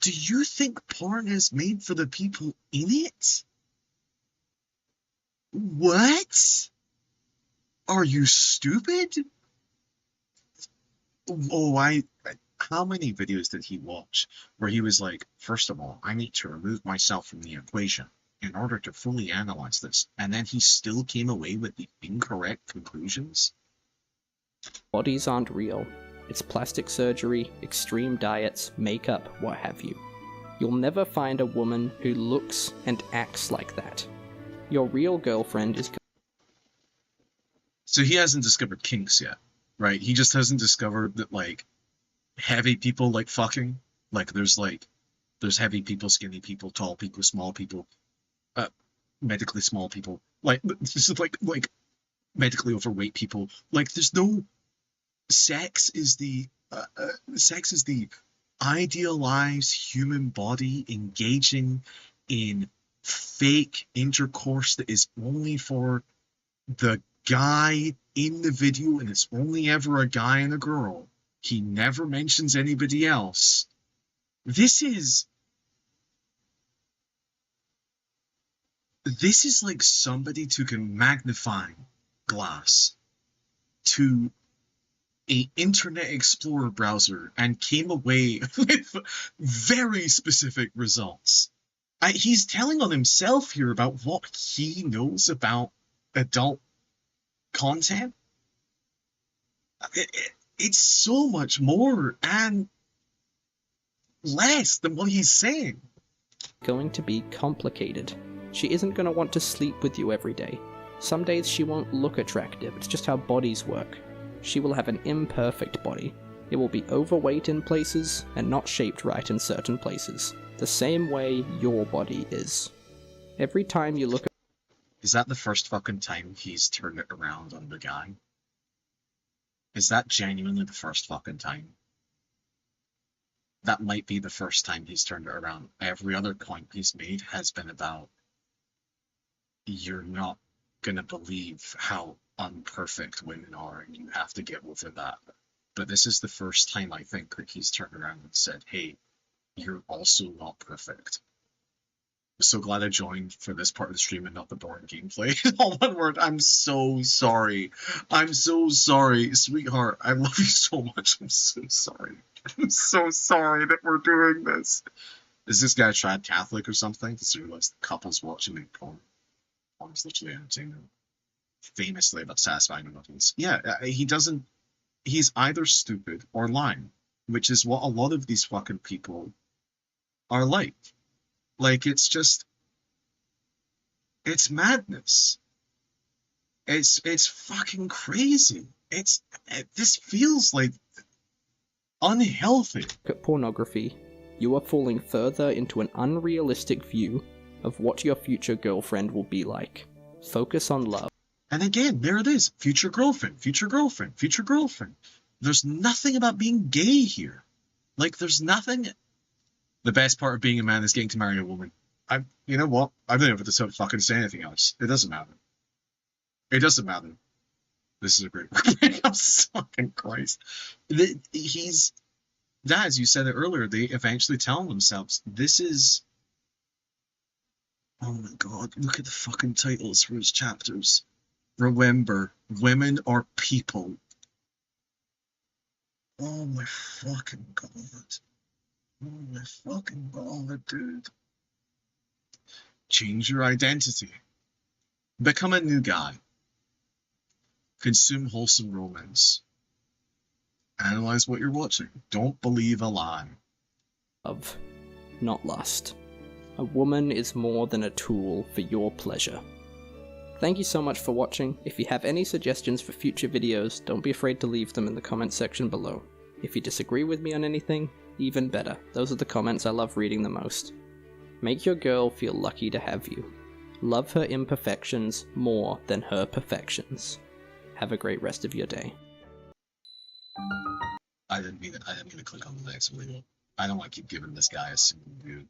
Do you think porn is made for the people in it? What? Are you stupid? Oh, how many videos did he watch where he was like, first of all, I need to remove myself from the equation in order to fully analyze this, and then he still came away with the incorrect conclusions? Bodies aren't real. It's plastic surgery, extreme diets, makeup, what have you. You'll never find a woman who looks and acts like that. Your real girlfriend is... So he hasn't discovered kinks yet, right? He just hasn't discovered that, like, heavy people like fucking. Like, there's heavy people, skinny people, tall people, small people, medically small people. Like, this is like medically overweight people. Like, there's no... Sex is the idealized human body engaging in fake intercourse that is only for the guy in the video, and it's only ever a guy and a girl. He never mentions anybody else. This is... This is like somebody took a magnifying glass to a Internet Explorer browser and came away with very specific results. He's telling on himself here about what he knows about adult content. It's so much more and less than what he's saying. Going to be complicated. She isn't going to want to sleep with you every day. Some days she won't look attractive, it's just how bodies work. She will have an imperfect body. It will be overweight in places and not shaped right in certain places. The same way your body is. Every time you look at... Is that the first fucking time he's turned it around on the guy? Is that genuinely the first fucking time? That might be the first time he's turned it around. Every other point he's made has been about, you're not gonna believe how unperfect women are and you have to get over that. But this is the first time I think that he's turned around and said, hey, you're also not perfect. So glad I joined for this part of the stream and not the boring gameplay. All one word, I'm so sorry. I'm so sorry, sweetheart. I love you so much. I'm so sorry. I'm so sorry that we're doing this. Is this guy trad Catholic or something? Just realized the couples watching me porn. Porn's literally entertaining. Famously about satisfying emotions. Yeah, he doesn't. He's either stupid or lying, which is what a lot of these fucking people are like. Like, it's just, it's madness. It's fucking crazy. This feels like unhealthy. At pornography, you are falling further into an unrealistic view of what your future girlfriend will be like. Focus on love. And again, there it is. Future girlfriend, future girlfriend, future girlfriend. There's nothing about being gay here. Like, there's nothing... The best part of being a man is getting to marry a woman. You know what? I don't have to fucking say anything else. It doesn't matter. It doesn't matter. This is a great word. I'm fucking Christ. He's... That, as you said it earlier, they eventually tell themselves, this is... Oh my god, look at the fucking titles for his chapters. Remember, women are people. Oh my fucking god. Oh my fucking god, dude. Change your identity. Become a new guy. Consume wholesome romance. Analyze what you're watching. Don't believe a lie. Love, not lust. A woman is more than a tool for your pleasure. Thank you so much for watching. If you have any suggestions for future videos, don't be afraid to leave them in the comment section below. If you disagree with me on anything, even better. Those are the comments I love reading the most. Make your girl feel lucky to have you. Love her imperfections more than her perfections. Have a great rest of your day. I didn't mean to click on the next video. I don't want to keep giving this guy a single view.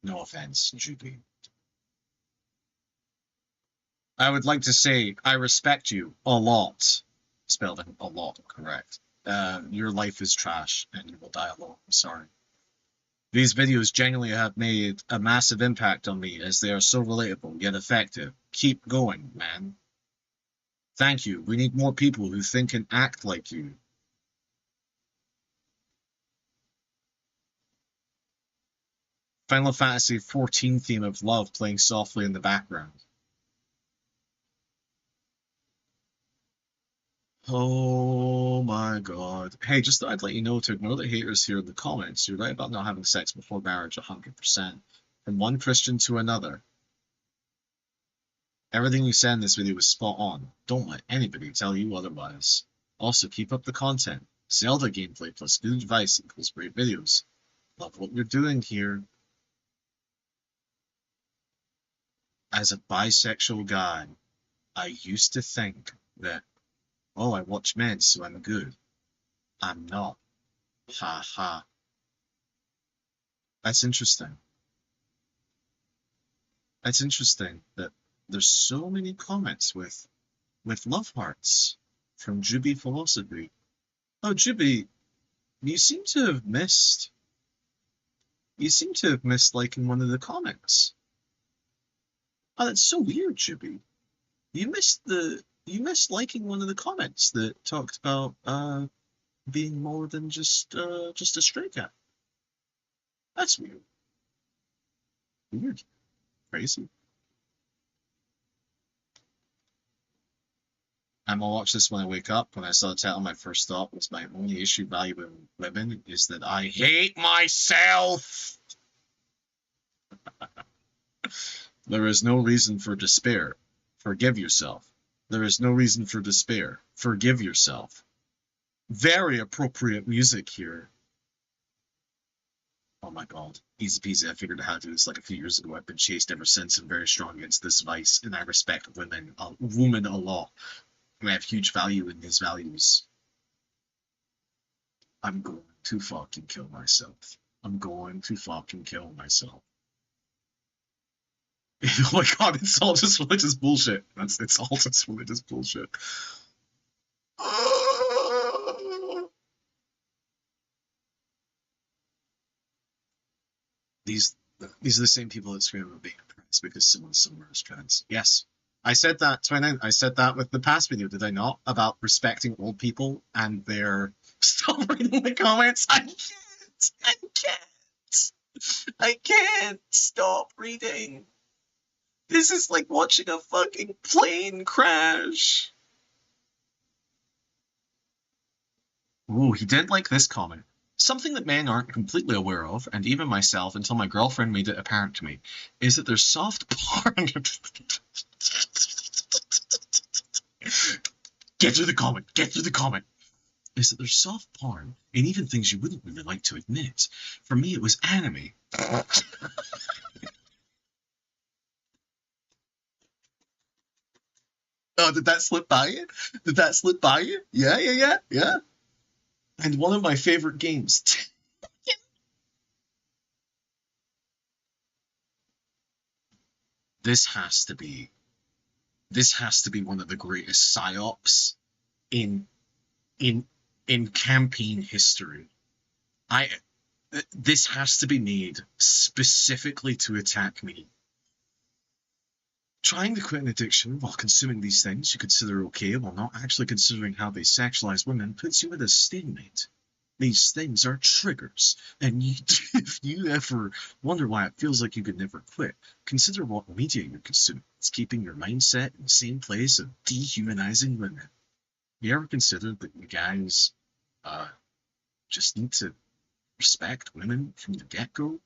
No offense, GP. I would like to say I respect you a lot. Spelled in a lot, correct. Your life is trash and you will die alone. I'm sorry. These videos genuinely have made a massive impact on me as they are so relatable yet effective. Keep going, man. Thank you. We need more people who think and act like you. Final Fantasy XIV theme of love playing softly in the background. Oh my god. Hey, just thought I'd let you know to ignore the haters here in the comments. You're right about not having sex before marriage 100%. From one Christian to another. Everything you said in this video was spot on. Don't let anybody tell you otherwise. Also, keep up the content. Zelda gameplay plus good advice equals great videos. Love what you're doing here. As a bisexual guy, I used to think that, oh, I watch men, so I'm good. I'm not. Ha ha. That's interesting. That's interesting that there's so many comments with love hearts from Juby Philosophy. Oh, Juby, you seem to have missed. You seem to have missed liking one of the comments. Oh, that's so weird, Chippy. You missed liking one of the comments that talked about being more than just a stray cat. That's weird. Weird. Crazy. I'm gonna watch this when I wake up. When I saw the title, my first thought was my only issue valuing women is that I hate myself. There is no reason for despair. Forgive yourself. There is no reason for despair. Forgive yourself. Very appropriate music here. Oh my god. Easy peasy. I figured out how to do this like a few years ago. I've been chased ever since and very strong against this vice, and I respect women a lot. I have huge value in these values. I'm going to fucking kill myself. I'm going to fucking kill myself. Oh my god, it's all just religious bullshit. It's all just religious bullshit. These are the same people that scream about being oppressed because someone somewhere is trans. Yes. I said that, I said that with the past video, did I not? About respecting old people and their... Stop reading the comments! I can't stop reading! This is like watching a fucking plane crash! Ooh, he did like this comment. Something that men aren't completely aware of, and even myself until my girlfriend made it apparent to me, is that there's soft porn... Get through the comment! Get through the comment! Is that there's soft porn, and even things you wouldn't really like to admit. For me, it was anime. Oh, did that slip by you? Did that slip by you? Yeah. And one of my favorite games. This has to be one of the greatest psyops in campaign history. This has to be made specifically to attack me. Trying to quit an addiction while consuming these things you consider okay while not actually considering how they sexualize women puts you at a stalemate. These things are triggers, and if you ever wonder why it feels like you could never quit, consider what media you're consuming. It's keeping your mindset in the same place of dehumanizing women. You ever considered that you guys just need to respect women from the get-go?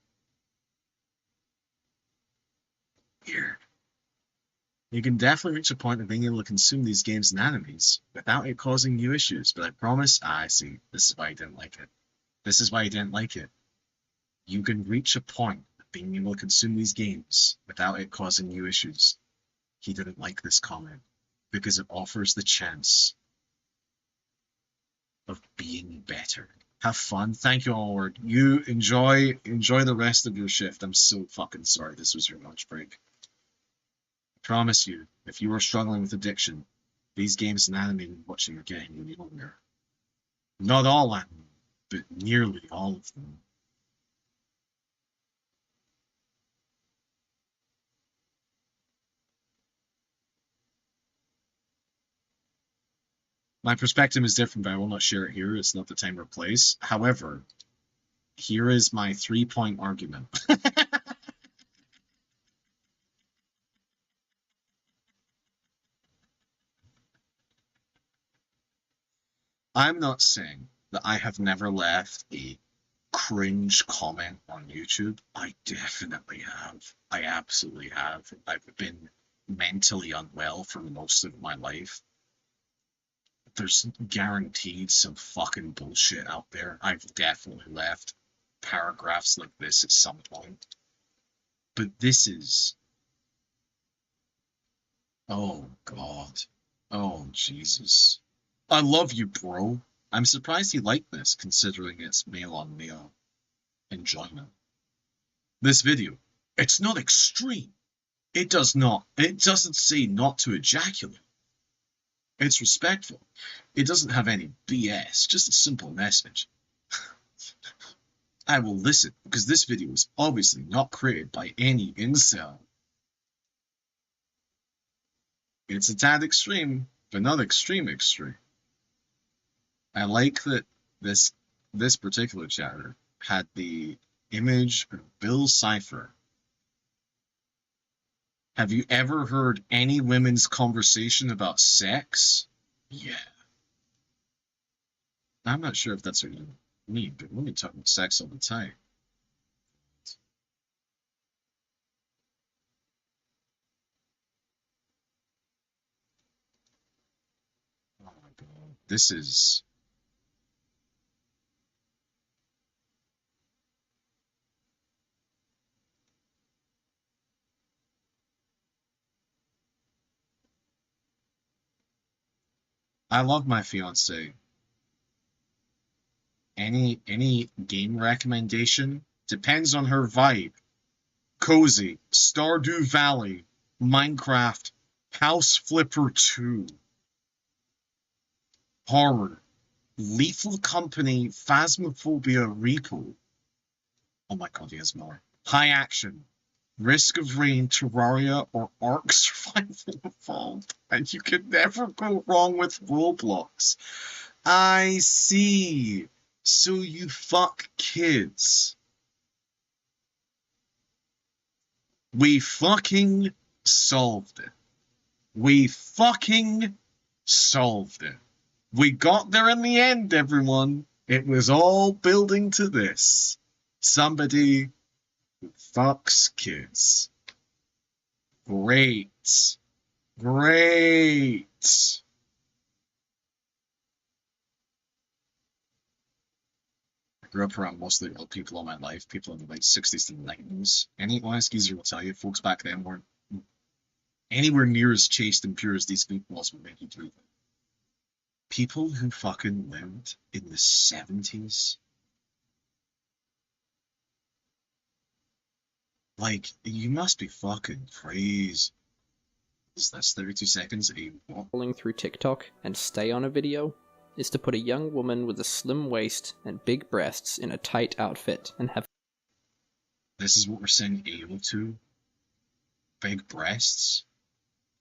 Weird. You can definitely reach a point of being able to consume these games and animes without it causing you issues, but I promise, I see, this is why I didn't like it. This is why I didn't like it. You can reach a point of being able to consume these games without it causing you issues. He didn't like this comment because it offers the chance of being better. Have fun. Thank you, Onward. You enjoy the rest of your shift. I'm so fucking sorry this was your lunch break. Promise you, if you are struggling with addiction, these games and anime watching are getting you younger. Not all anime, but nearly all of them. My perspective is different, but I will not share it here. It's not the time or place. However, here is my 3-point argument. I'm not saying that I have never left a cringe comment on YouTube. I definitely have. I absolutely have. I've been mentally unwell for most of my life. There's guaranteed some fucking bullshit out there. I've definitely left paragraphs like this at some point. But this is... Oh, God. Oh, Jesus. I love you, bro. I'm surprised you like this, considering it's male-on-male enjoyment. This video, it's not extreme. It doesn't say not to ejaculate. It's respectful. It doesn't have any BS, just a simple message. I will listen, because this video is obviously not created by any incel. It's a tad extreme, but not extreme extreme. I like that this particular chatter had the image of Bill Cipher. Have you ever heard any women's conversation about sex? Yeah. I'm not sure if that's what you mean, but women talk about sex all the time. Oh my god. This is... I love my fiance. Any game recommendation depends on her vibe. Cozy, Stardew Valley, Minecraft, House Flipper 2, horror, Lethal Company, Phasmophobia Repo. Oh my god, he has more. High action, Risk of Rain, Terraria, or Ark Survival Evolved. And you can never go wrong with Roblox. I see. So you fuck kids. We fucking solved it. We fucking solved it. We got there in the end, everyone. It was all building to this. Somebody who fucks kids. Great. Great. I grew up around mostly old people all my life, people in the late 60s to 90s. Any honest geezer will tell you, folks back then weren't anywhere near as chaste and pure as these people would make you do. People who fucking lived in the 70s. Like, you must be fucking crazy. Is this 32 seconds? Scrolling through TikTok and stay on a video is to put a young woman with a slim waist and big breasts in a tight outfit and have... This is what we're saying able to? Big breasts?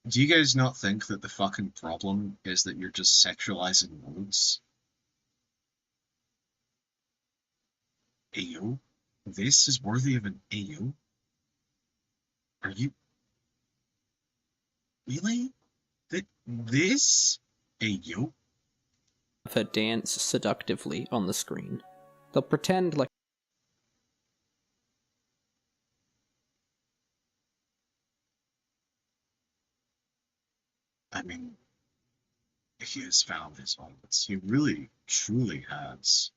Do you guys not think that the fucking problem is that you're just sexualizing words? Ayo? This is worthy of an Ayo? Are you... Really? This? Ayo? her dance seductively on the screen. They'll pretend like... I mean, he has found his moments. He really, truly has.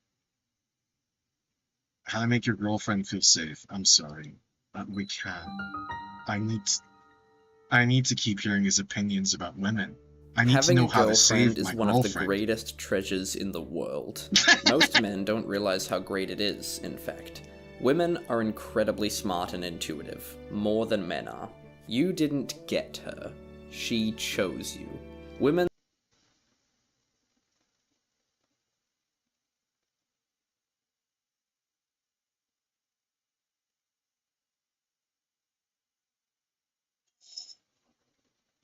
How to make your girlfriend feel safe. I'm sorry. We can't. I need to keep hearing his opinions about women. I need to know how to save my girlfriend. Having a girlfriend is one of the greatest treasures in the world. Most men don't realize how great it is, in fact. Women are incredibly smart and intuitive, more than men are. You didn't get her. She chose you. Women...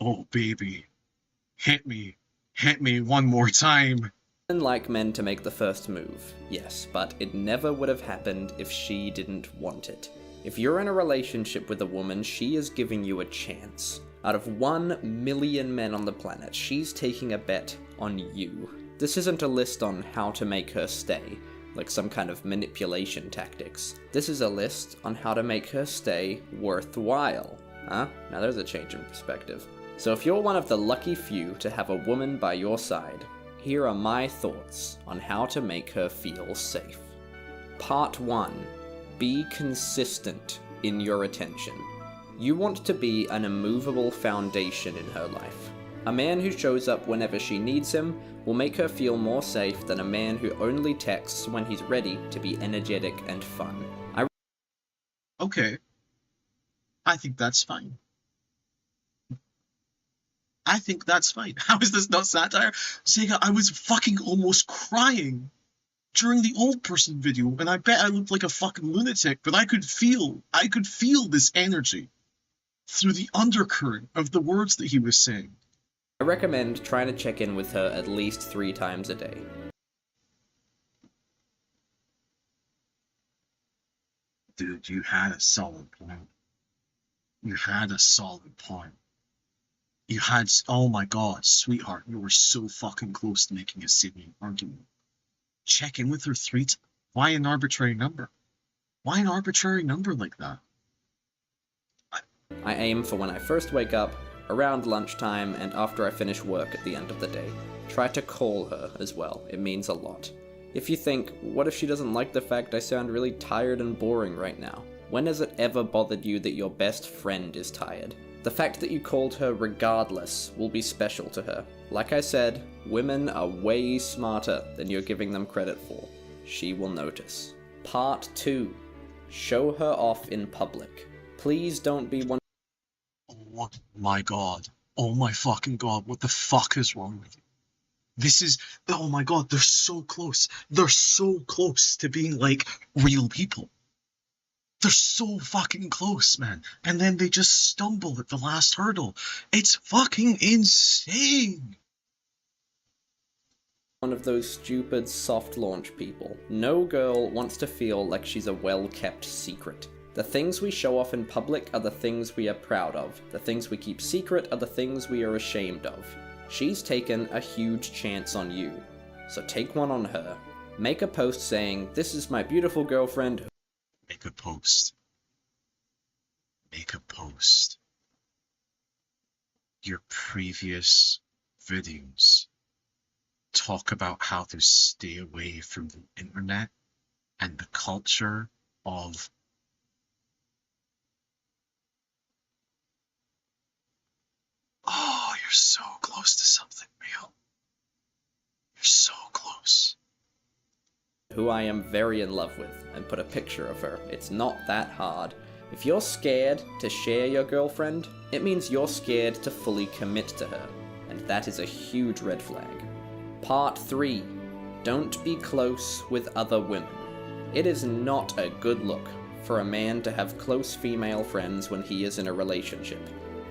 Oh, baby. Hit me one more time. Women like men to make the first move, yes, but it never would have happened if she didn't want it. If you're in a relationship with a woman, she is giving you a chance. Out of 1 million men on the planet, she's taking a bet on you. This isn't a list on how to make her stay, like some kind of manipulation tactics. This is a list on how to make her stay worthwhile. Huh? Now there's a change in perspective. So if you're one of the lucky few to have a woman by your side, here are my thoughts on how to make her feel safe. Part 1. Be consistent in your attention. You want to be an immovable foundation in her life. A man who shows up whenever she needs him will make her feel more safe than a man who only texts when he's ready to be energetic and fun. Okay. I think that's fine. I think that's fine. How is this not satire? Sega, I was fucking almost crying during the old person video, and I bet I looked like a fucking lunatic, but I could feel this energy through the undercurrent of the words that he was saying. I recommend trying to check in with her at least 3 times a day. Dude, you had a solid point. You had a solid point. You had, oh my god, sweetheart, you were so fucking close to making a salient argument. Check in with her 3 times. Why an arbitrary number? Why an arbitrary number like that? I aim for when I first wake up, around lunchtime, and after I finish work at the end of the day. Try to call her as well, it means a lot. If you think, what if she doesn't like the fact I sound really tired and boring right now? When has it ever bothered you that your best friend is tired? The fact that you called her regardless will be special to her. Like I said, women are way smarter than you're giving them credit for. She will notice. Part 2. Show her off in public. Please don't be one. Oh my god. Oh my fucking god, what the fuck is wrong with you? This is, oh my god, they're so close. They're so close to being like real people. They're so fucking close, man. And then they just stumble at the last hurdle. It's fucking insane. One of those stupid soft launch people. No girl wants to feel like she's a well-kept secret. The things we show off in public are the things we are proud of. The things we keep secret are the things we are ashamed of. She's taken a huge chance on you. So take one on her. Make a post saying, "This is my beautiful girlfriend." Make a post. Make a post. Your previous videos talk about how to stay away from the internet and the culture of oh, you're so close to something real. You're so close. Who I am very in love with, and put a picture of her. It's not that hard. If you're scared to share your girlfriend, it means you're scared to fully commit to her, and that is a huge red flag. Part 3. Don't be close with other women. It is not a good look for a man to have close female friends when he is in a relationship.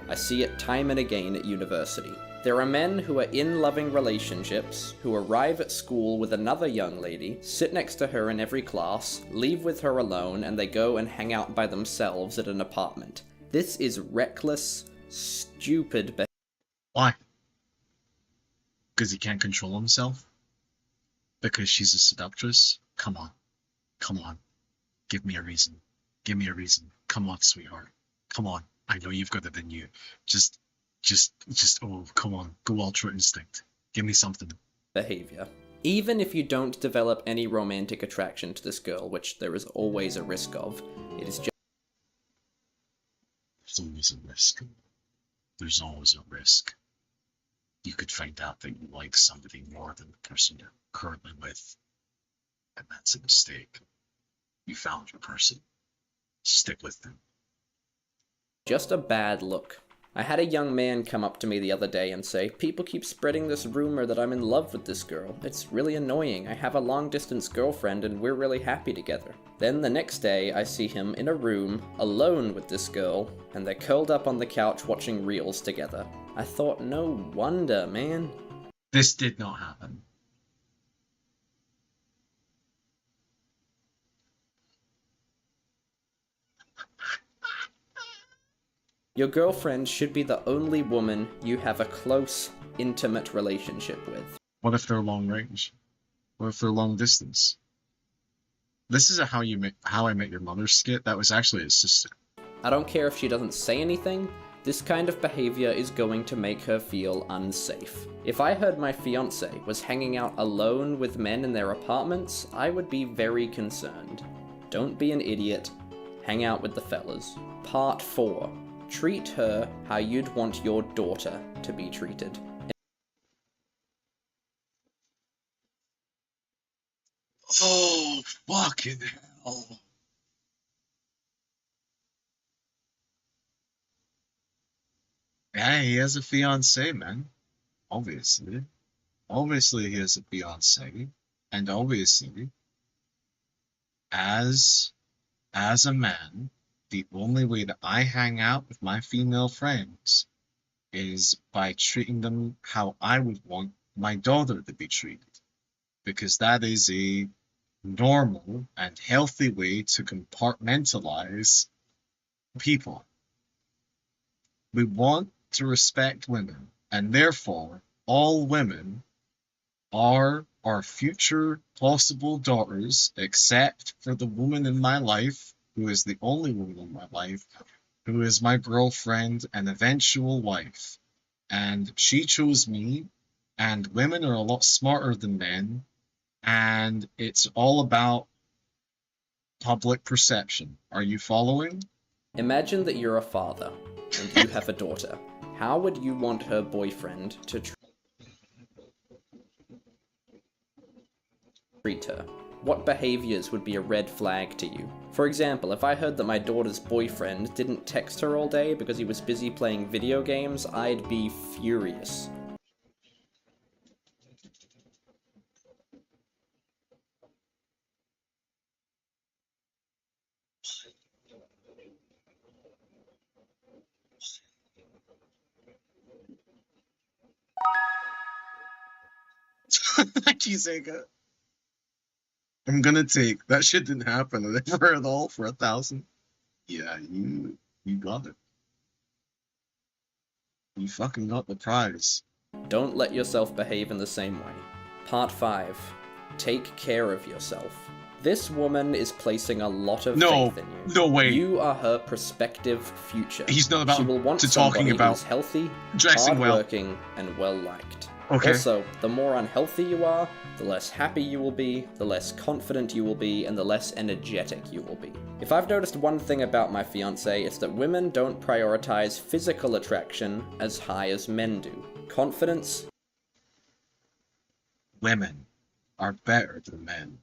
I see it time and again at university. There are men who are in loving relationships, who arrive at school with another young lady, sit next to her in every class, leave with her alone, and they go and hang out by themselves at an apartment. This is reckless, stupid behavior. Why? Because he can't control himself? Because she's a seductress? Come on. Come on. Give me a reason. Give me a reason. Come on, sweetheart. Come on. I know you've got it in you. Just, oh, come on. Go Ultra Instinct. Give me something. Behavior. Even if you don't develop any romantic attraction to this girl, which there is always a risk of, it is just... There's always a risk. There's always a risk. You could find out that you like somebody more than the person you're currently with. And that's a mistake. You found your person. Stick with them. just a bad look. I had a young man come up to me the other day and say, "People keep spreading this rumor that I'm in love with this girl. It's really annoying. I have a long-distance girlfriend and we're really happy together." Then the next day, I see him in a room, alone with this girl, and they're curled up on the couch watching reels together. I thought, no wonder, man. This did not happen. Your girlfriend should be the only woman you have a close, intimate relationship with. What if they're long range? What if they're long distance? This is a How I Met Your Mother skit. That was actually his sister. I don't care if she doesn't say anything. This kind of behavior is going to make her feel unsafe. If I heard my fiancé was hanging out alone with men in their apartments, I would be very concerned. Don't be an idiot. Hang out with the fellas. Part 4. Treat her how you'd want your daughter to be treated. Oh, fucking hell. Yeah, he has a fiancé, man. Obviously. Obviously he has a fiancé. And obviously, as a man, the only way that I hang out with my female friends is by treating them how I would want my daughter to be treated. Because that is a normal and healthy way to compartmentalize people. We want to respect women, and therefore, all women are our future possible daughters, except for the woman in my life, who is the only woman in my life, who is my girlfriend and eventual wife. And she chose me, and women are a lot smarter than men, and it's all about public perception. Are you following? Imagine that you're a father, and you have a daughter. How would you want her boyfriend to treat her? What behaviors would be a red flag to you? For example, if I heard that my daughter's boyfriend didn't text her all day because he was busy playing video games, I'd be furious. Sega. I'm gonna take that shit didn't happen ever at all for 1,000. Yeah, you got it. You fucking got the prize. Don't let yourself behave in the same way. Part 5. Take care of yourself. This woman is placing a lot of faith in you. No way. You are her prospective future. He's not about she will want to talking about who's healthy, dressing well, hardworking, and well liked. Okay. Also, the more unhealthy you are, the less happy you will be, the less confident you will be, and the less energetic you will be. If I've noticed one thing about my fiancé, it's that women don't prioritize physical attraction as high as men do. Confidence. Women are better than men.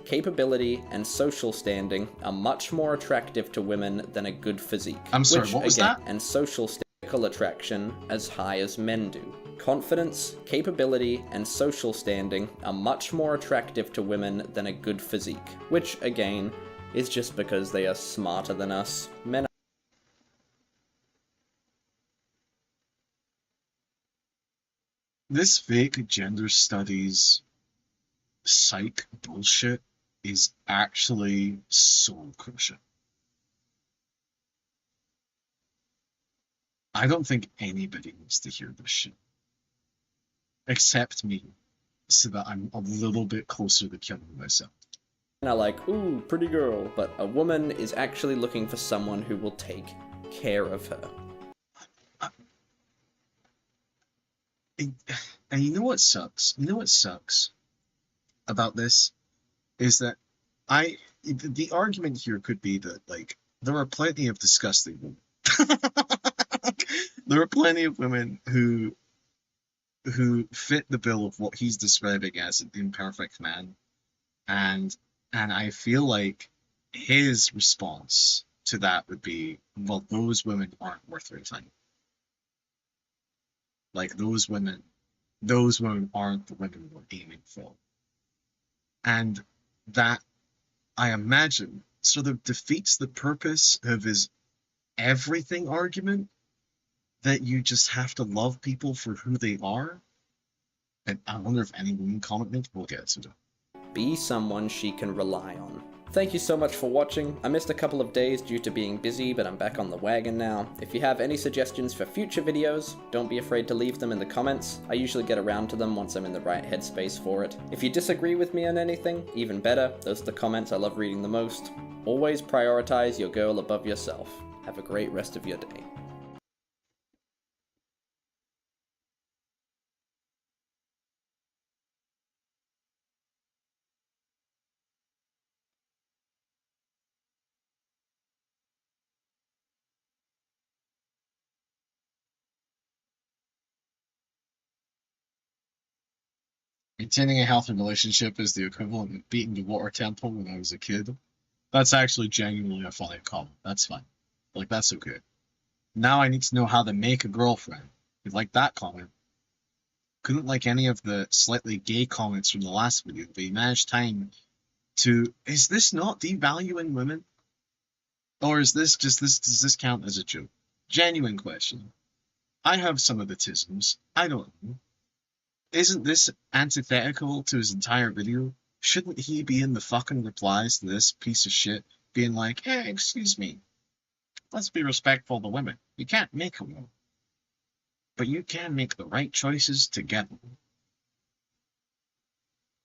Capability and social standing are much more attractive to women than a good physique. I'm sorry, what was that? And social attraction as high as men do. Confidence, capability, and social standing are much more attractive to women than a good physique, which, again, is just because they are smarter than us. Men This fake gender studies psych bullshit is actually soul crushing. I don't think anybody needs to hear this shit. Except me. So that I'm a little bit closer to killing myself. are like, ooh, pretty girl, but a woman is actually looking for someone who will take care of her. And you know what sucks? You know what sucks about this? Is that the argument here could be that, like, there are plenty of disgusting women. There are plenty of women who fit the bill of what he's describing as an imperfect man, and I feel like his response to that would be, well, those women aren't worth your time. Like, those women aren't the women we're aiming for. And that, I imagine, sort of defeats the purpose of his everything argument, that you just have to love people for who they are. And I wonder if any women commented. We'll get to it. Be someone she can rely on. Thank you so much for watching. I missed a couple of days due to being busy, but I'm back on the wagon now. If you have any suggestions for future videos, don't be afraid to leave them in the comments. I usually get around to them once I'm in the right headspace for it. If you disagree with me on anything, even better. Those are the comments I love reading the most. Always prioritize your girl above yourself. Have a great rest of your day. Maintaining a healthy relationship is the equivalent of beating the water temple when I was a kid. That's actually genuinely a funny comment. That's fine. Like, that's okay. Now I need to know how to make a girlfriend. You like that comment? Couldn't like any of the slightly gay comments from the last video, but you managed time to... Is this not devaluing women? Or is this just... does this count as a joke? Genuine question. I have some of the tisms. I don't know. Isn't this antithetical to his entire video? Shouldn't he be in the fucking replies to this piece of shit, being like, hey, excuse me, let's be respectful to women. You can't make them, but you can make the right choices to get them.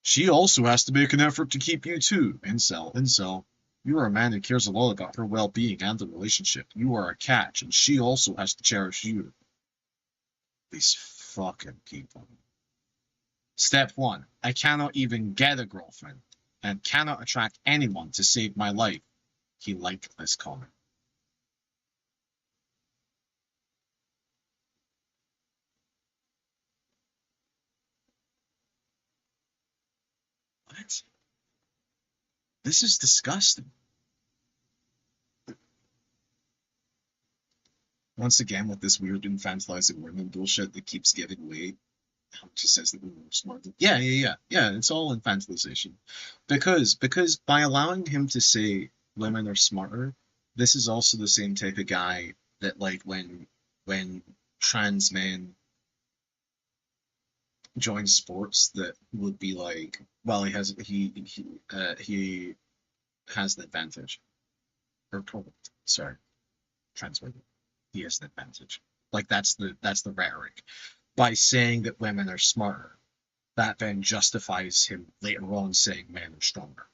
She also has to make an effort to keep you too, incel. You are a man who cares a lot about her well-being and the relationship. You are a catch, and she also has to cherish you. These fucking people. Step 1. I cannot even get a girlfriend, and cannot attract anyone to save my life. He liked this comment. What? This is disgusting. Once again, with this weird infantilizing women bullshit that keeps giving way. She says that women are smart. Yeah, it's all infantilization. Because by allowing him to say women are smarter, this is also the same type of guy that, like, when trans men join sports, that would be like, well, he has an advantage. Or sorry, trans women. He has an advantage. Like, that's the rhetoric. By saying that women are smarter, that then justifies him later on saying men are stronger.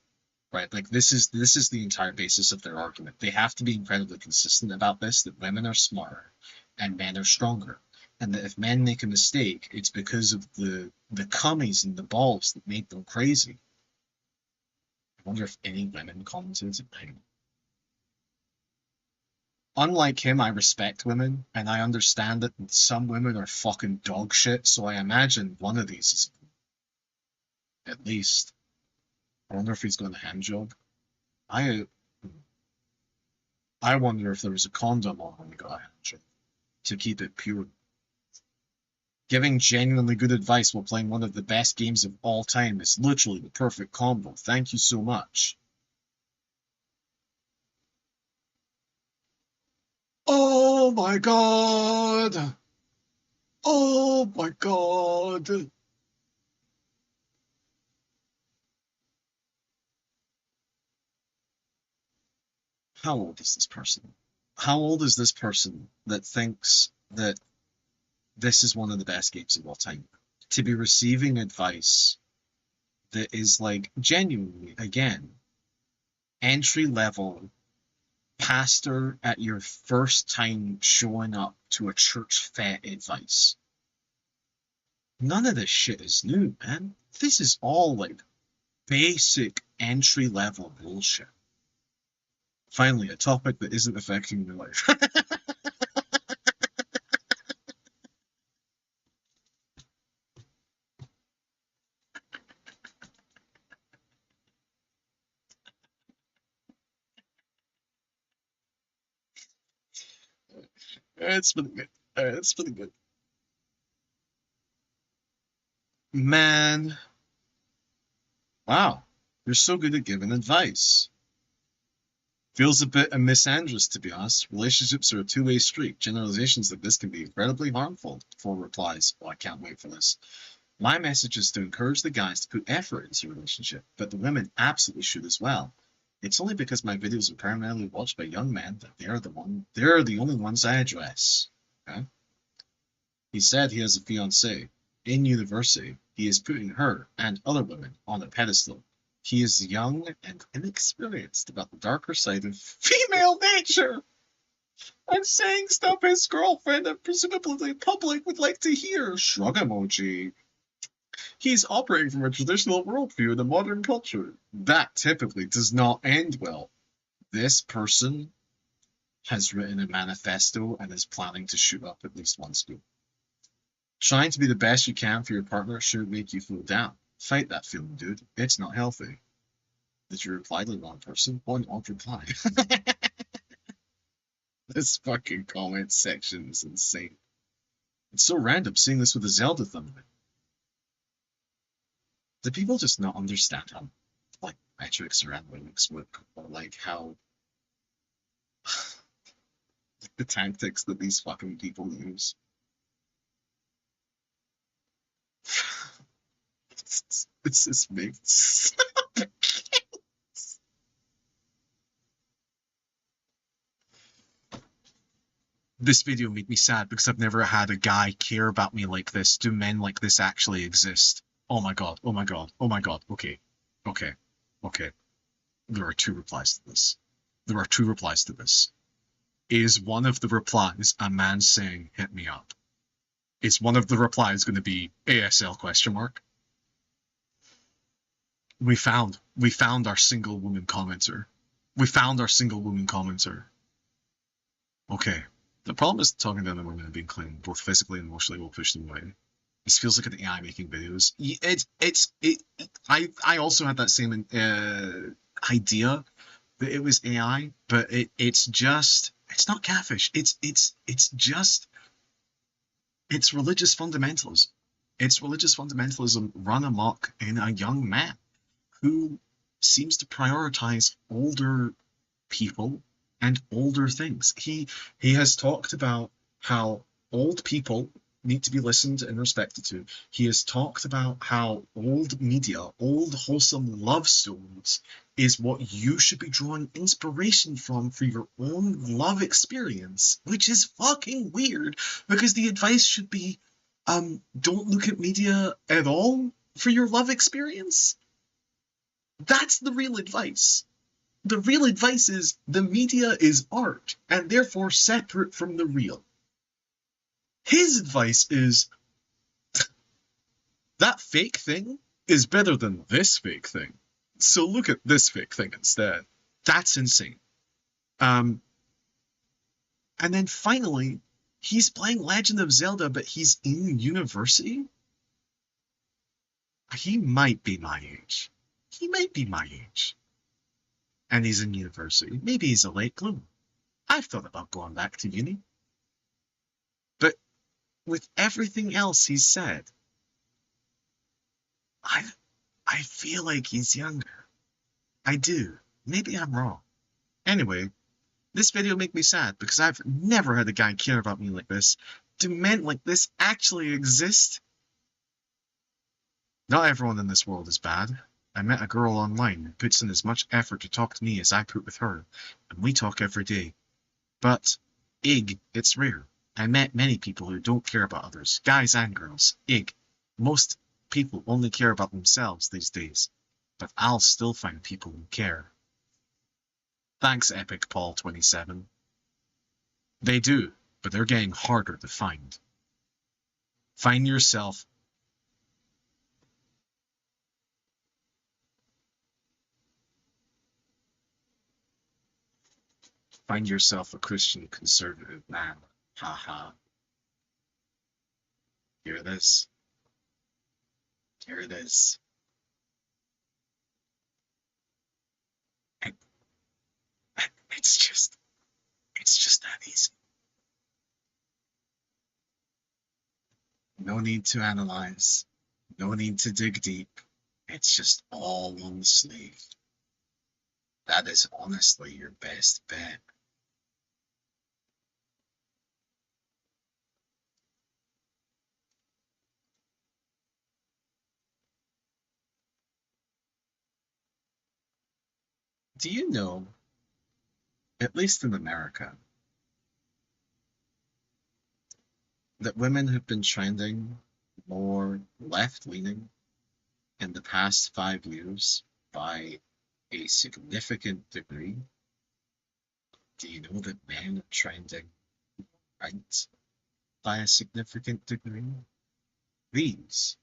Right? Like, this is the entire basis of their argument. They have to be incredibly consistent about this, that women are smarter and men are stronger. And that if men make a mistake, it's because of the cummies and the balls that made them crazy. I wonder if any women commented. Unlike him, I respect women, and I understand that some women are fucking dog shit, so I imagine one of these is, at least. I wonder if he's going to hand job. I wonder if there was a condom on when he got a hand job, to keep it pure. Giving genuinely good advice while playing one of the best games of all time is literally the perfect combo. Thank you so much. Oh my god! Oh my god! How old is this person? How old is this person that thinks that this is one of the best games of all time? To be receiving advice that is, like, genuinely, again, entry level pastor at your first time showing up to a church fair advice. None of this shit is new, man. This is all, like, basic entry level bullshit. Finally, a topic that isn't affecting your life. It's pretty good. It's pretty good. Man. Wow. You're so good at giving advice. Feels a bit misandrous, to be honest. Relationships are a two-way street. Generalizations like this can be incredibly harmful. 4 replies. Oh, I can't wait for this. My message is to encourage the guys to put effort into a relationship, but the women absolutely should as well. It's only because my videos are primarily watched by young men that they're the only ones I address. Okay? He said he has a fiancée. In university, he is putting her and other women on a pedestal. He is young and inexperienced about the darker side of female nature. I'm saying stuff his girlfriend and presumably the public would like to hear. Shrug emoji. He's operating from a traditional worldview in a modern culture. That typically does not end well. This person has written a manifesto and is planning to shoot up at least one school. Trying to be the best you can for your partner should make you feel down. Fight that feeling, dude. It's not healthy. Did you reply to the wrong person? One odd reply. This fucking comment section is insane. It's so random seeing this with a Zelda thumbnail. Do people just not understand how, like, metrics or analytics work, or like how the tactics that these fucking people use? This just makes This video made me sad because I've never had a guy care about me like this. Do men like this actually exist? Oh my god, oh my god, oh my god. Okay, okay, okay. There are two replies to this. There are two replies to this. Is one of the replies a man saying, hit me up? Is one of the replies going to be ASL question mark? We found our single woman commenter. We found our single woman commenter. Okay. The problem is talking to other women and being claimed both physically and emotionally will push them away. This feels like an AI making videos. I also had that same idea that it was AI, but it's not catfish. It's religious fundamentalism. It's religious fundamentalism run amok in a young man who seems to prioritize older people and older things. He has talked about how old people need to be listened and respected to. He has talked about how old media, old wholesome love stories is what you should be drawing inspiration from for your own love experience, which is fucking weird because the advice should be don't look at media at all for your love experience. That's the real advice. The real advice is the media is art and therefore separate from the real. His advice is that fake thing is better than this fake thing. So look at this fake thing instead. That's insane. And then finally, he's playing Legend of Zelda, but he's in university? He might be my age. He might be my age. And he's in university. Maybe he's a late bloomer. I've thought about going back to uni. But with everything else he's said, I feel like he's younger. I do. Maybe I'm wrong. Anyway, this video made me sad because I've never had a guy care about me like this. Do men like this actually exist? Not everyone in this world is bad. I met a girl online who puts in as much effort to talk to me as I put with her, and we talk every day. But, it's rare. I met many people who don't care about others, guys and girls. Most people only care about themselves these days, but I'll still find people who care. Thanks, Epic Paul 27. They do, but they're getting harder to find. Find yourself a Christian conservative man. Haha. Hear this? Here it is. And it's just that easy. No need to analyze. No need to dig deep. It's just all on the sleeve. That is honestly your best bet. Do you know, at least in America, that women have been trending more left-leaning in the past 5 years by a significant degree? Do you know that men are trending right by a significant degree? These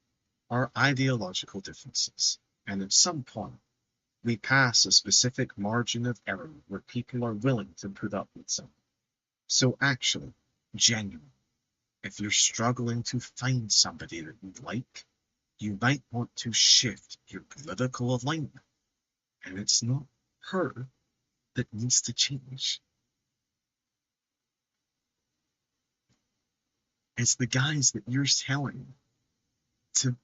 are ideological differences, and at some point, we pass a specific margin of error where people are willing to put up with something. So actually, genuinely, if you're struggling to find somebody that you like, you might want to shift your political alignment. And it's not her that needs to change. It's the guys that you're telling to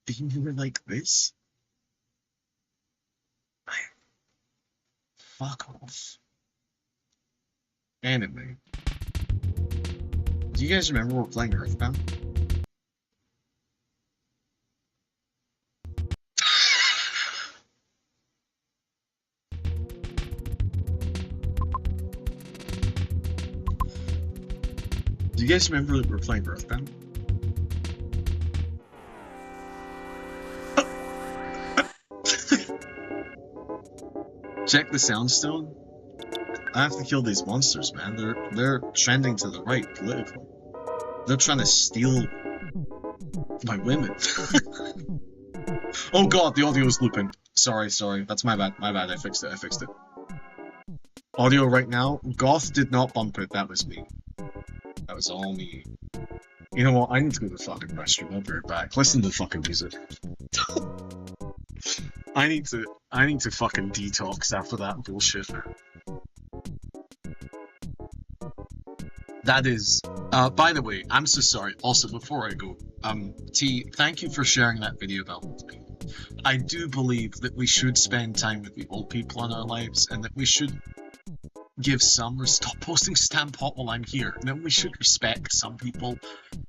be more like this. Fuck off. Anyway. Do you guys remember we're playing Earthbound? Do you guys remember that we're playing Earthbound? Check the soundstone. I have to kill these monsters, man. They're trending to the right politically. They're trying to steal my women. Oh god, the audio's looping. Sorry. That's my bad. I fixed it. Audio right now. Goth did not bump it. That was me. That was all me. You know what? I need to go to the fucking restroom. I'll be right back. Listen to the fucking music. I need to fucking detox after that bullshit. That is, by the way, I'm so sorry. Also, before I go, T, thank you for sharing that video about with me. I do believe that we should spend time with the old people in our lives, and that we should give some, or stop posting Stampot while I'm here. Now, we should respect some people,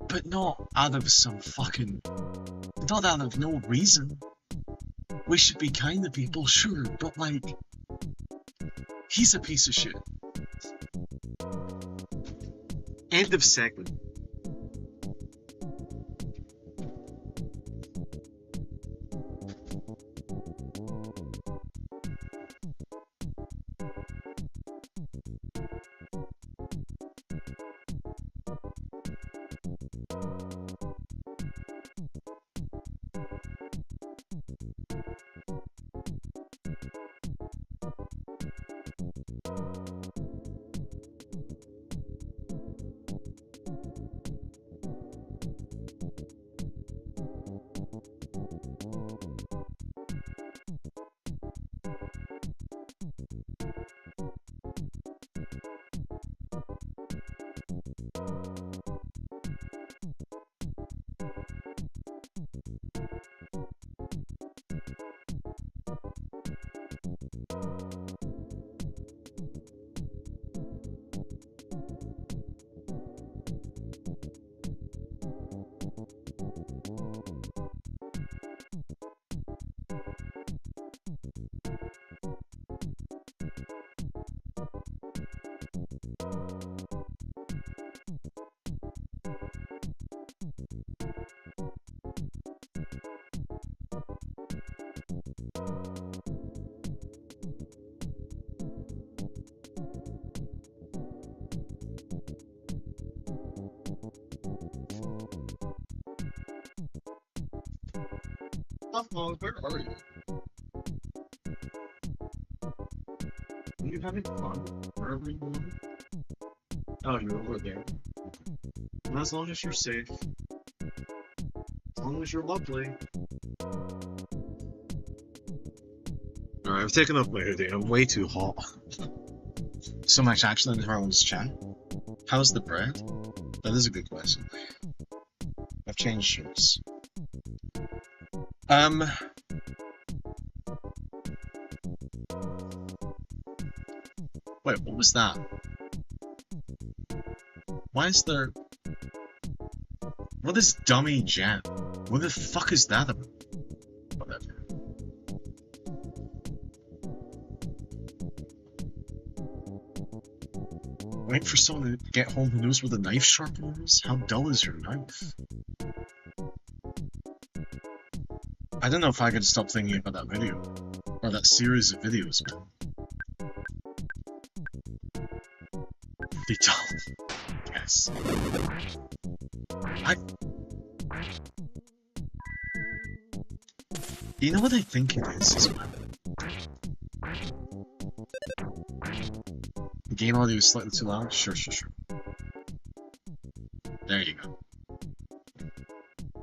but not out of some fucking, not out of no reason. We should be kind to people, sure, but like, he's a piece of shit. End of segment. Oh, where are you? Are you having fun? Wherever you going? Oh, you're over there. And as long as you're safe. As long as you're lovely. Alright, I've taken off my hoodie. I'm way too hot. So much action in everyone's chat. How's the bread? That is a good question. I've changed shirts. Wait, what was that? Why is there... What is dummy jam? What the fuck is that about? Whatever. Wait for someone to get home who knows where the knife sharpener is? How dull is your knife? I don't know if I could stop thinking about that video. Or that series of videos, man. Be dull. Yes. You know what I think it is as well? The game audio is slightly too loud? Sure. There you go.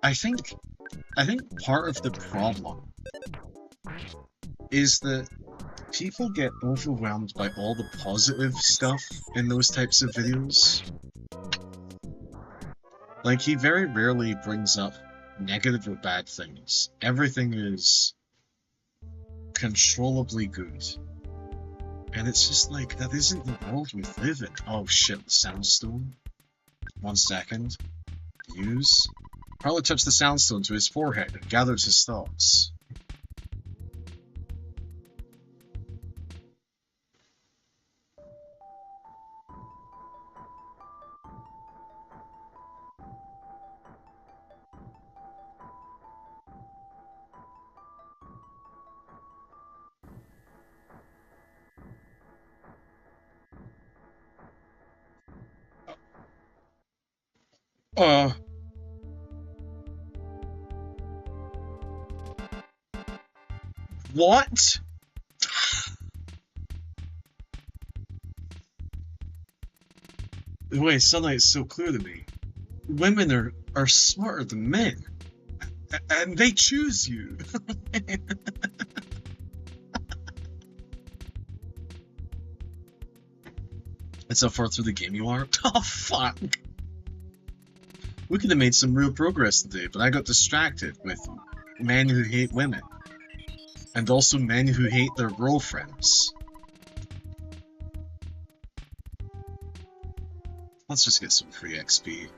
I think part of the problem is that people get overwhelmed by all the positive stuff in those types of videos. Like, he very rarely brings up negative or bad things. Everything is controllably good. And it's just like, that isn't the world we live in. Oh shit, the soundstone. 1 second. Use. Harlow touched the soundstone to his forehead and gathers his thoughts. What? The way sunlight is so clear to me. Women are smarter than men. And they choose you. That's how far through the game you are? Oh, fuck. We could have made some real progress today, but I got distracted with men who hate women. And also men who hate their girlfriends. Let's just get some free XP.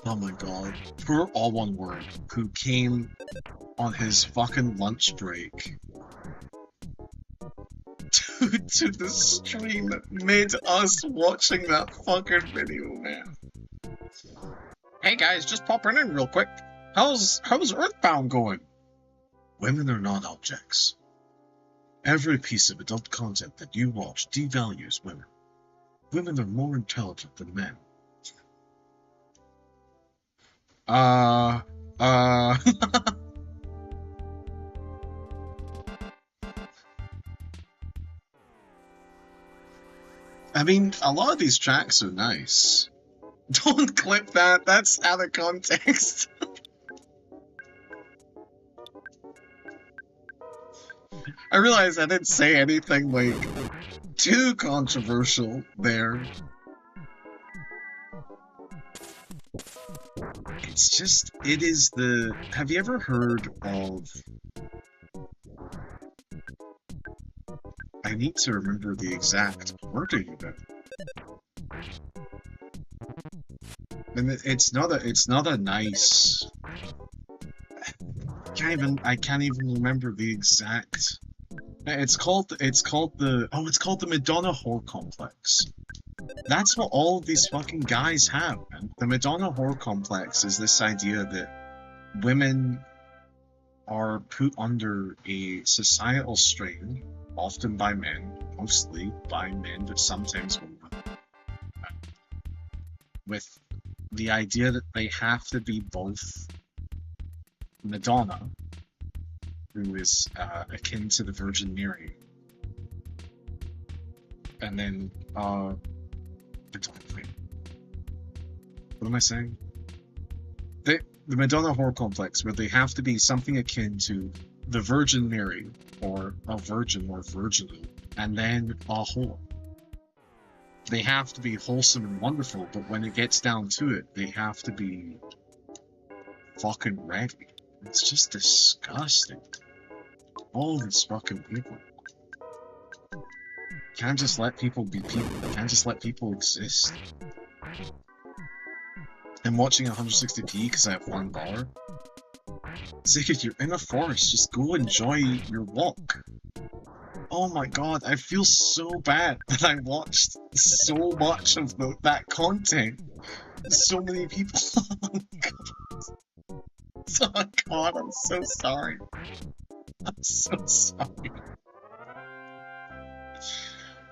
Oh my god. Poor All One Word, who came on his fucking lunch break to the stream that made us watching that fucking video, man. Hey guys, just popping in real quick. How's Earthbound going? Women are not objects. Every piece of adult content that you watch devalues women. Women are more intelligent than men. I mean, a lot of these tracks are nice. Don't clip that, that's out of context. I realize I didn't say anything, like, too controversial there. It's just, it is the... Have you ever heard of... I need to remember the exact wording of it. And it's not a nice... I can't even remember the exact... It's called the Madonna Whore Complex. That's what all of these fucking guys have, man. The Madonna Whore Complex is this idea that women are put under a societal strain, often by men, mostly by men, but sometimes women, with the idea that they have to be both Madonna, who is akin to the Virgin Mary, and then wait, what am I saying? The Madonna Whore Complex, where they have to be something akin to the Virgin Mary, or a virgin or virginal, and then a whore. They have to be wholesome and wonderful, but when it gets down to it, they have to be fucking ready. It's just disgusting. All these fucking people. Can't just let people be people. Can't just let people exist. I'm watching 160p because I have one bar. Ziggy, you're in a forest. Just go enjoy your walk. Oh my god, I feel so bad that I watched so much of that content. So many people. Oh my god, I'm so sorry. I'm so sorry.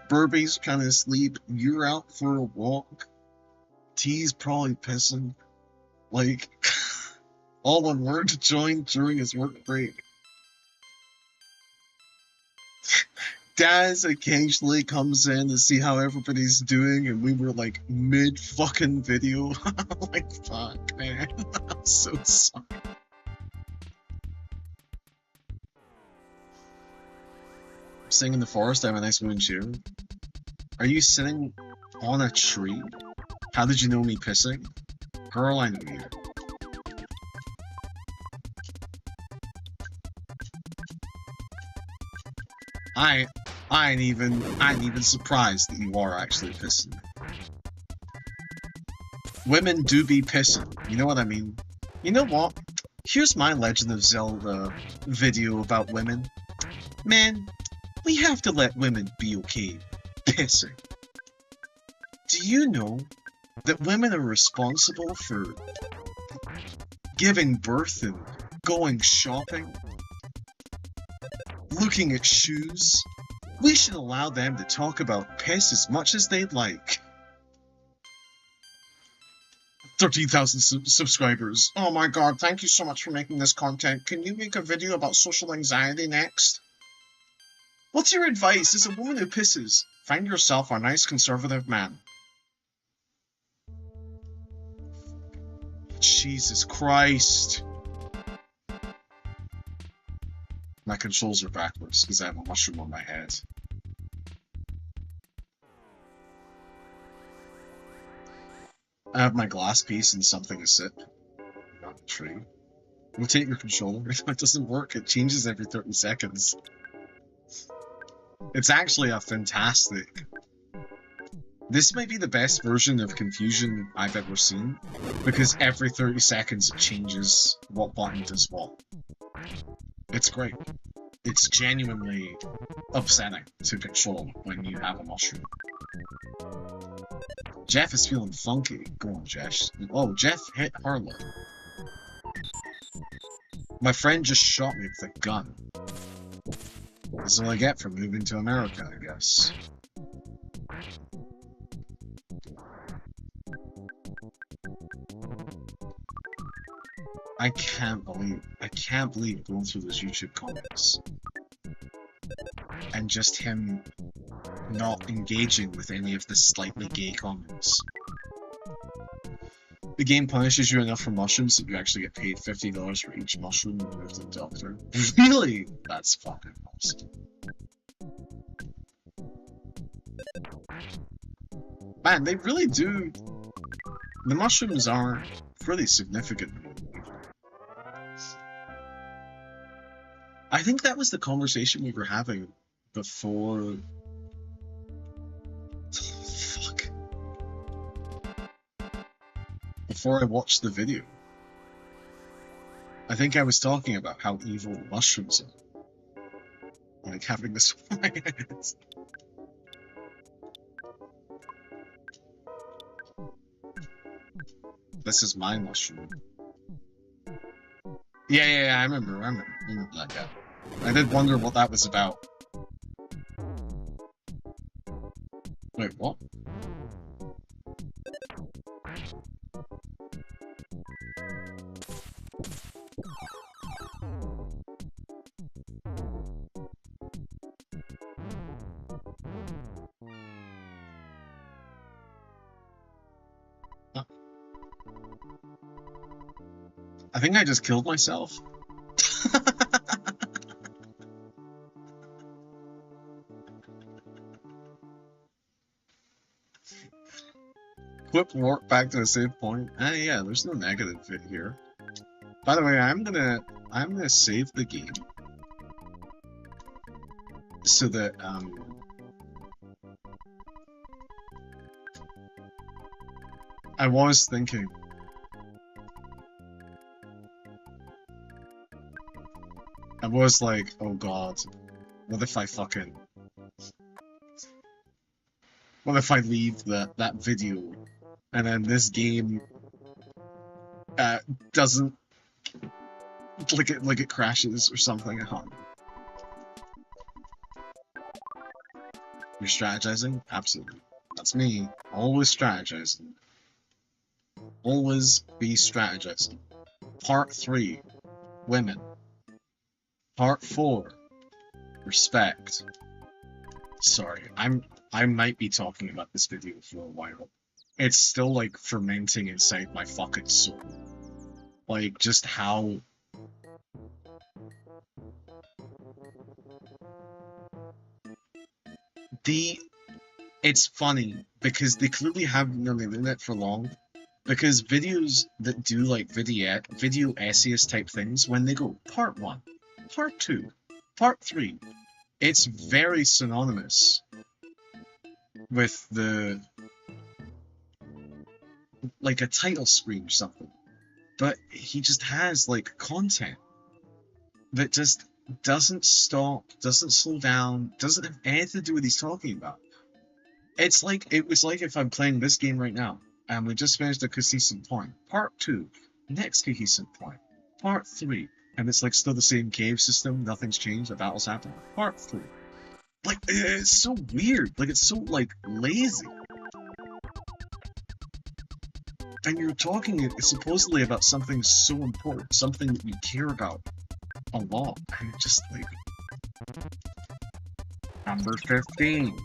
Burby's trying to sleep. You're out for a walk. T's probably pissing. Like, All One Word to join during his work break. Daz occasionally comes in to see how everybody's doing, and we were like mid fucking video. Like, fuck, man. I'm so sorry. Sitting in the forest, I have a nice wooden chair. Are you sitting on a tree? How did you know me pissing? Girl, I know you. I ain't even surprised that you are actually pissing. Women do be pissing, you know what I mean? You know what? Here's my Legend of Zelda video about women. Man, we have to let women be okay pissing. Do you know that women are responsible for giving birth and going shopping, looking at shoes? We should allow them to talk about piss as much as they'd like. 13,000 subscribers. Oh my god, thank you so much for making this content. Can you make a video about social anxiety next? What's your advice as a woman who pisses? Find yourself a nice conservative man. Jesus Christ. My controls are backwards because I have a mushroom on my head. I have my glass piece and something to sip. Not a tree. Rotate your controller. If it doesn't work, it changes every 30 seconds. It's actually a fantastic... This might be the best version of confusion I've ever seen, because every 30 seconds it changes what button does what. It's great. It's genuinely upsetting to control when you have a mushroom. Jeff is feeling funky. Go on, Jeff. Oh, Jeff hit Harlow. My friend just shot me with a gun. That's all I get for moving to America, I guess. I can't believe going through those YouTube comments. And just him not engaging with any of the slightly gay comments. The game punishes you enough for mushrooms that you actually get paid $50 for each mushroom you move to the doctor. Really? That's fucking awesome. Man, they really do... The mushrooms are pretty significant. I think that was the conversation we were having before... Fuck. Before I watched the video. I think I was talking about how evil mushrooms are. Like having this on my hands. This is my mushroom. Yeah, I remember that guy. I did wonder what that was about. Wait, what? Huh. I think I just killed myself. Flip warp back to the save point. Yeah, there's no negative fit here. By the way, I'm gonna save the game so that I was thinking I was like, oh god, what if I leave that video and then this game doesn't like it crashes or something at home. You're strategizing? Absolutely. That's me. Always strategizing. Always be strategizing. Part 3. Women. Part 4. Respect. Sorry, I might be talking about this video for a while. It's still like fermenting inside my fucking soul. Like just how it's funny because they clearly haven't been on the internet for long. Because videos that do like video essayist type things, when they go part 1, part 2, part 3, it's very synonymous with the like a title screen or something. But he just has like content that just doesn't stop, doesn't slow down, doesn't have anything to do with what he's talking about. it was like if I'm playing this game right now, and we just finished a cohesive point. Part 2, next cohesive point. Part 3, and it's like still the same cave system, nothing's changed, the battle's happening. Part 3. Like, it's so weird, like, it's so, like, lazy. And you're talking supposedly about something so important, something that you care about a lot, and it's just like... Number 15.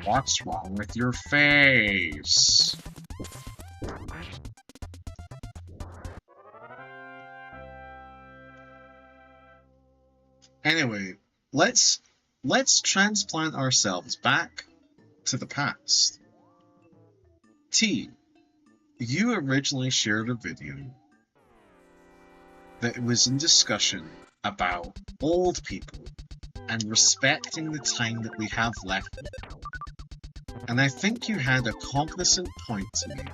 What's wrong with your face? Anyway, let's transplant ourselves back to the past. T, you originally shared a video that was in discussion about old people and respecting the time that we have left. And I think you had a cognizant point to make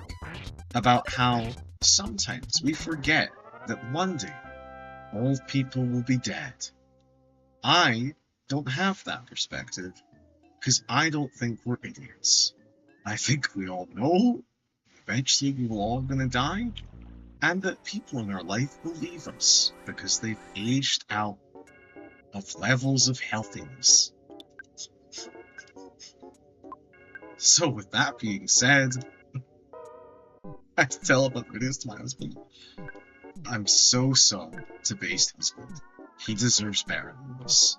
about how sometimes we forget that one day old people will be dead. I don't have that perspective, because I don't think we're idiots. I think we all know eventually we were all gonna die, and that people in our life will leave us because they've aged out of levels of healthiness. So with that being said, I have to tell about videos to my husband. I'm so sorry to Based Husband. He deserves better than this.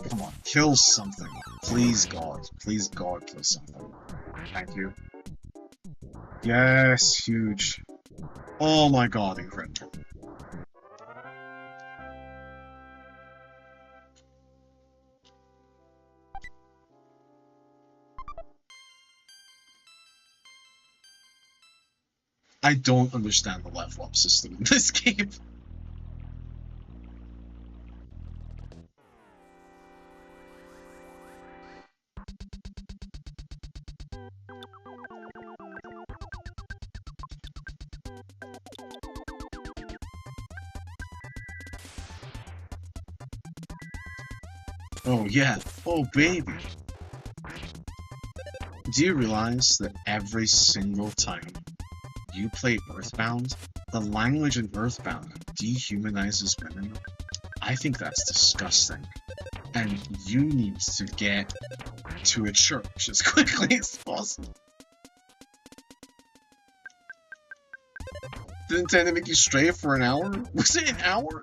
Come on, kill something. Please God, kill something. Thank you. Yes, huge. Oh my God, incredible. I don't understand the level up system in this game. Oh yeah, oh baby. Do you realize that every single time you play Earthbound, the language in Earthbound dehumanizes women? I think that's disgusting. And you need to get to a church as quickly as possible. Didn't intend to make you stray for an hour? Was it an hour?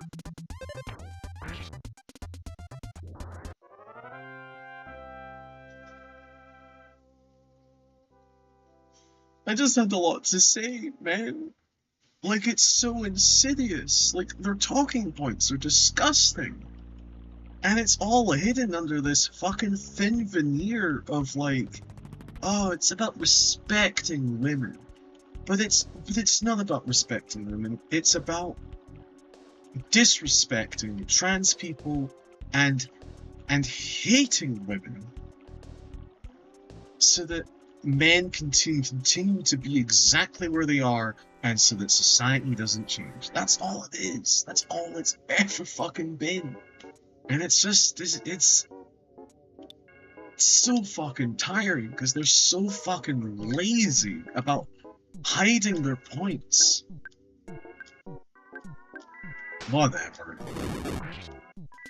I just had a lot to say, man. Like, it's so insidious. Like, their talking points are disgusting. And it's all hidden under this fucking thin veneer of, like, oh, it's about respecting women. But it's not about respecting women. It's about disrespecting trans people and hating women. So that men continue to be exactly where they are, and so that society doesn't change. That's all it is. That's all it's ever fucking been. And it's just, it's so fucking tiring, because they're so fucking lazy about hiding their points. Whatever.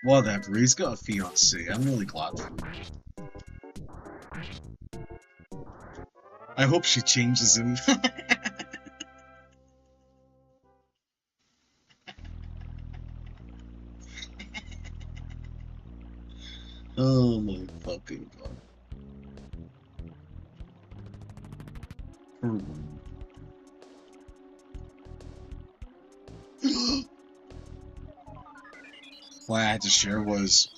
Whatever, he's got a fiancé. I'm really glad for him. I hope she changes him. Oh my fucking God. What I had to share was...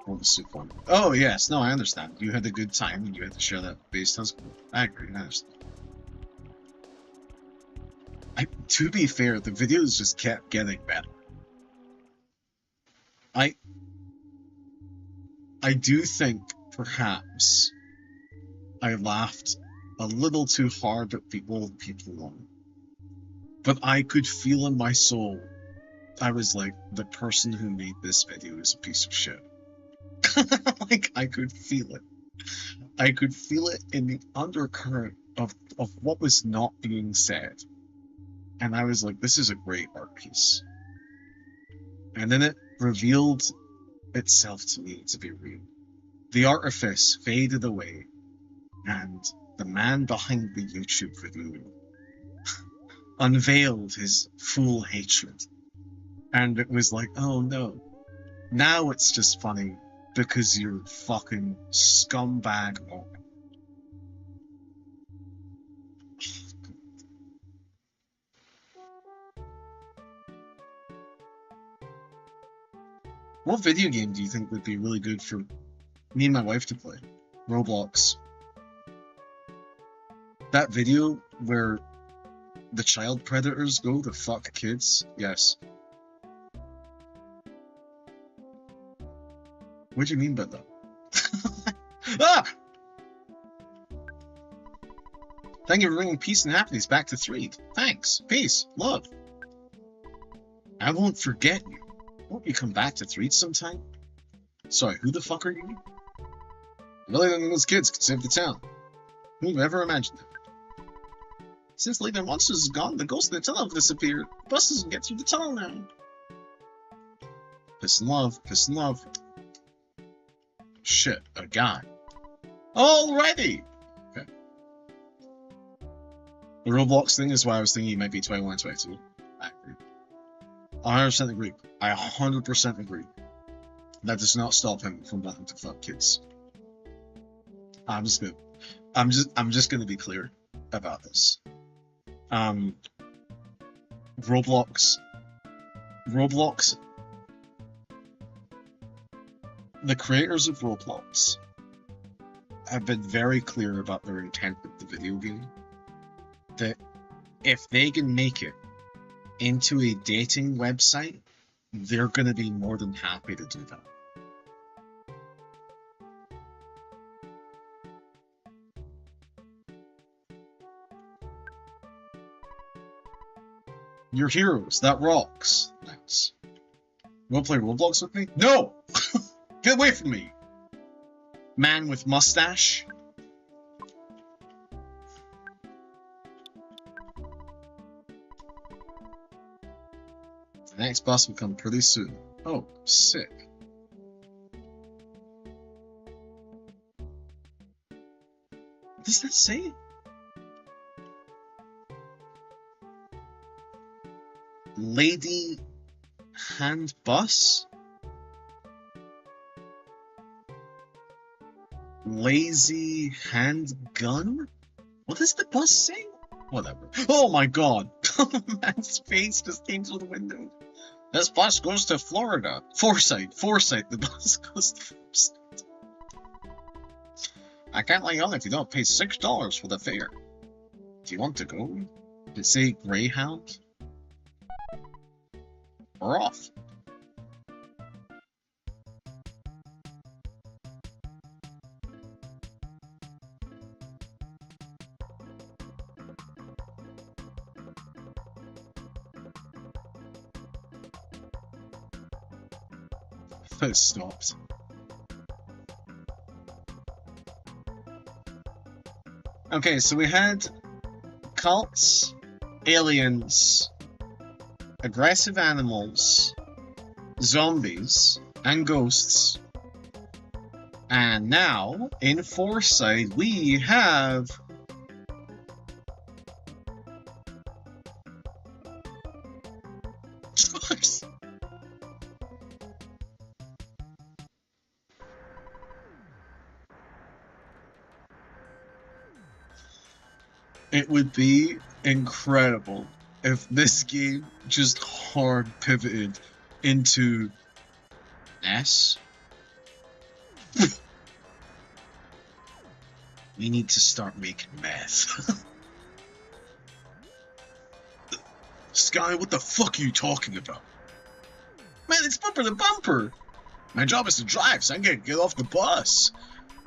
What was the point? Oh yes, no, I understand. You had a good time and you had to share that Based Husband. I agree, I understand. To be fair, the videos just kept getting better. I do think, perhaps, I laughed a little too hard at the old people one. But I could feel in my soul I was like, the person who made this video is a piece of shit. Like, I could feel it. I could feel it in the undercurrent of what was not being said. And I was like, this is a great art piece. And then it revealed itself to me to be real. The artifice faded away, and the man behind the YouTube video unveiled his full hatred. And it was like, oh no. Now it's just funny because you're fucking scumbag mom. What video game do you think would be really good for me and my wife to play? Roblox. That video where the child predators go to fuck kids? Yes. What do you mean by that? Ah! Thank you for bringing peace and happiness back to Threed. Thanks. Peace. Love. I won't forget you. Won't you come back to Threed sometime? Sorry, who the fuck are you? I really don't think those kids could save the town. Who'd ever imagined it? Since Leaving Monsters is gone, the ghosts in the tunnel have disappeared. Buses can get through the tunnel now. Piss and love. Piss and love. Shit, a guy. Already! Okay. The Roblox thing is why I was thinking he might be 21 and 22. I agree. 100% agree. I 100% agree. That does not stop him from wanting to fuck kids. I'm just gonna be clear about this. Roblox, the creators of Roblox have been very clear about their intent with the video game. That if they can make it into a dating website, they're gonna be more than happy to do that. You're heroes, that rocks. Thanks. You wanna play Roblox with me? No! Get away from me! Man with mustache. The next bus will come pretty soon. Oh, sick. What does that say? Lady hand bus? Lazy handgun? What does the bus say? Whatever. Oh my god! Man's face just came through the window. This bus goes to Florida. Forsyth, the bus goes to Forsyth. I can't let you on if you don't pay $6 for the fare. Do you want to go? Did it say Greyhound? We're off. It stopped. Okay, so we had cults, aliens, aggressive animals, zombies, and ghosts. And now, in Foresight, we have... It would be incredible if this game just hard pivoted into S. We need to start making meth. Sky, what the fuck are you talking about? Man, it's bumper to bumper. My job is to drive, so I can't get off the bus.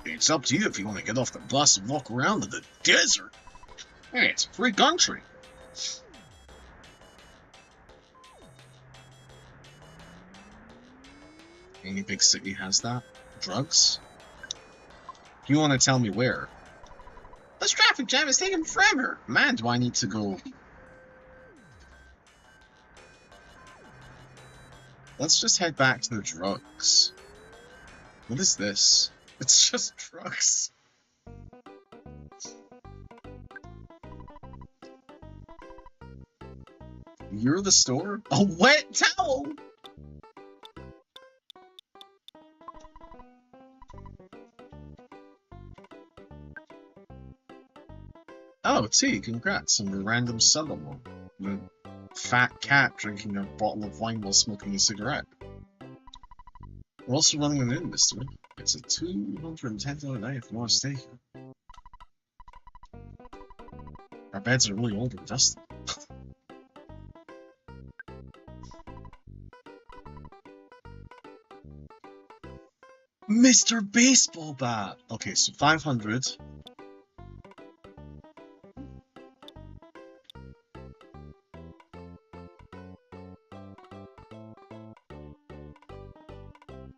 It's up to you if you want to get off the bus and walk around in the desert. Hey, it's a free country. Any big city has that? Drugs? You want to tell me where? This traffic jam is taking forever! Man, do I need to go... Let's just head back to the drugs. What is this? It's just drugs. You're the store? A wet towel! Oh, tea, congrats on a random settlement. The fat cat drinking a bottle of wine while smoking a cigarette. We're also running an inn, mister. It's a $210 night if you want to stay here. Our beds are really old and dusty. Mr. Baseball Bat! Okay, so 500.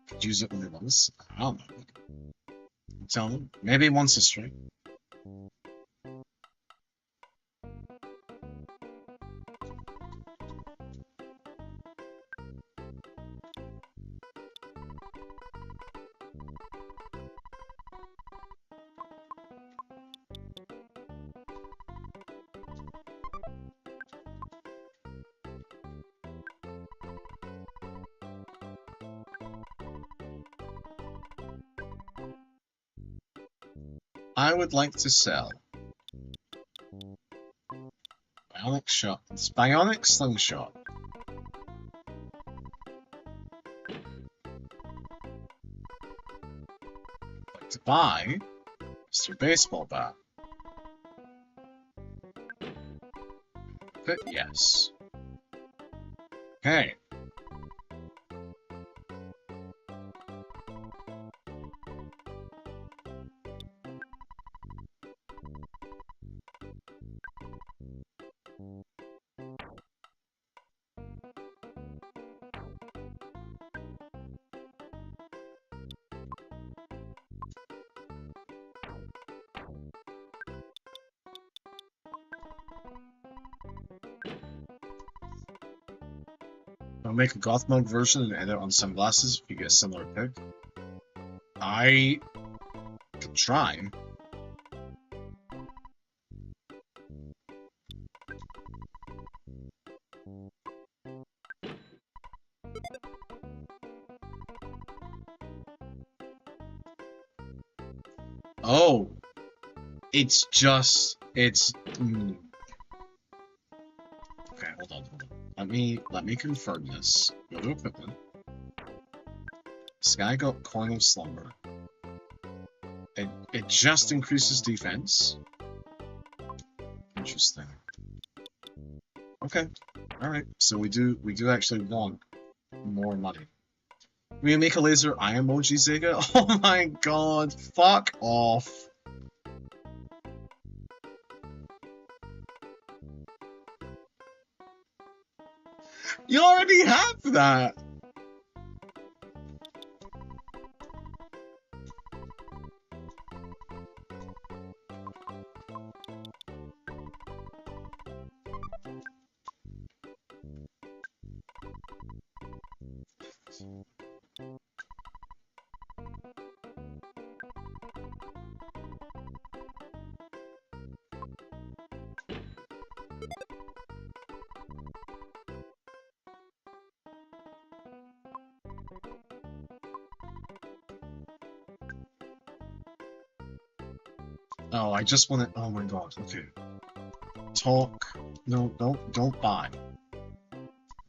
Could use it only once? I don't know. Tell them. Maybe once a straight. I would like to sell bionic shot. It's bionic slingshot. I'd like to buy Mr. Baseball Bat. But yes. Okay. I'll make a goth mode version and edit on sunglasses if you get a similar pick. I could try. Oh, it's just, it's, Okay, hold on. Let me confirm this. Go to equipment. Sky got Coin of Slumber. It just increases defense. Interesting. Okay. Alright. So we do actually want more money. We make a laser eye emoji, Zega? Oh my god, fuck off. You already have that! Oh, I just want to. Oh my god. Okay. Talk. No, don't buy.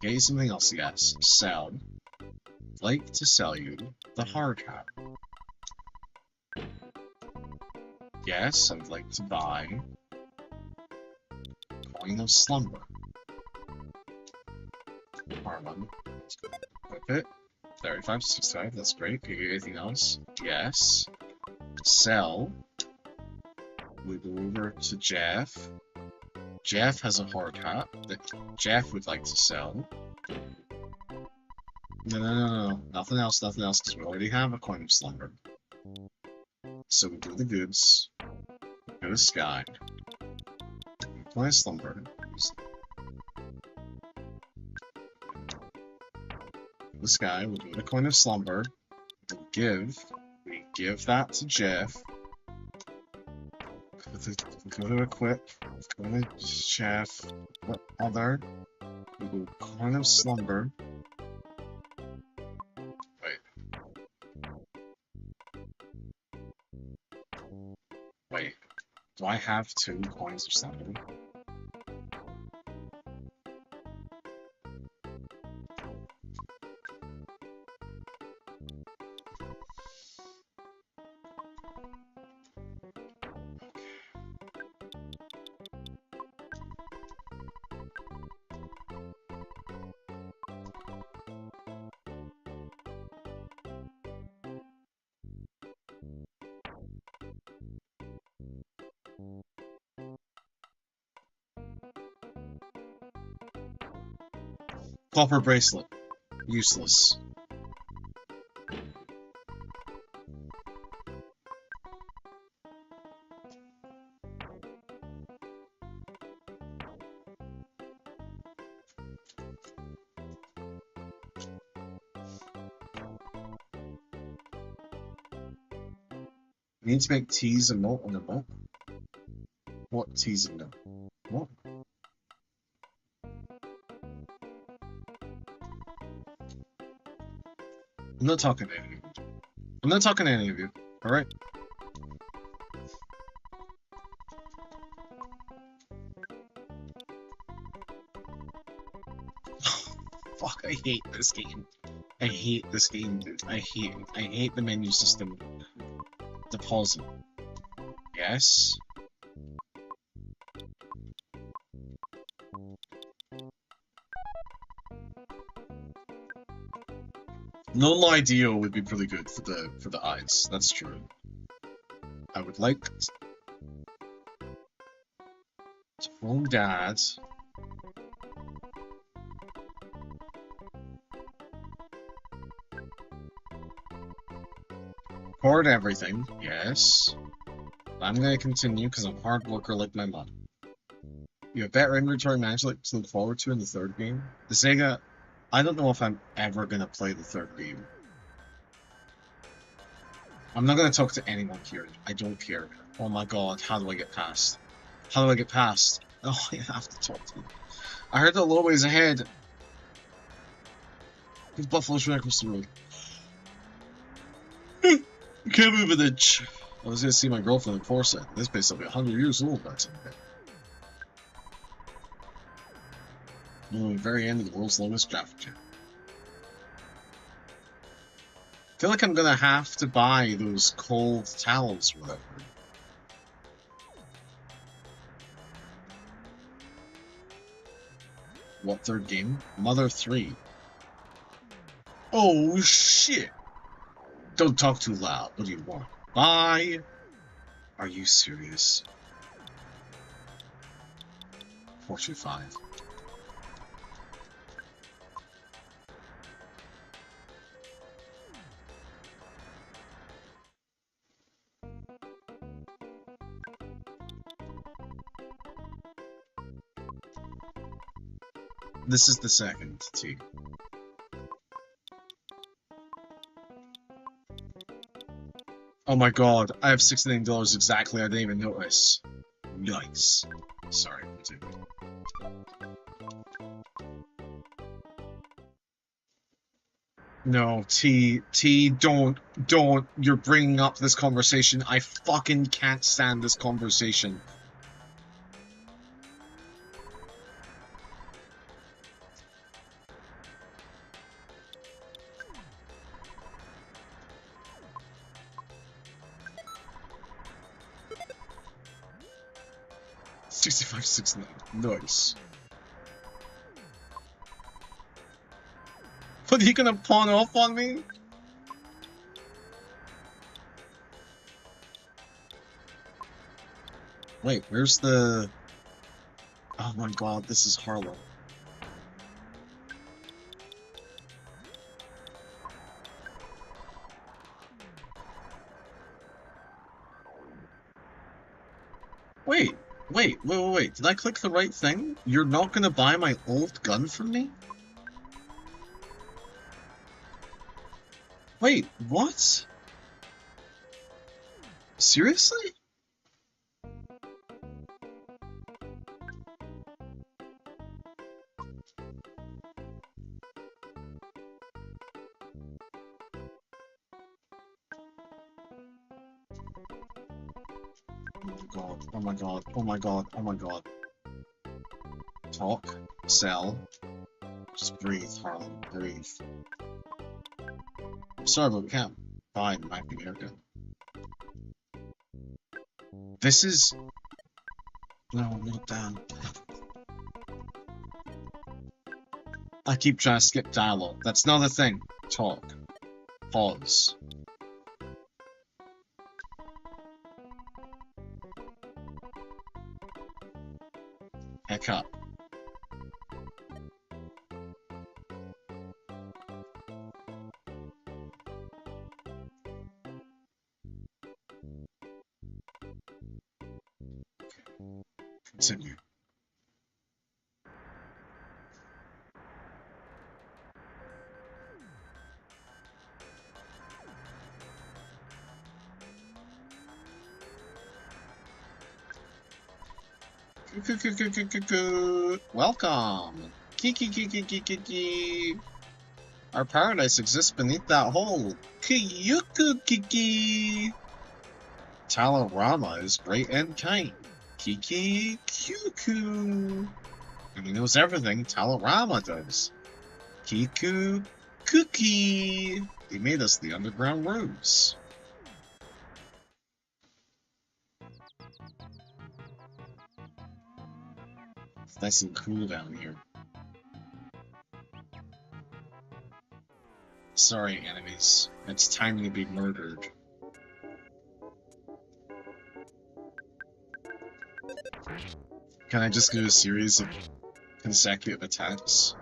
Get you something else, yes. Sell. Like to sell you the hard hat. Yes, I'd like to buy Coin of Slumber. Harmon. Let's go. Equip it. 35, 65, that's great. Can you get anything else? Yes. Sell. We go over to Jeff. Jeff has a hard hat that Jeff would like to sell. No. Nothing else, because we already have a coin of slumber. So we do the goods. Go to sky. Coin of slumber. The sky, we'll do the coin of slumber. We give that to Jeff. Go to equip. Go to Jeff. What other? We go coin of slumber. Wait. Do I have 2 coins of slumber? Copper bracelet. Useless. We need to make teas and milk on the milk. What teas and milk? What? I'm not talking to any of you. I'm not talking to any of you. Alright? Fuck, I hate this game. I hate this game, dude. I hate the menu system. Deposit. Yes. No idea would be pretty good for the eyes. That's true. I would like to phone Dad. Record everything. Yes. I'm gonna continue because I'm a hard worker like my mom. You have better inventory management to look forward to in the 3rd game. The Sega. I don't know if I'm ever gonna play the 3rd game. I'm not gonna talk to anyone here. I don't care. Oh my god, how do I get past? How do I get past? Oh, I have to talk to you. I heard the low ways ahead. With Buffalo's right across the road. I can't move an inch. I was gonna see my girlfriend in Forsyth. This place will be 100 years old by the time. We're at the very end of the world's longest traffic jam. I feel like I'm gonna have to buy those cold towels or whatever. What 3rd game? Mother 3. Oh shit! Don't talk too loud. What do you want? Bye! Are you serious? 425. This is the 2nd T. Oh my god, I have $69 exactly, I didn't even notice. Nice. Sorry, continue. No, T, don't, you're bringing up this conversation. I fucking can't stand this conversation. $65.69. Nice. What, are you gonna pawn off on me? Wait, where's the... Oh my god, this is Harlow. Wait. Did I click the right thing? You're not gonna buy my old gun from me? Wait, what? Seriously? Oh my god, oh my god, oh my god. Talk, sell, just breathe, Harlan, breathe. I'm sorry, but we can't buy the Mac America. This is... No, not down. I keep trying to skip dialogue. That's not a thing. Talk. Pause. Heck up. Continue. Welcome. Kiki. Our paradise exists beneath that hole. Kiki. Talarama is great and kind. Kiki Cuckoo. And he knows everything Talarama does. Kiku Cookie. He made us the underground rooms. It's nice and cool down here. Sorry, enemies. It's time to be murdered. Can I just do a series of consecutive attacks?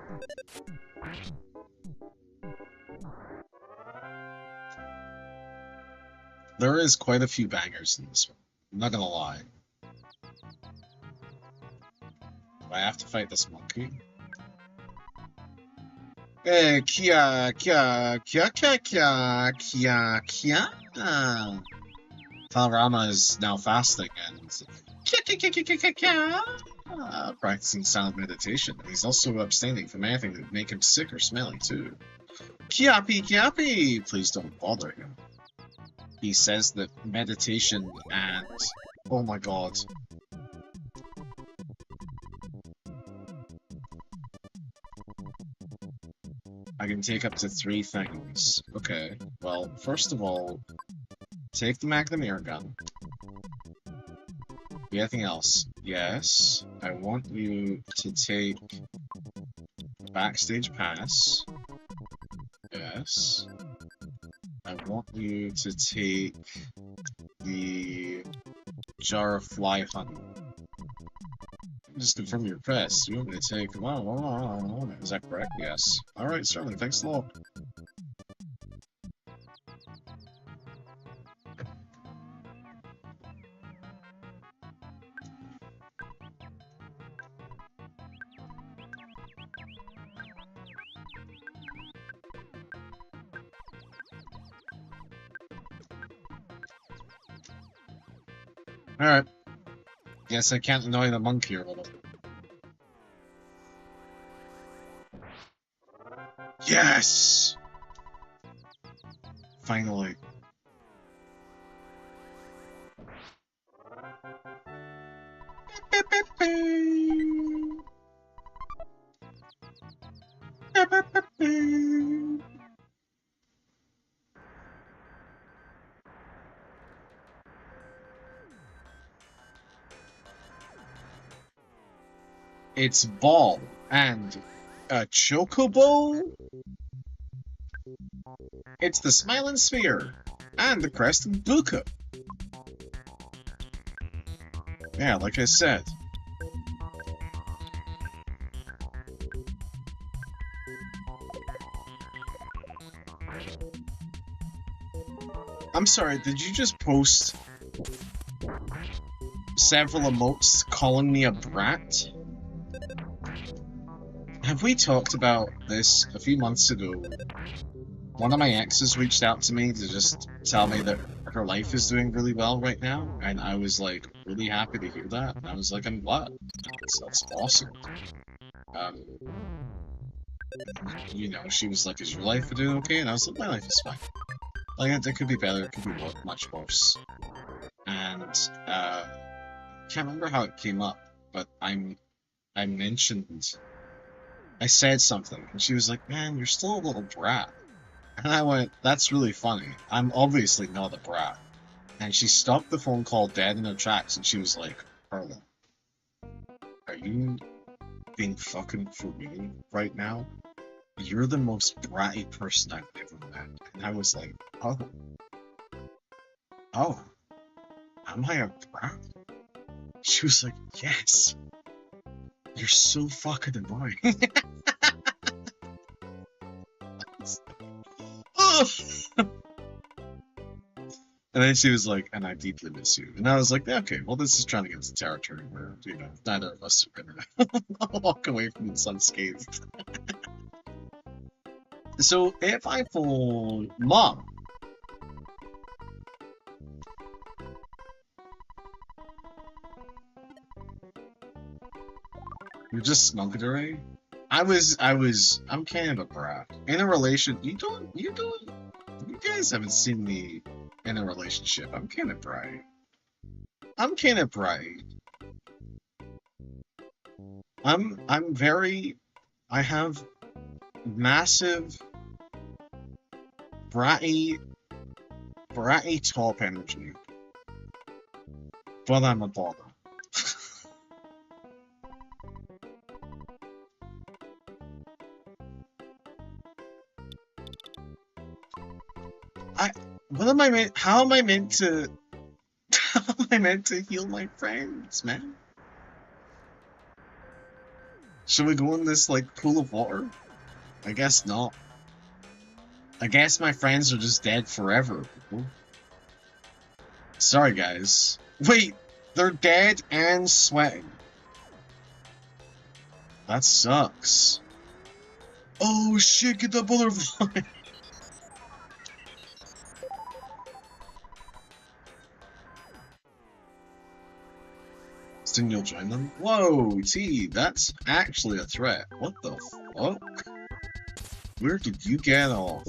There is quite a few bangers in this one. I'm not gonna lie. Do I have to fight this monkey? Hey, Kia. Talarama is now fasting and practicing silent meditation. He's also abstaining from anything that would make him sick or smelly too. Kiapi! Please don't bother him. He says that meditation and... Oh my god. I can take up to 3 things. Okay, well, first of all, take the Magnum air gun. Anything else? Yes. I want you to take the backstage pass. Yes. I want you to take the jar of fly honey. Just confirm your request. You want me to take... Is that correct? Yes. Alright, certainly. Thanks a lot. Alright. Guess I can't annoy the monkey a little. Yes! Finally. It's ball and a chocobo. It's the smiling sphere and the crest of Buka. Yeah, like I said. I'm sorry, did you just post several emotes calling me a brat. Have we talked about this a few months ago? One of my exes reached out to me to just tell me that her life is doing really well right now, and I was like really happy to hear that. And I was like, I'm glad. That's awesome. You know, she was like, is your life doing okay? And I was like, my life is fine. Like, it could be better, it could be much worse. And, can't remember how it came up, but I said something, and she was like, man, you're still a little brat. And I went, that's really funny. I'm obviously not a brat. And she stopped the phone call dead in her tracks, and she was like, Harlan, are you being fucking for real right now? You're the most bratty person I've ever met. And I was like, oh, am I a brat? She was like, yes. You're so fucking annoying. And then she was like, and I deeply miss you. And I was like, okay, well, this is trying to get to territory where, you know, neither of us are gonna walk away from this unscathed. So, if I phone Mom, you're just snuggery. I'm kind of a brat. In a relation, you guys haven't seen me in a relationship. I'm kind of bratty. I have massive bratty top energy. But I'm a bother. How am I meant to heal my friends, man? Should we go in this, like, pool of water? I guess not. I guess my friends are just dead forever. Sorry, guys. Wait, they're dead and sweating. That sucks. Oh shit, get the butterfly! Then you'll join them? Whoa, T, that's actually a threat. What the fuck? Where did you get off?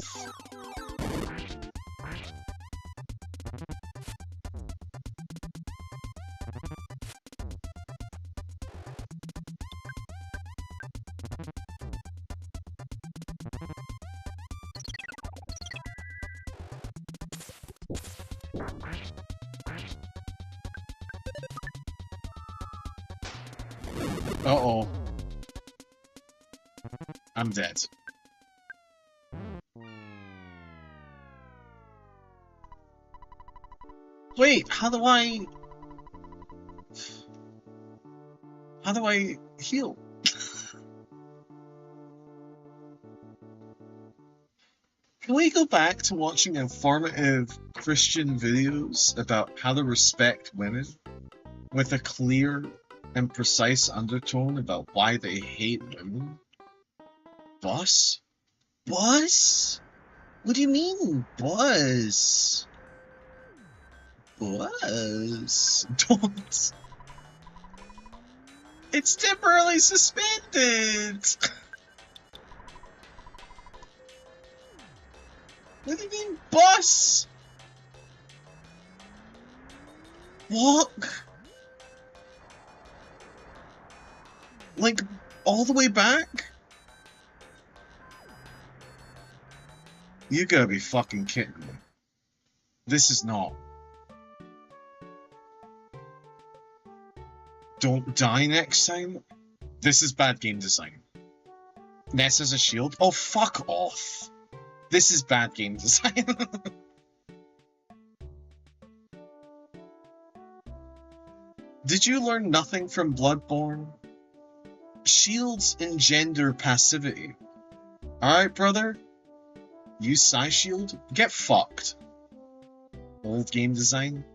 Uh-oh. I'm dead. Wait, how do I heal? Can we go back to watching informative Christian videos about how to respect women with a clear and precise undertone about why they hate women? Boss? Boss? What do you mean, boss? Boss? Don't. It's temporarily suspended! What do you mean, boss? What? Like, all the way back? You gotta be fucking kidding me. This is not. Don't die next time? This is bad game design. Ness as a shield? Oh, fuck off. This is bad game design. Did you learn nothing from Bloodborne? Shields engender passivity. Alright, brother? Use Psy Shield? Get fucked. Old game design.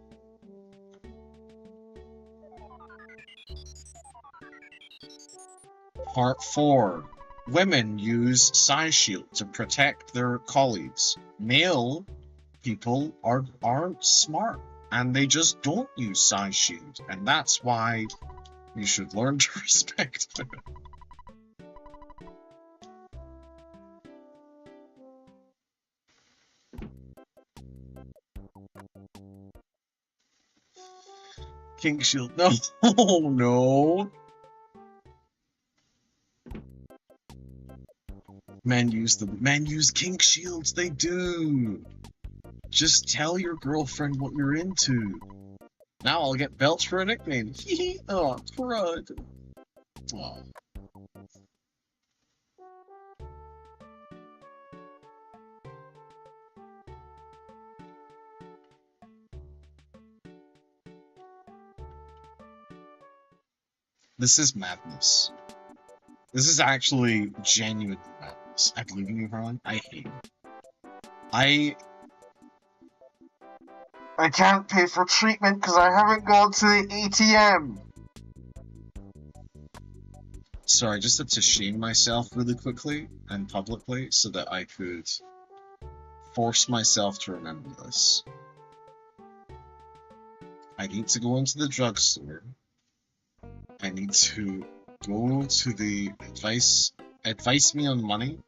Part 4. Women use size shield to protect their colleagues. Male people aren't smart, and they just don't use size shield, and that's why you should learn to respect women. King shield, no, oh no. Men use king shields, they do. Just tell your girlfriend what you're into. Now I'll get belts for a nickname. Hee oh, crud. Oh. This is madness. This is actually genuine madness. I believe in you, Harlan. I hate it. I can't pay for treatment because I haven't gone to the ATM. Sorry, I just had to shame myself really quickly and publicly so that I could force myself to remember this. I need to go into the drugstore. I need to go to the advice me on money.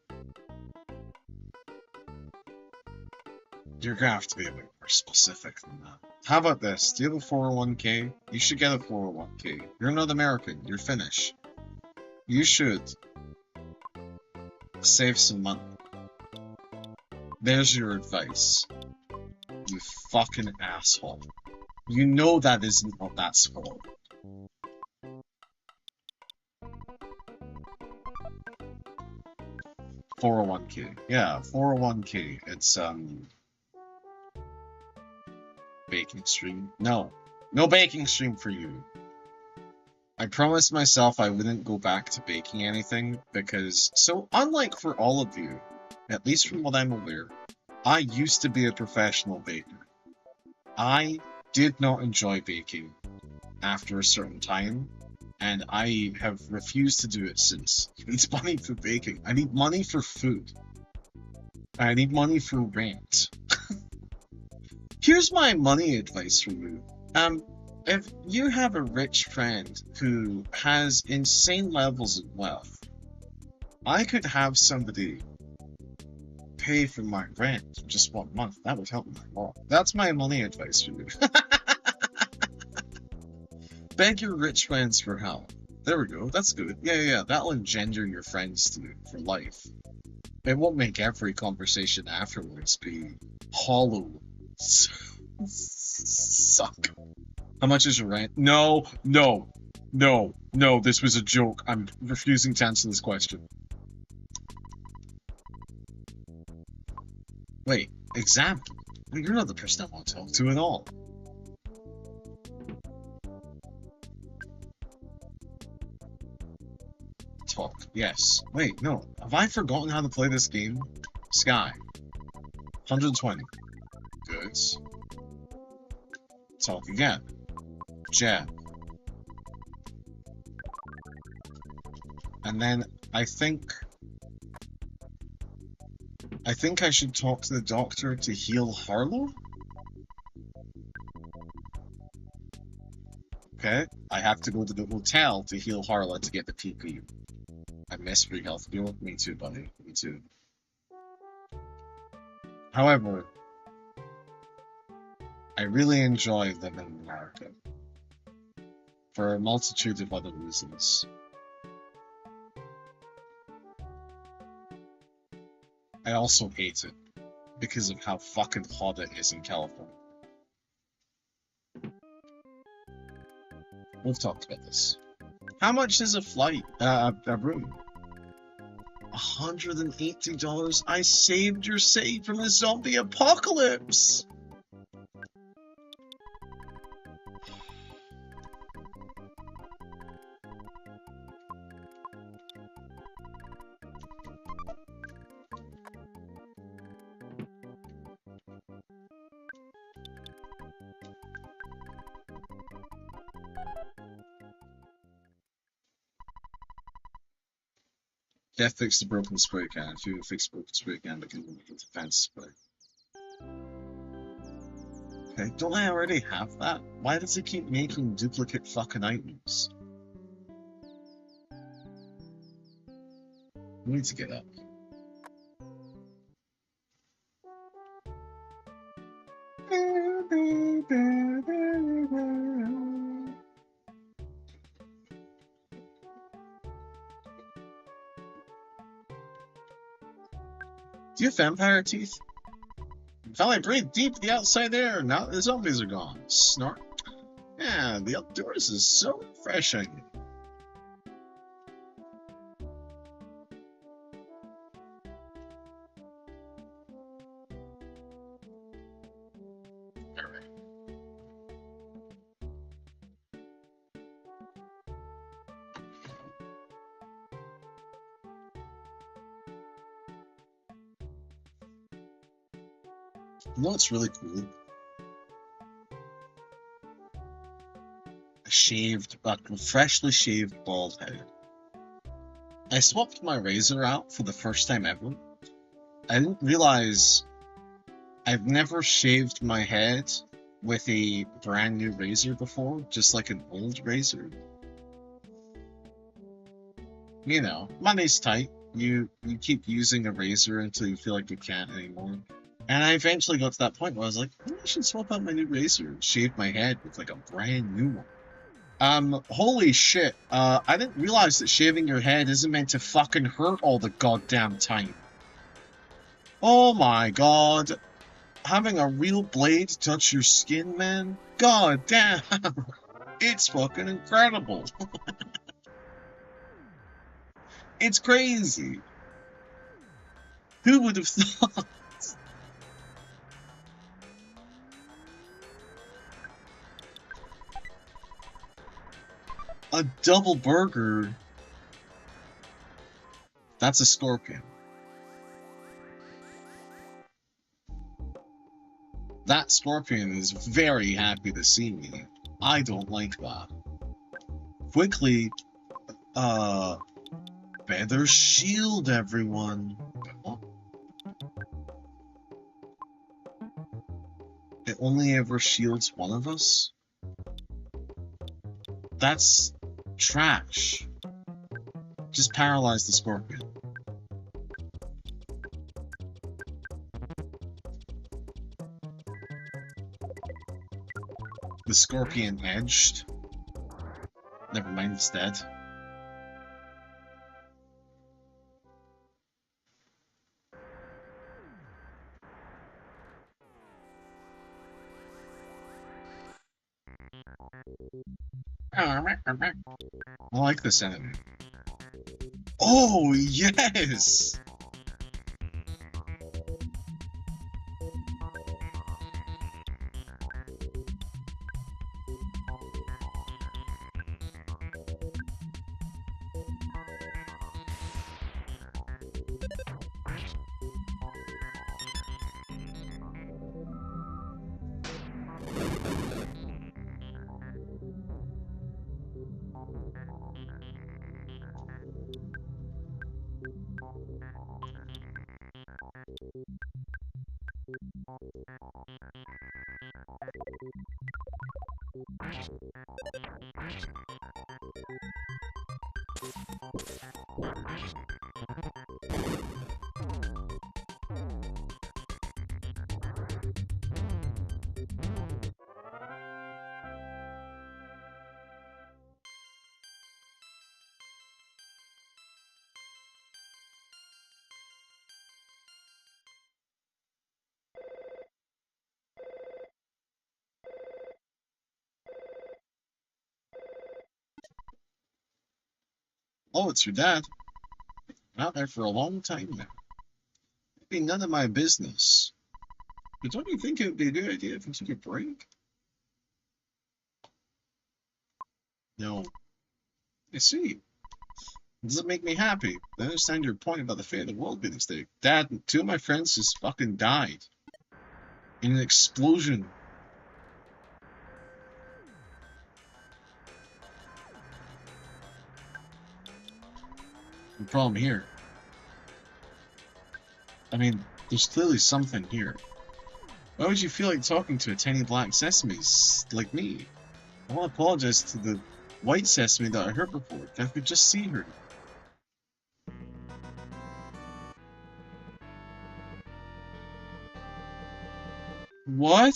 You're gonna have to be a bit more specific than that. How about this? Do you have a 401k? You should get a 401k. You're not American. You're Finnish. You should save some money. There's your advice. You fucking asshole. You know that isn't what that's for. $401k. Yeah, 401k. It's, baking stream. No baking stream for you. I promised myself I wouldn't go back to baking anything because, so unlike for all of you, at least from what I'm aware, I used to be a professional baker. I did not enjoy baking after a certain time, and I have refused to do it since. I need money for baking. I need money for food. I need money for rent. Here's my money advice for you. If you have a rich friend who has insane levels of wealth, I could have somebody pay for my rent for just 1 month. That would help me a lot. That's my money advice for you. Beg your rich friends for help. There we go. That's good. Yeah. That'll engender your friends for life. It won't make every conversation afterwards be hollow. Suck. How much is your rent? No. This was a joke. I'm refusing to answer this question. Wait, example? You're not the person I want to talk to at all. Talk. Yes. Wait, no. Have I forgotten how to play this game? Sky. 120. Goods. Talk again. Jab. And then I think I should talk to the doctor to heal Harlow? Okay, I have to go to the hotel to heal Harlow to get the TP. I miss free health. Me too, buddy. Me too. However, I really enjoy living in America. For a multitude of other reasons. I also hate it because of how fucking hot it is in California. We've talked about this. How much is a flight? A room? $180? I saved your city from a zombie apocalypse! Can't fix the broken spray can. If you fix the broken spray can, they can make a defense spray. Okay, don't I already have that? Why does it keep making duplicate fucking items? I need to get up. Do you have vampire teeth? Finally breathe deep the outside air. Now the zombies are gone. Snort. Yeah, the outdoors is so refreshing. Alright. You know what's really cool? A freshly shaved bald head. I swapped my razor out for the first time ever. I didn't realize I've never shaved my head with a brand new razor before, just like an old razor. You know, money's tight. You keep using a razor until you feel like you can't anymore. And I eventually got to that point where I was like, maybe I should swap out my new razor and shave my head with like a brand new one. Holy shit, I didn't realize that shaving your head isn't meant to fucking hurt all the goddamn time. Oh my god. Having a real blade touch your skin, man? God damn. It's fucking incredible. It's crazy. Who would have thought? A double burger? That's a scorpion. That scorpion is very happy to see me. I don't like that. Quickly, better shield everyone. It only ever shields one of us? That's trash. Just paralyze the scorpion. The scorpion edged. Never mind, it's dead. I like this enemy. Oh, yes! Oh, it's your dad. Been out there for a long time now. It'd be none of my business. But don't you think it would be a good idea if we took a break? No. I see. It doesn't make me happy. I understand your point about the fate of the world being at stake. Dad, two of my friends just fucking died. In an explosion. The problem here. I mean, there's clearly something here. Why would you feel like talking to a tiny black sesame like me? I want to apologize to the white sesame that I heard before. If I could just see her. What?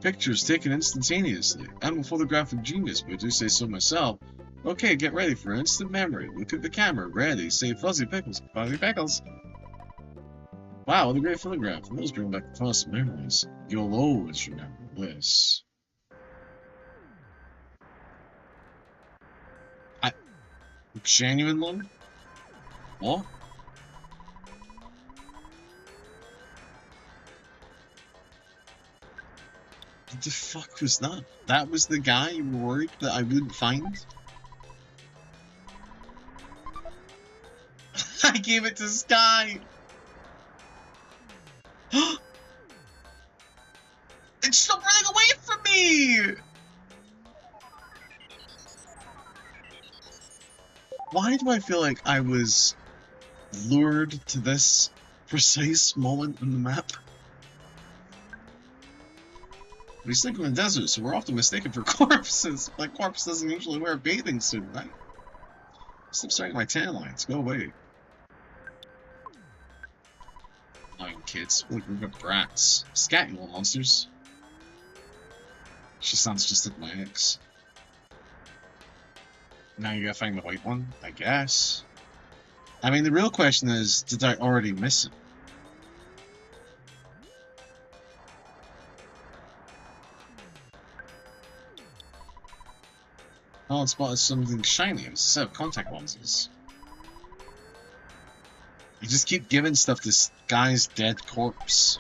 Pictures taken instantaneously. I'm a photographic genius, but I do say so myself. Okay, get ready for instant memory. Look at the camera. Ready. Say fuzzy pickles. Fuzzy pickles. Wow, what a great photograph. Those bring back fuzzy memories. You'll always remember this. Genuinely? What? What the fuck was that? That was the guy you were worried that I wouldn't find? I gave it to Sky! It stopped running away from me! Why do I feel like I was lured to this precise moment in the map? We sleep in the desert, so we're often mistaken for corpses. My corpse doesn't usually wear a bathing suit, right? Stop staring at my tan lines. Go away. Annoying kids. What a group of brats. Scat, you little monsters. She sounds just like my ex. Now you gotta find the white one, I guess. I mean, the real question is, did I already miss it? Oh, it's spotted something shiny. It was a set of contact lenses. You just keep giving stuff to this guy's dead corpse.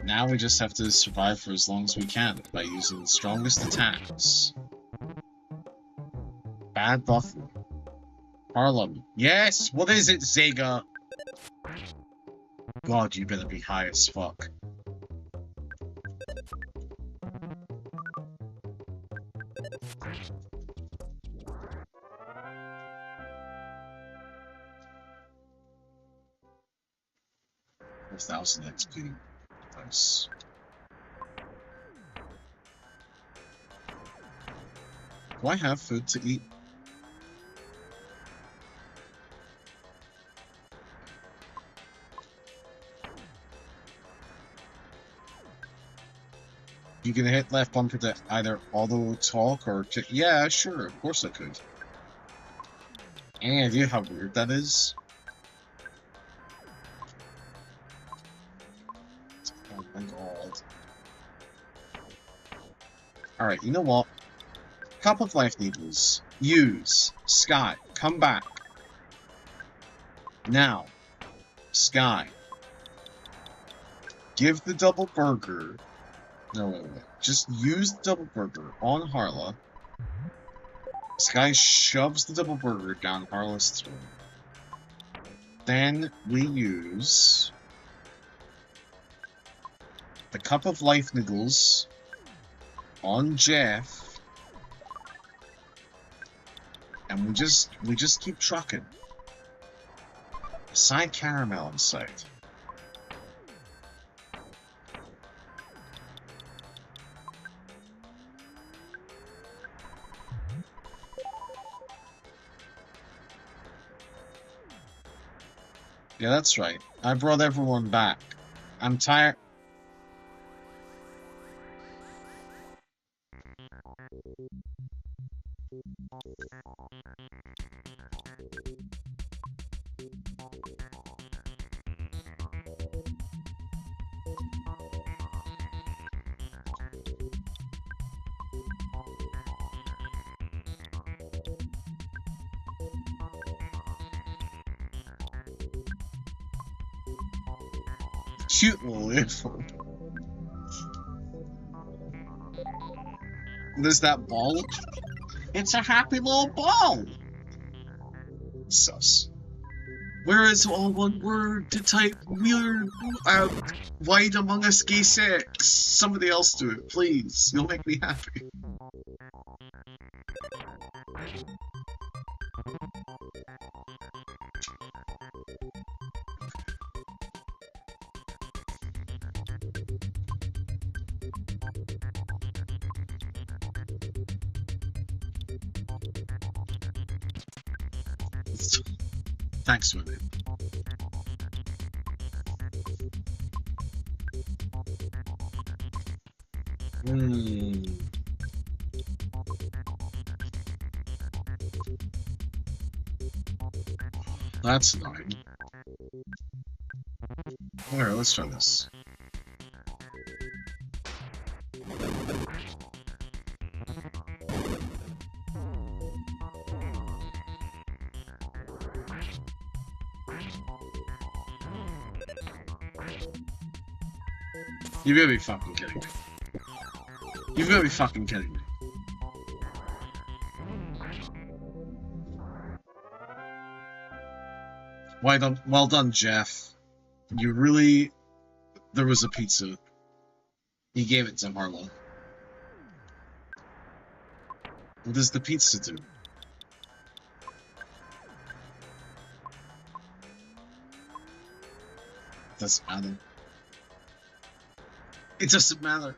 Now we just have to survive for as long as we can by using the strongest attacks. Bad buffer. Harlem. Yes! What is it, Zega? God, you better be high as fuck. $4,000 XP. Nice. Do I have food to eat? You can hit left bumper to either auto talk or yeah, sure, of course I could. Any idea how weird that is? Oh my god. Alright, you know what? Cup of life needles. Use. Sky. Come back. Now. Sky. Give the double burger. No, wait. Just use the double burger on Harla. Sky shoves the double burger down Harla's throat. Then we use the cup of life niggles on Jeff. And we just keep trucking. Side caramel in sight. Yeah, that's right. I brought everyone back. I'm tired. Cute little info. There's that ball. It's a happy little ball. Sus. Whereas all one word to type weird, white Among Us gay sex. Somebody else do it, please. You'll make me happy. Thanks, women. That's annoying. Alright, let's try this. You've gotta be fucking kidding me. You've gotta be fucking kidding me. Well done, Jeff. You really... There was a pizza. He gave it to Harlow. What does the pizza do? Doesn't matter. It doesn't matter.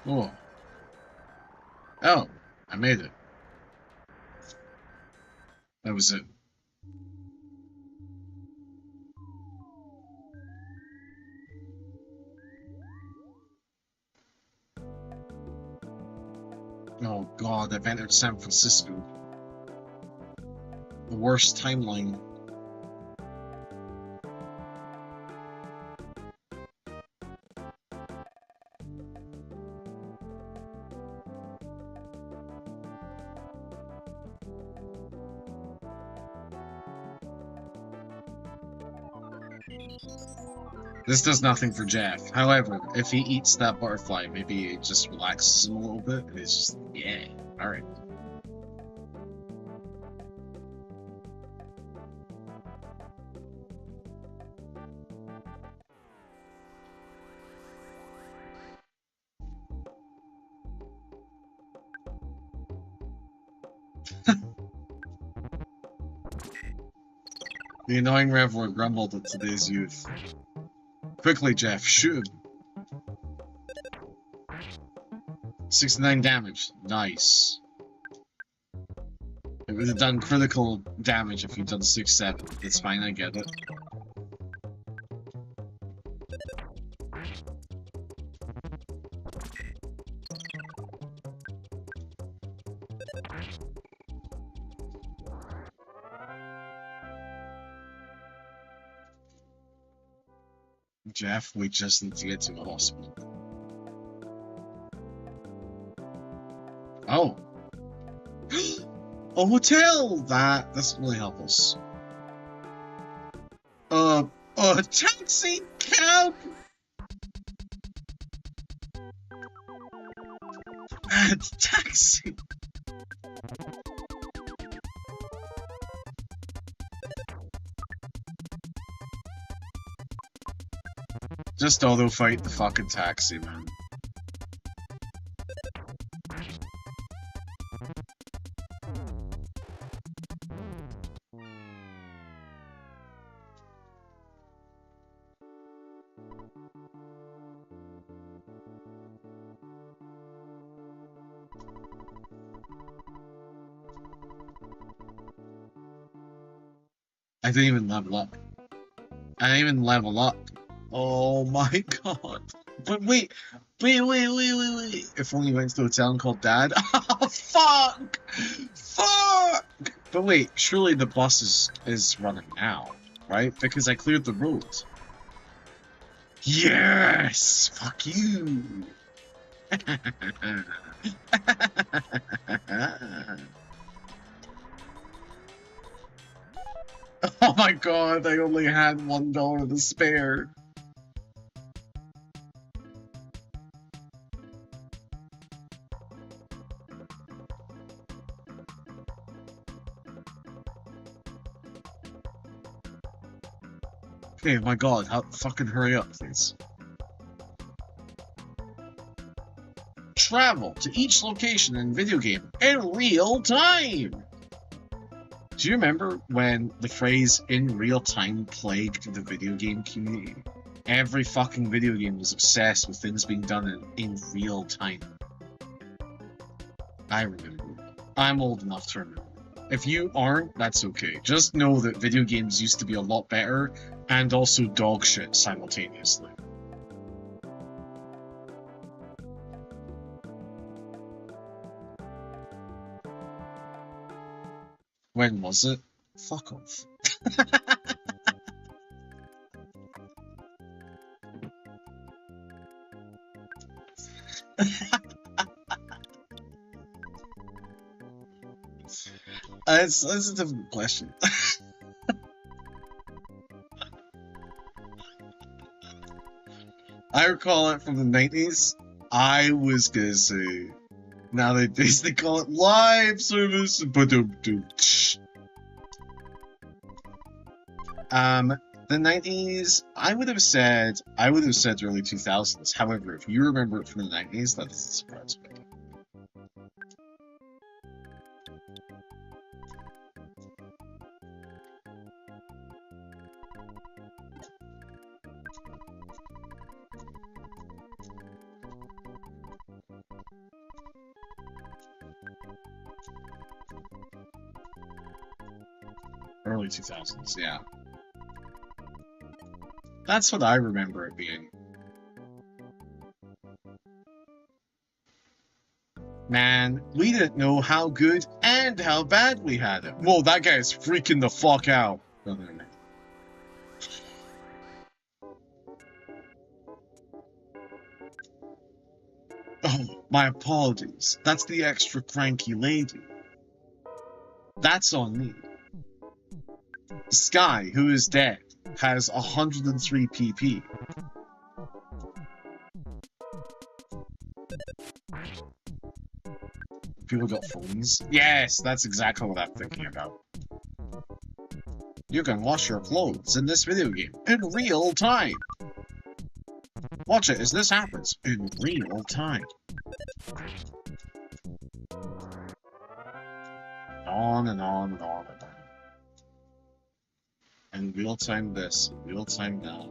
Oh. Oh, I made it. That was it. Oh god, I've entered San Francisco. The worst timeline. This does nothing for Jeff. However, if he eats that butterfly, maybe it just relaxes him a little bit, and it's just, yeah, alright. The annoying reveler grumbled at today's youth. Quickly, Jeff, shoot him. 69 damage. Nice. It would have done critical damage if you'd done 6-7. It's fine, I get it. Jeff, we just need to get to the hospital. Oh. A hotel! That doesn't really help us. A taxi cab! A taxi! Just auto-fight the fucking taxi, man. I didn't even level up. I didn't even level up. Oh my god. But wait. If only you went to a town called Dad. Oh, fuck! Fuck! But wait, surely the bus is running now, right? Because I cleared the road. Yes! Fuck you! Oh my god, I only had $1 to spare. Okay, my god, fucking hurry up, please. Travel to each location in video game in real time! Do you remember when the phrase "in real time" plagued the video game community? Every fucking video game was obsessed with things being done in real time. I remember. I'm old enough to remember. If you aren't, that's okay. Just know that video games used to be a lot better and also dog shit simultaneously. When was it? Fuck off. That's a different question. I recall it from the 90s. I was gonna say, nowadays they call it live service. The 90s, I would have said early 2000s. However, if you remember it from the 90s, that doesn't surprise me. Early 2000s, yeah. That's what I remember it being. Man, we didn't know how good and how bad we had it. Whoa, that guy's freaking the fuck out. Oh, my apologies. That's the extra cranky lady. That's on me. Sky, who is dead, has 103 PP. People got phones? Yes, that's exactly what I'm thinking about. You can wash your clothes in this video game in real time. Watch it as this happens in real time. On and on and on and on. And real time this, real time that.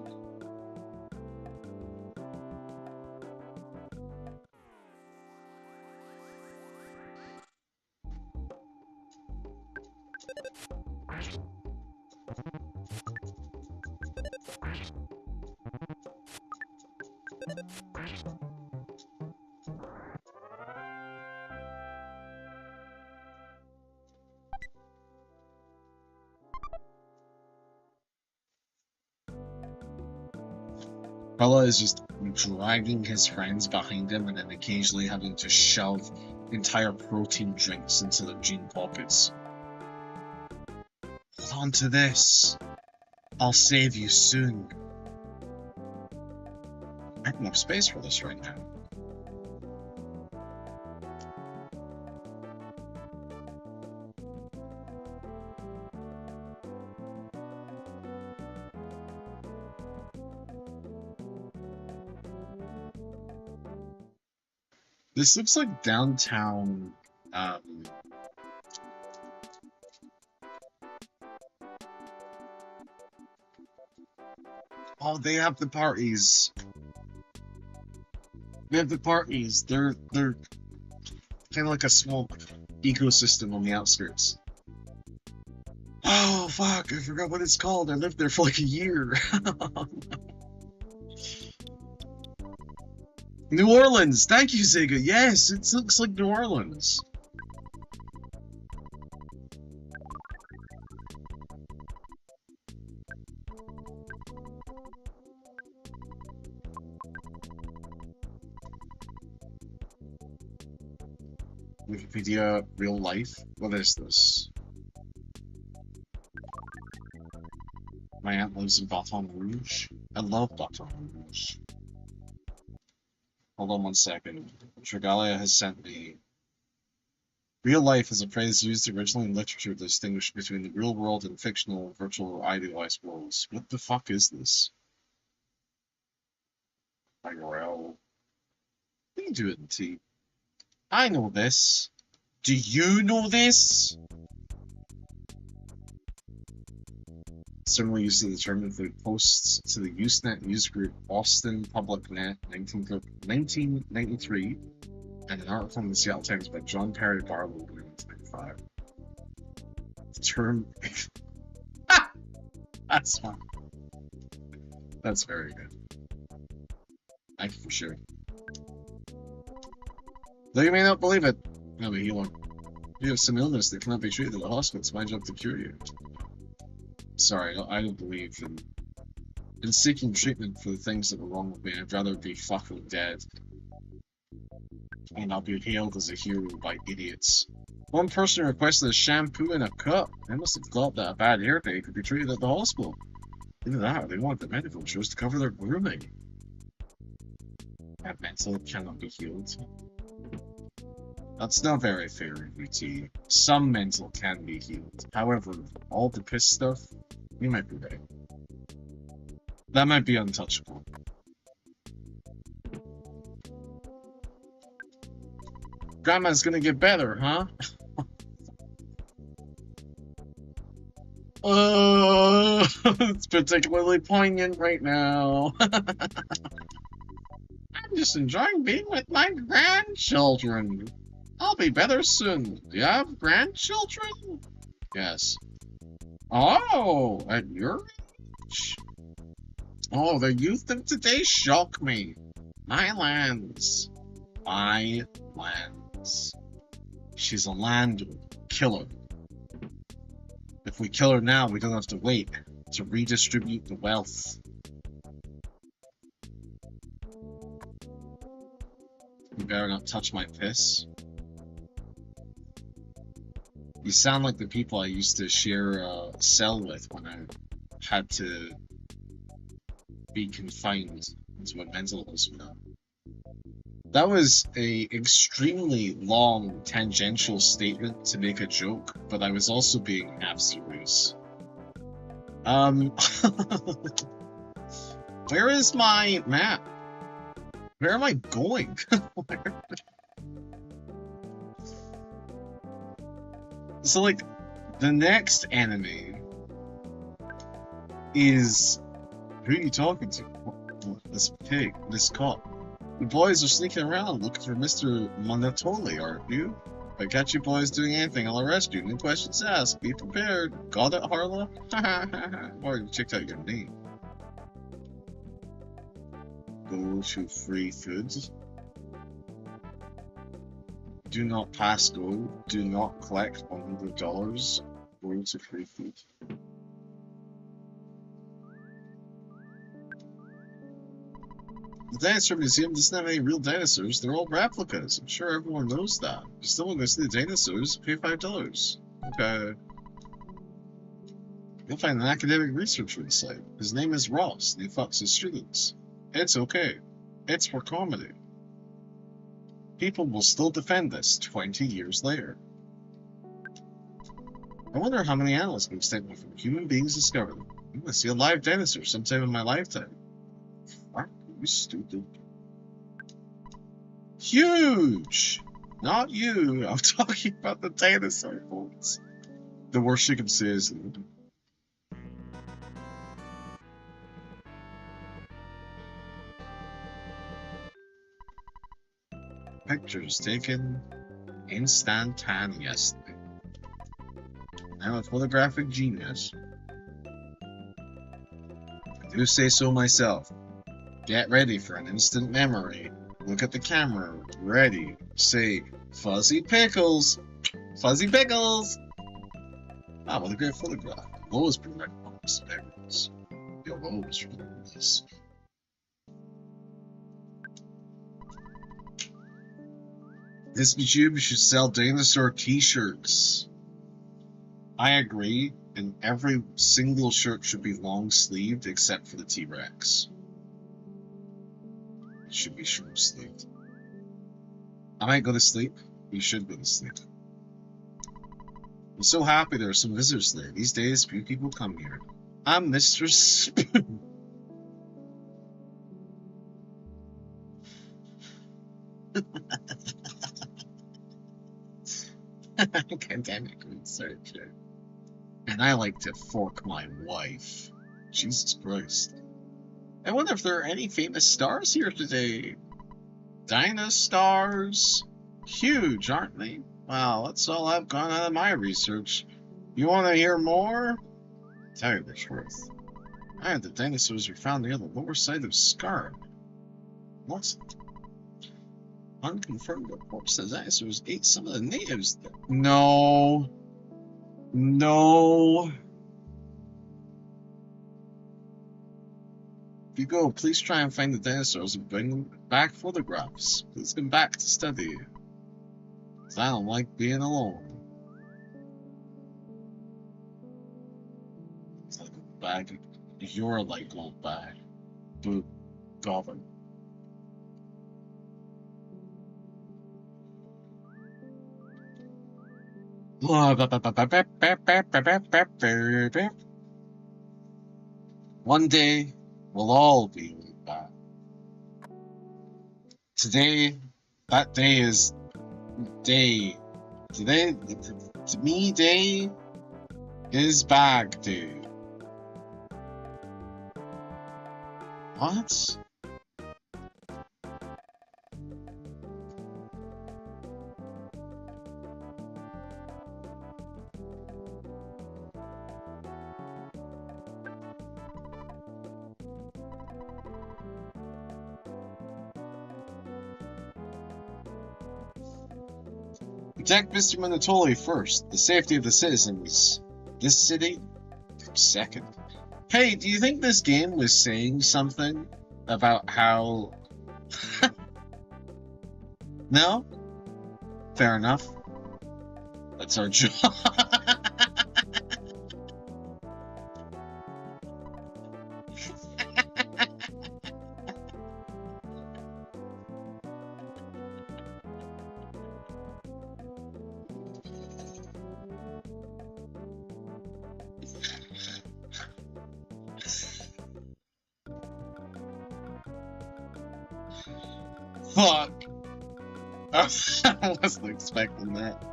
Bella is just dragging his friends behind him and then occasionally having to shove entire protein drinks into their jean pockets. Hold on to this. I'll save you soon. I have enough space for this right now. This looks like downtown, oh, they have the parties. They have the parties. They're kind of like a small ecosystem on the outskirts. Oh, fuck, I forgot what it's called. I lived there for like a year. New Orleans! Thank you, Sega! Yes, it looks like New Orleans. Wikipedia real life? What is this? My aunt lives in Baton Rouge. I love Baton Rouge. Hold on 1 second. Trigalia has sent me. Real life is a phrase used originally in literature to distinguish between the real world and fictional, virtual, or idealized worlds. What the fuck is this? IRL. What do you do it in T? I know this. Do you know this? Similarly used to determine the posts to the Usenet user group Austin Public Net 1993 and an article from the Seattle Times by John Perry Barlow in 1995. The term... That's fun. That's very good. Thank you for sharing. Though you may not believe it, I'm a healer. You have some illness that cannot be treated at the hospital. It's my job to cure you. Sorry, I don't believe in seeking treatment for the things that were wrong with me. I'd rather be fucking dead. And I'll be hailed as a hero by idiots. One person requested a shampoo in a cup. They must have thought that a bad hair day could be treated at the hospital. Either that or they wanted the medical insurance to cover their grooming. That mental cannot be healed. That's not very fair, VT. Some mental can be healed. However, all the piss stuff, you might be right. That might be untouchable. Grandma's gonna get better, huh? It's particularly poignant right now. I'm just enjoying being with my grandchildren. I'll be better soon. Do you have grandchildren? Yes. Oh, at your age? Oh, the youth of today shock me. My lands. She's a land killer. If we kill her now, we don't have to wait to redistribute the wealth. You better not touch my piss. You sound like the people I used to share a cell with when I had to be confined into a mental hospital. That was a extremely long tangential statement to make a joke, but I was also being half serious. Where is my map? Where am I going? So, like, the next enemy is... Who are you talking to? This pig, this cop. The boys are sneaking around looking for Mr. Monotoli, aren't you? If I catch you boys doing anything, I'll arrest you. No questions asked. Be prepared. Got it, Harla? I've already checked out your name. Go to free foods. Do not pass go. Do not collect $100. Go to free food. The Dinosaur Museum doesn't have any real dinosaurs. They're all replicas. I'm sure everyone knows that. If you still want to see the dinosaurs, pay $5. Okay. You'll find an academic researcher on the site. His name is Ross, and he fucks his students. It's okay. It's for comedy. People will still defend this 20 years later. I wonder how many animals can extinct from human beings discovered them. I'm gonna see a live dinosaur sometime in my lifetime. Fuck, you stupid. Huge! Not you! I'm talking about the dinosaur folks. The worst you can say is... Pictures taken instantaneously. I'm a photographic genius. I do say so myself. Get ready for an instant memory. Look at the camera. Ready. Say, Fuzzy Pickles. Fuzzy Pickles! Ah, what a great photograph. I've always been right on Pickles. You'll always remember this. This museum should sell dinosaur t-shirts. I agree, and every single shirt should be long-sleeved except for the T-Rex. It should be short-sleeved. I might go to sleep. You should go to sleep. I'm so happy there are some visitors there. These days, few people come here. I'm Mr. Spoon. Academic researcher. And I like to fork my wife. Jesus Christ. I wonder if there are any famous stars here today. Dino-stars? Huge, aren't they? Wow, that's all I've gone out of my research. You want to hear more? Tell you the truth. I heard the dinosaurs were found near the lower side of Scar. What? Unconfirmed reports that dinosaurs ate some of the natives. No. No. If you go, please try and find the dinosaurs and bring them back photographs. Please come back to study. Because I don't like being alone. It's like a bag. You're like gold bag. Boo. Goblin. One day, we'll all be back. Today, that day is day. Today, to me, day is bag day. What? Protect Mr. Minatoli first. The safety of the citizens. This city, second. Hey, do you think this game was saying something about how... No? Fair enough. That's our job. Fuck. I wasn't expecting that.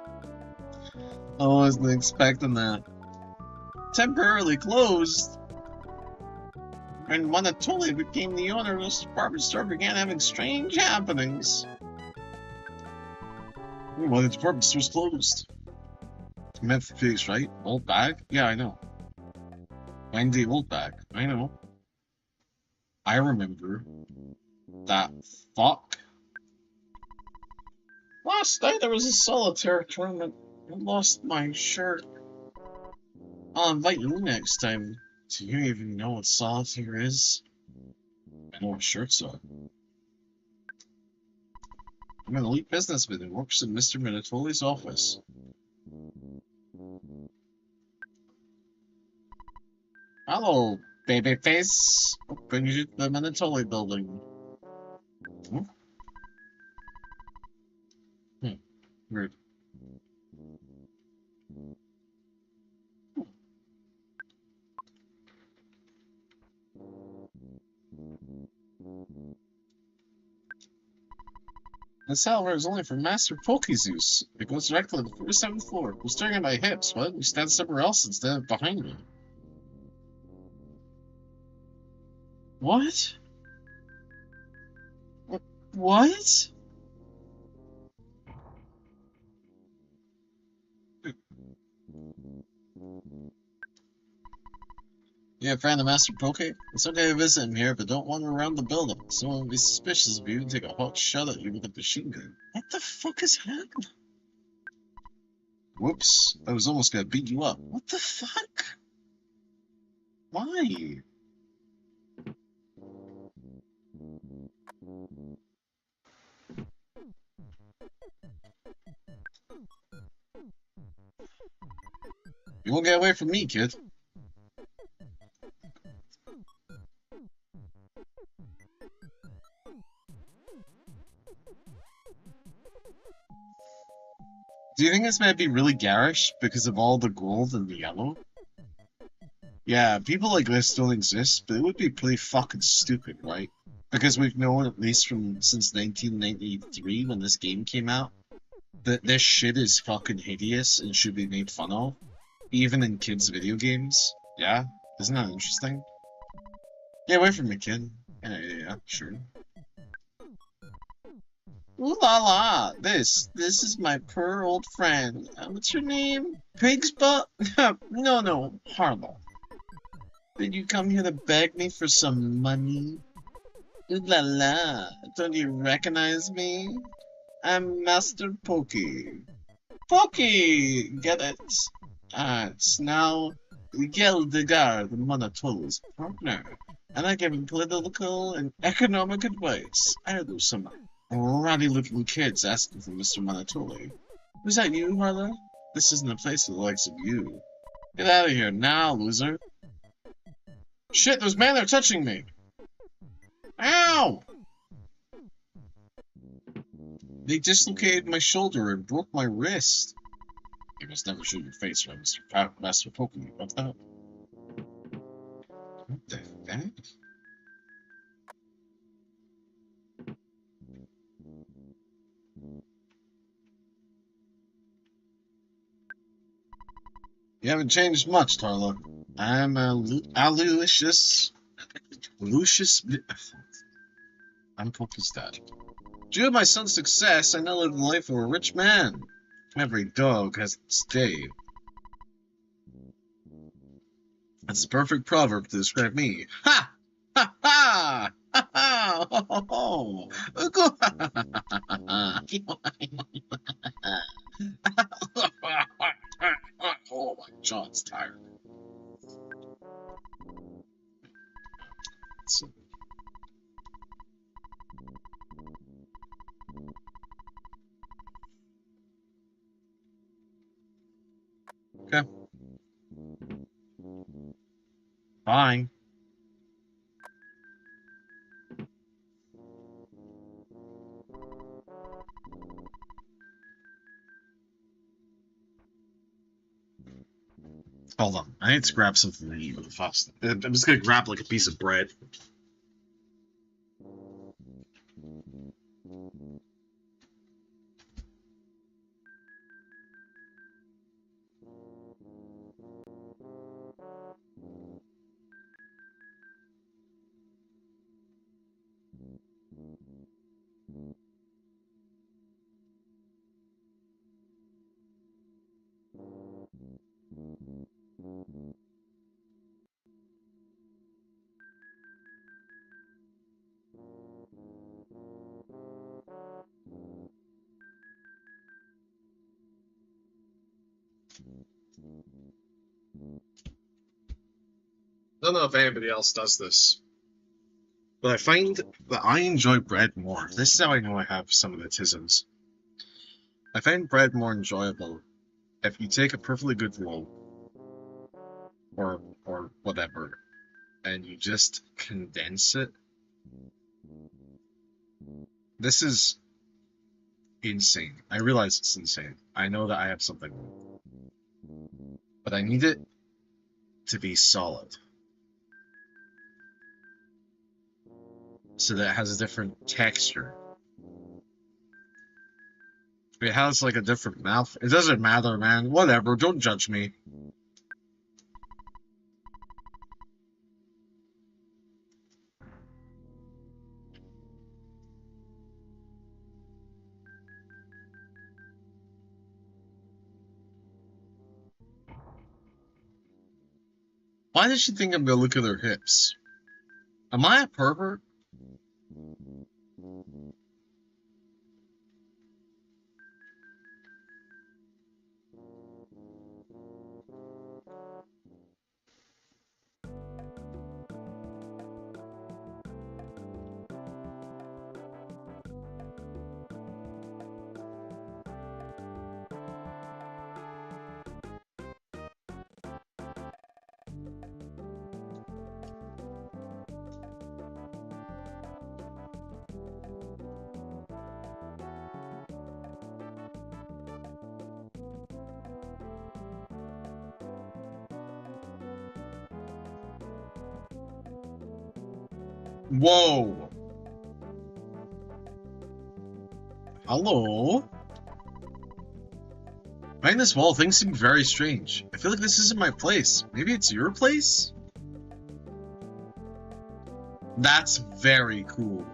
I wasn't expecting that. Temporarily closed. When Monotoli became the owner of this department store, began having strange happenings. Well, the department store's closed. Memphis, right? Old bag? Yeah, I know. Find the old bag. I know. I remember. That fuck. Last night there was a solitaire tournament. I lost my shirt. I'll invite you next time. Do you even know what solitaire is? I know what shirts are. I'm an elite businessman who works in Mr. Minatoli's office. Hello, babyface. Bring you to the Minatoli building. Weird. This elevator is only for Master Pokezeus. It goes directly to the 47th floor. I'm staring at my hips. Why don't we stand somewhere else instead of behind me? What? What? You a fan of Master Poke? It's okay to visit him here, but don't wander around the building. Someone will be suspicious of you and take a hot shot at you with a machine gun. What the fuck is happening? Whoops, I was almost gonna beat you up. What the fuck? Why? You won't get away from me, kid. Do you think this might be really garish because of all the gold and the yellow? Yeah, people like this don't exist, but it would be pretty fucking stupid, right? Because we've known, at least since 1993 when this game came out, that this shit is fucking hideous and should be made fun of. Even in kids' video games. Yeah? Isn't that interesting? Get away from me, kid. Yeah, sure. Ooh la la! This is my poor old friend. What's your name? Pig's butt? No, Harlow. Did you come here to beg me for some money? Ooh la la! Don't you recognize me? I'm Master Pokey. Pokey! Get it? It's now Geldegar, the Monotolo's partner. And I give him political and economic advice. I heard there was some ratty looking kids asking for Mr. Monotoli. Was that you, Harlow? This isn't a place for the likes of you. Get out of here now, loser. Shit, those men are touching me! Ow! They dislocated my shoulder and broke my wrist. You must never show your face around Master Pokemon. What's that? What the heck? You haven't changed much, Tarla. I'm Lucius. I'm Poke's dad. Due to my son's success, I now live the life of a rich man. Every dog has its day. That's the perfect proverb to describe me. Ha! Ha ha! Ha ha! Ho ho ho! Oh, my jaw's tired. Okay. Fine. Hold on. I need to grab something to eat really fast. I'm just gonna grab like a piece of bread. I don't know if anybody else does this, but I find that I enjoy bread more. This is how I know I have some of the tisms. I find bread more enjoyable if you take a perfectly good roll, or whatever, and you just condense it. This is insane. I realize it's insane. I know that I have something, but I need it to be solid, so that it has a different texture. It has like a different mouth. It doesn't matter, man. Whatever. Don't judge me. Why does she think I'm gonna look at her hips? Am I a pervert? Whoa! Hello? Behind this wall, things seem very strange. I feel like this isn't my place. Maybe it's your place? That's very cool.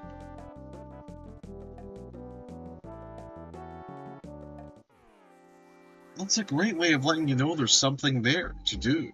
That's a great way of letting you know there's something there to do.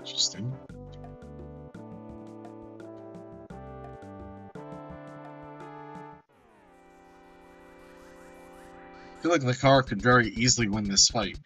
Interesting. I feel like the car could very easily win this fight.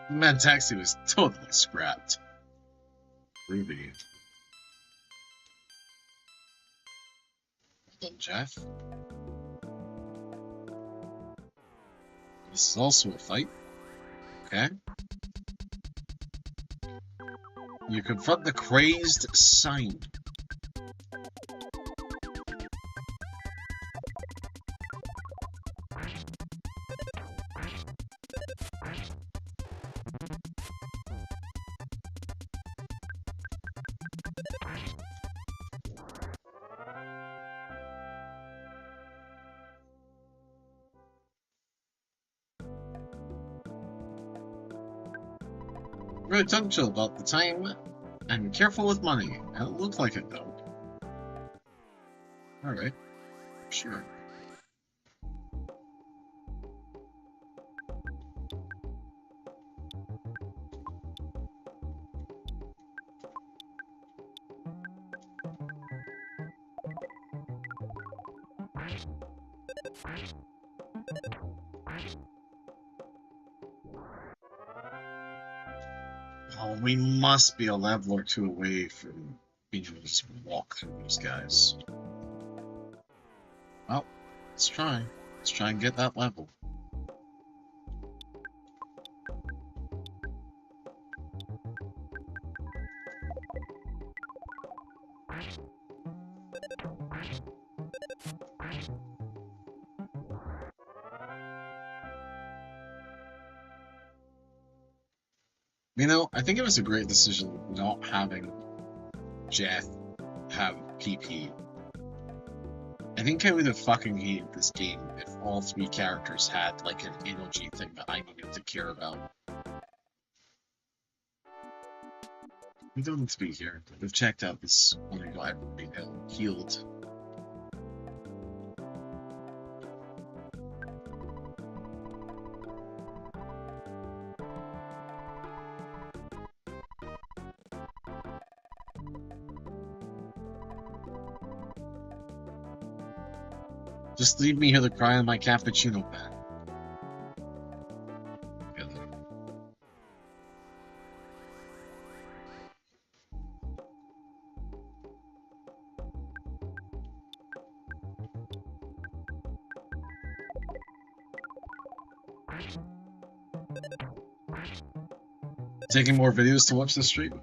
Mad Taxi was totally scrapped. Ruby. Well done, Jeff. This is also a fight. Okay. You confront the crazed sign. Really tongue-chill about the time, and careful with money. I don't look like it, though. Alright. Sure. Oh, we must be a level or two away from being able to just walk through those guys. Well, let's try. Let's try and get that level. You know, I think it was a great decision not having Jeff have PP. I think I would have fucking hated this game if all three characters had, like, an energy thing that I needed to care about. We don't need to be here. We've checked out this one guy right now, healed. Just leave me here to cry on my cappuccino pad. Taking more videos to watch the stream?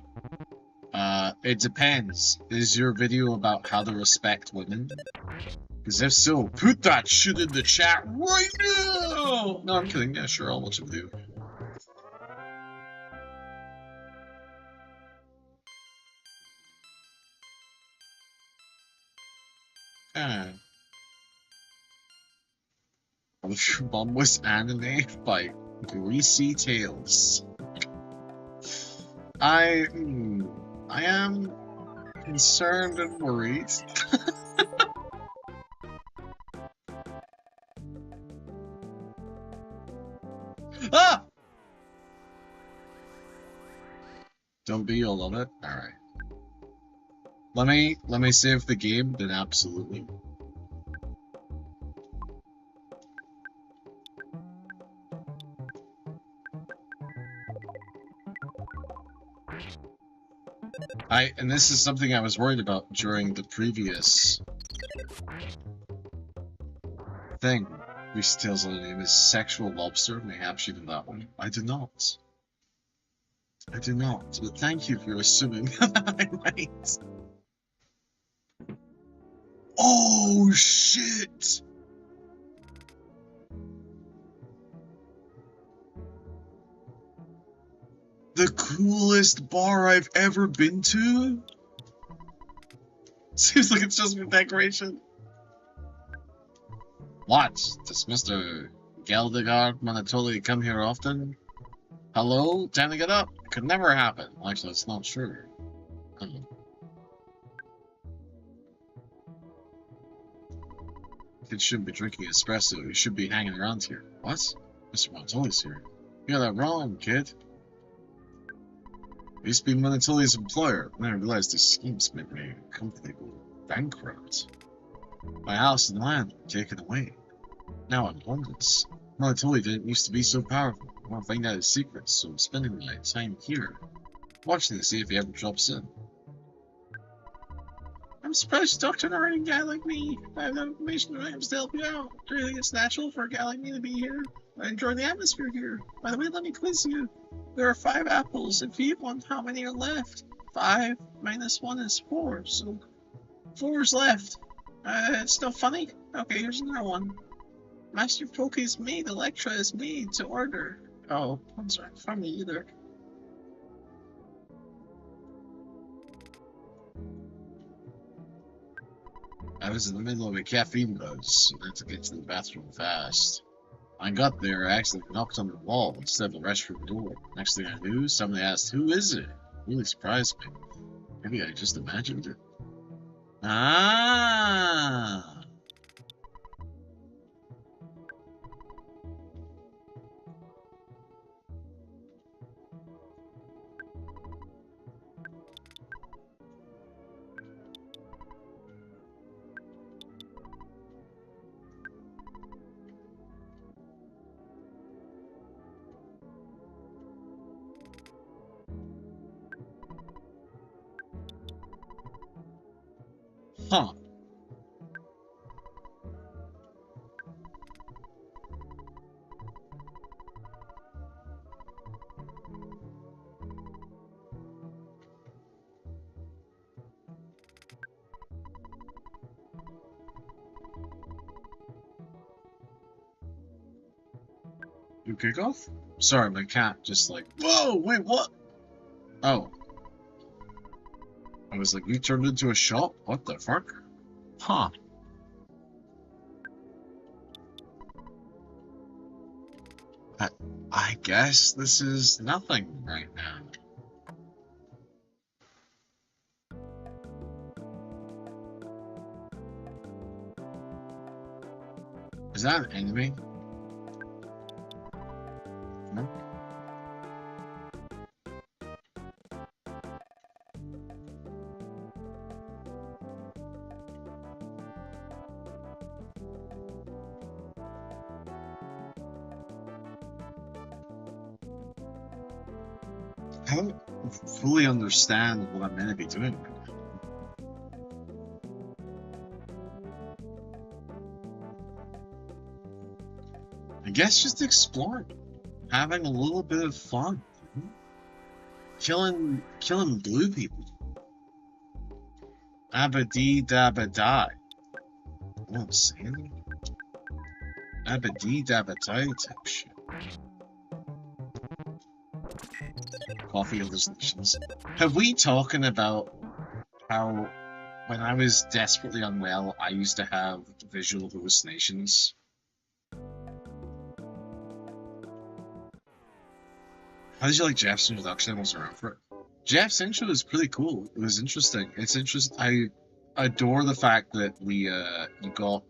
It depends. Is your video about how to respect women? Because if so, put that shit in the chat right now! No, I'm kidding. Yeah, sure, I'll watch a video. Your mom was anime by Greasy Tales. I am concerned and worried. Ah! Don't be all of it. Alright. Let me save the game, then absolutely. And this is something I was worried about during the previous thing. Greasy Tales' other name is Sexual Lobster. Mayhaps you did that one. I do not. I do not. But thank you for assuming that I might. Oh shit! The coolest bar I've ever been to? Seems like it's just for decoration. What? Does Mr. Galdegard Manatoli come here often? Hello? Time to get up. Could never happen. Actually, that's not true. Kid shouldn't be drinking espresso. He should be hanging around here. What? Mr. Manatoli's here. You got that wrong, kid. I used to be Manatoli's employer, and I realized his schemes made my company go bankrupt. My house and land were taken away. Now I'm homeless. Manatoli didn't used to be so powerful. I want to find out his secrets, so I'm spending my time here, watching to see if he ever drops in. I'm surprised you talked to an already guy like me. I have no information and items to help you out. Do you think it's natural for a guy like me to be here? I enjoy the atmosphere here. By the way, let me quiz you. There are 5 apples. If you eat one, how many are left? 5 minus 1 is 4, so 4 is left. It's still funny? Okay, here's another one. Master Poke is made, Electra is made to order. Oh, those aren't funny either. I was in the middle of a caffeine buzz, so I had to get to the bathroom fast. I got there, I actually knocked on the wall instead of the restroom door. Next thing I knew, somebody asked, "Who is it?" It really surprised me. Maybe I just imagined it. Ah! Huh. You kick off? Sorry, my cat just like, whoa, wait, what? Oh. I was like, you turned into a shop? What the fuck? Huh. I guess this is nothing right now. Is that an enemy? No? I don't fully understand what I'm meant to be doing right now. I guess just exploring, having a little bit of fun, killing blue people. Abadee dabba die. Oh, I'm saying? Abadee dabba die type shit. Coffee hallucinations. Have we talking about how when I was desperately unwell, I used to have visual hallucinations? How did you like Jeff's introduction? I wasn't around for it. Jeff's intro is pretty cool. It was interesting. It's interesting. I adore the fact that you got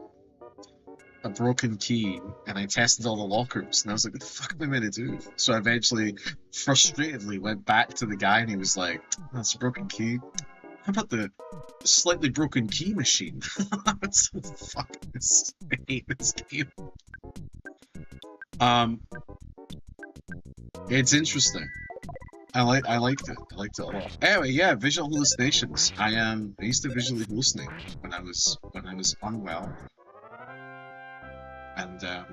a broken key, and I tested all the lockers, and I was like, what the fuck am I meant to do? So I eventually, frustratedly, went back to the guy, and he was like, that's a broken key. How about the slightly broken key machine? It's so fucking... I hate this game. It's interesting. I liked it. I liked it a lot. Anyway, yeah, visual hallucinations. I used to visually hallucinate when I was unwell. And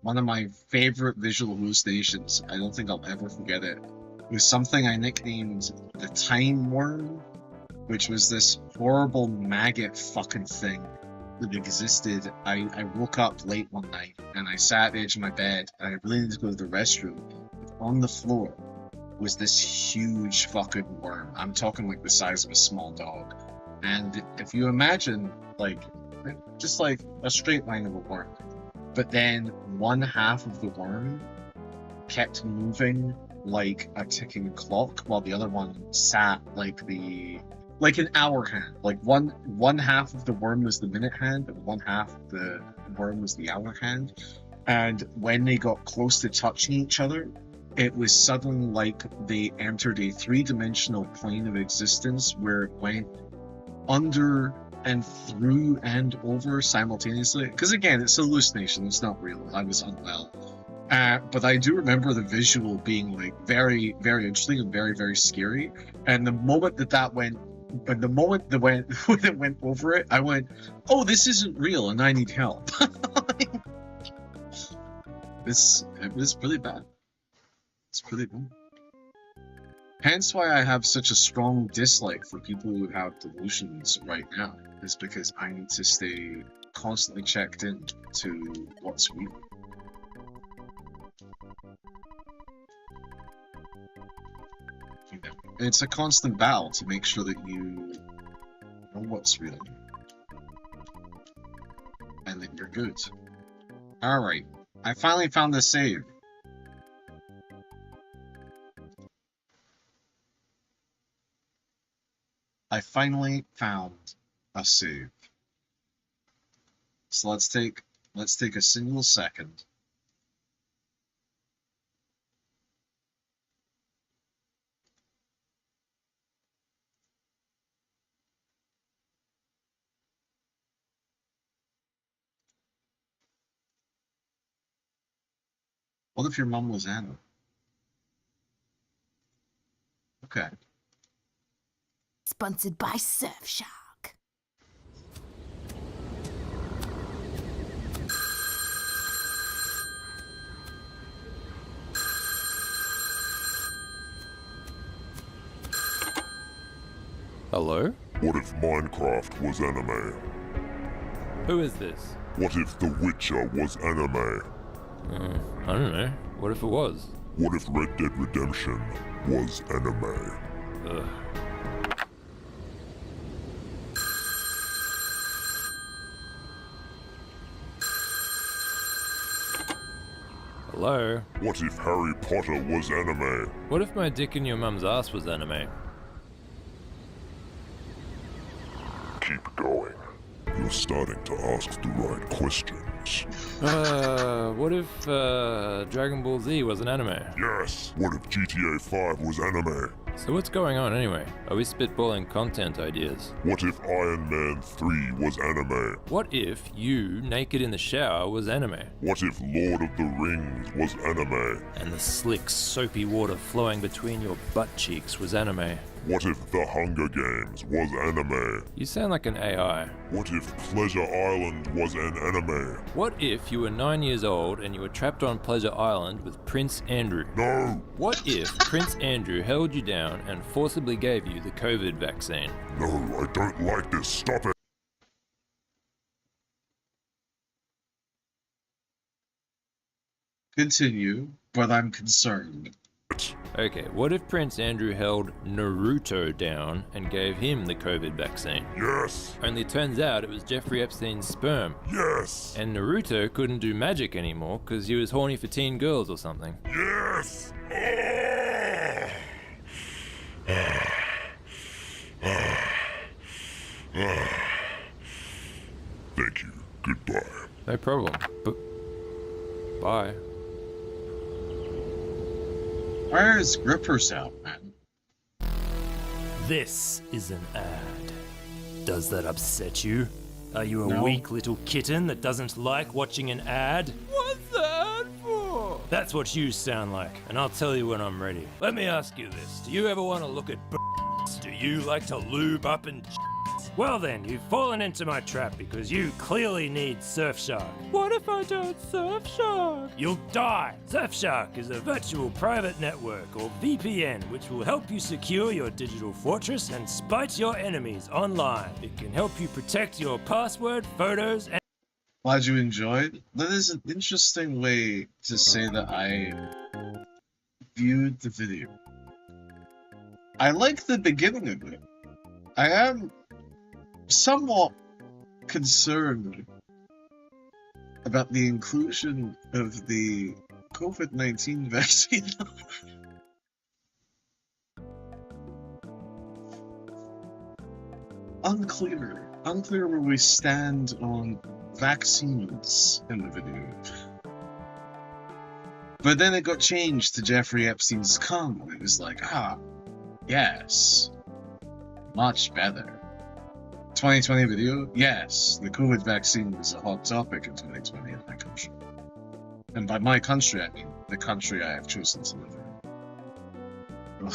one of my favorite visual hallucinations, I don't think I'll ever forget it, was something I nicknamed the Time Worm, which was this horrible maggot fucking thing that existed. I woke up late one night and I sat at the edge of my bed and I really needed to go to the restroom. On the floor was this huge fucking worm. I'm talking like the size of a small dog. And if you imagine, like, just like a straight line of a worm, but then one half of the worm kept moving like a ticking clock while the other one sat like an hour hand. Like one half of the worm was the minute hand and one half of the worm was the hour hand. And when they got close to touching each other, it was suddenly like they entered a three-dimensional plane of existence where it went under and through and over simultaneously. Because again, it's a hallucination, it's not real. I was unwell. But I do remember the visual being like very, very interesting and very, very scary. And the moment when it went over it, I went, oh, this isn't real and I need help. It was really bad. It's pretty bad. Hence why I have such a strong dislike for people who have delusions right now, is because I need to stay constantly checked in to what's real. You know, it's a constant battle to make sure that you know what's real and that you're good. Alright, I finally found the save. I finally found a save. So let's take a single second. What if your mom was Anna? Okay. Sponsored by Surfshark. Hello? What if Minecraft was anime? Who is this? What if The Witcher was anime? I don't know. What if it was? What if Red Dead Redemption was anime? Ugh. Hello? What if Harry Potter was anime? What if my dick in your mum's ass was anime? Keep going. You're starting to ask the right questions. What if, Dragon Ball Z was an anime? Yes! What if GTA 5 was anime? So what's going on anyway? Are we spitballing content ideas? What if Iron Man 3 was anime? What if you naked in the shower was anime? What if Lord of the Rings was anime? And the slick, soapy water flowing between your butt cheeks was anime? What if the Hunger Games was anime? You sound like an AI. What if Pleasure Island was an anime? What if you were 9 years old and you were trapped on Pleasure Island with Prince Andrew? No! What if Prince Andrew held you down and forcibly gave you the COVID vaccine? No, I don't like this. Stop it! Continue, but I'm concerned. Okay, what if Prince Andrew held Naruto down and gave him the COVID vaccine? Yes! Only turns out it was Jeffrey Epstein's sperm. Yes! And Naruto couldn't do magic anymore because he was horny for teen girls or something. Yes! Thank you. Goodbye. No problem. But bye. Where's Grippers out, man? This is an ad. Does that upset you? Are you a No. weak little kitten that doesn't like watching an ad? What's that for? That's what you sound like, and I'll tell you when I'm ready. Let me ask you this. Do you ever want to look at b****s? Do you like to lube up and Well then, you've fallen into my trap because you clearly need Surfshark. What if I don't Surfshark? You'll die! Surfshark is a virtual private network, or VPN, which will help you secure your digital fortress and spite your enemies online. It can help you protect your password, photos, and Glad you enjoyed. That is an interesting way to say that I viewed the video. I like the beginning of it. I am somewhat concerned about the inclusion of the COVID-19 vaccine. Unclear where we stand on vaccines in the video. But then it got changed to Jeffrey Epstein's cum. It was like, yes, much better. 2020 video, yes, the COVID vaccine was a hot topic in 2020 in my country. And by my country, I mean the country I have chosen to live in. Ugh.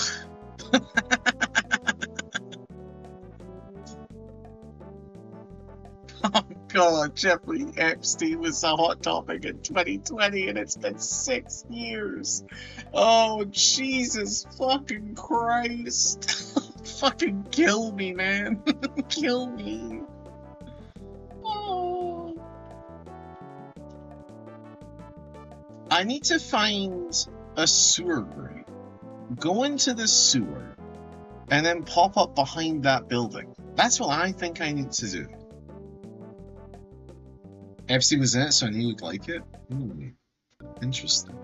Oh god, Jeffrey Epstein was a hot topic in 2020 and it's been 6 years. Oh, Jesus fucking Christ. Fucking kill me, man. Kill me. Oh. I need to find a sewer grate. Go into the sewer and then pop up behind that building. That's what I think I need to do. Epstein was in it, so I knew you'd like it. Interesting.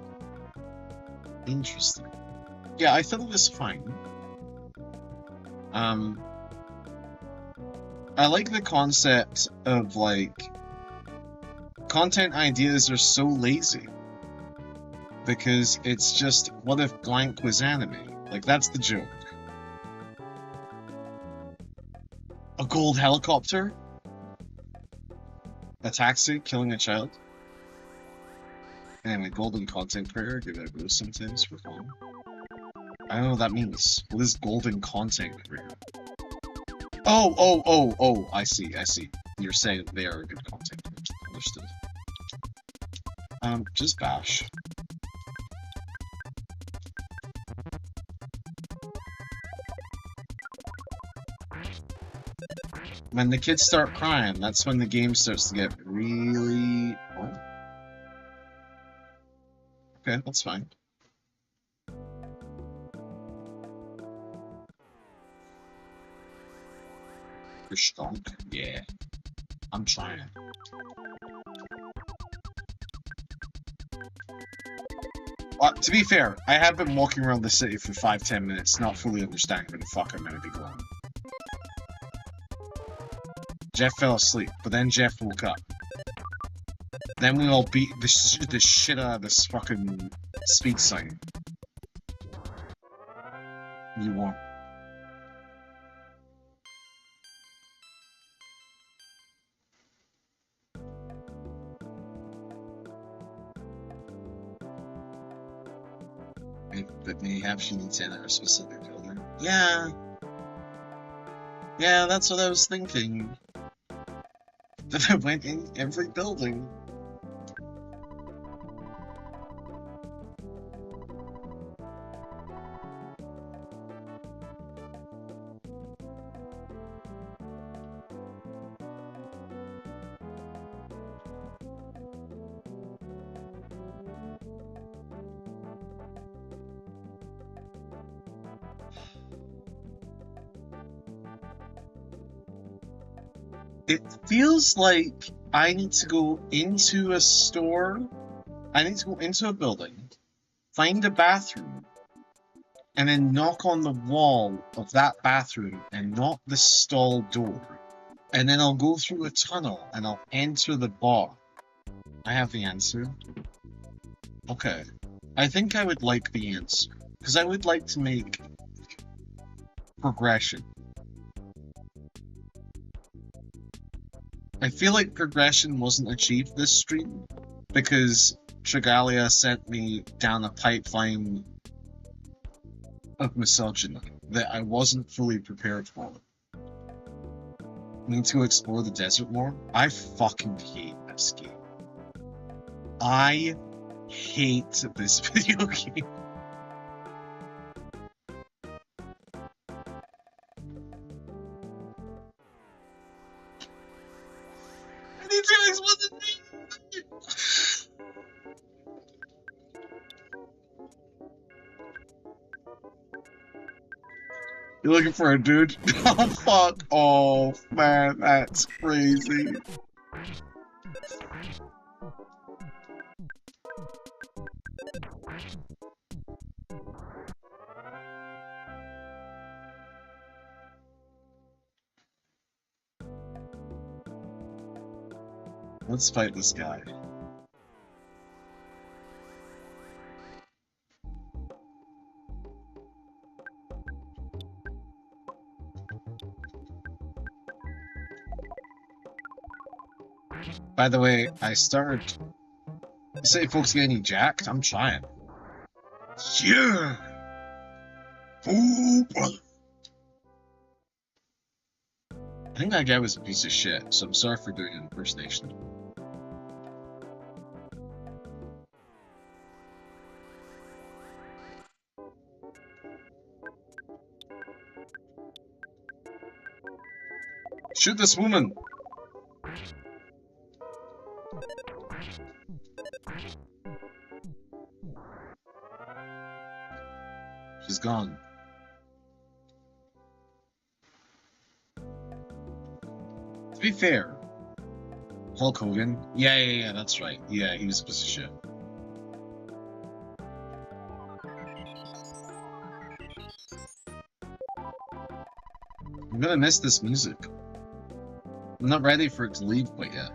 Interesting. Yeah, I thought it was fine. I like the concept of, like, content ideas are so lazy. Because it's just, what if blank was anime? Like, that's the joke. A gold helicopter? A taxi killing a child? Anyway, golden content creator, give it a boost sometimes for fun. I don't know what that means. What is golden content creator? Oh, I see. You're saying they are a good content creator. Understood. Just bash. When the kids start crying, that's when the game starts to get really... Oh. Okay, that's fine. You're stunk? Yeah. I'm trying. To be fair, I have been walking around the city for 5-10 minutes, not fully understanding where the fuck I'm gonna be going. Jeff fell asleep, but then Jeff woke up. Then we all beat the shit out of this fucking speed sign. You want? But maybe she needs to enter a specific building. Yeah, Yeah, that's what I was thinking. That I went in every building. It feels like I need to go into a store. I need to go into a building, find a bathroom, and then knock on the wall of that bathroom and knock the stall door. And then I'll go through a tunnel and I'll enter the bar. I have the answer. Okay. I think I would like the answer. Because I would like to make progression. I feel like progression wasn't achieved this stream because Trigalia sent me down a pipeline of misogyny that I wasn't fully prepared for. Need to explore the desert more? I fucking hate this game. I hate this video game. I need to explore the desert. You're looking for a dude? Oh, fuck off, man. That's crazy. Let's fight this guy. By the way, I started... You say folks getting jacked? I'm trying. Yeah! Oh, brother! I think that guy was a piece of shit, so I'm sorry for doing an impersonation. Shoot this woman! She's gone. To be fair, Hulk Hogan? Yeah, that's right. Yeah, he was a piece of shit. I'm gonna miss this music. I'm not ready for it to leave quite yet.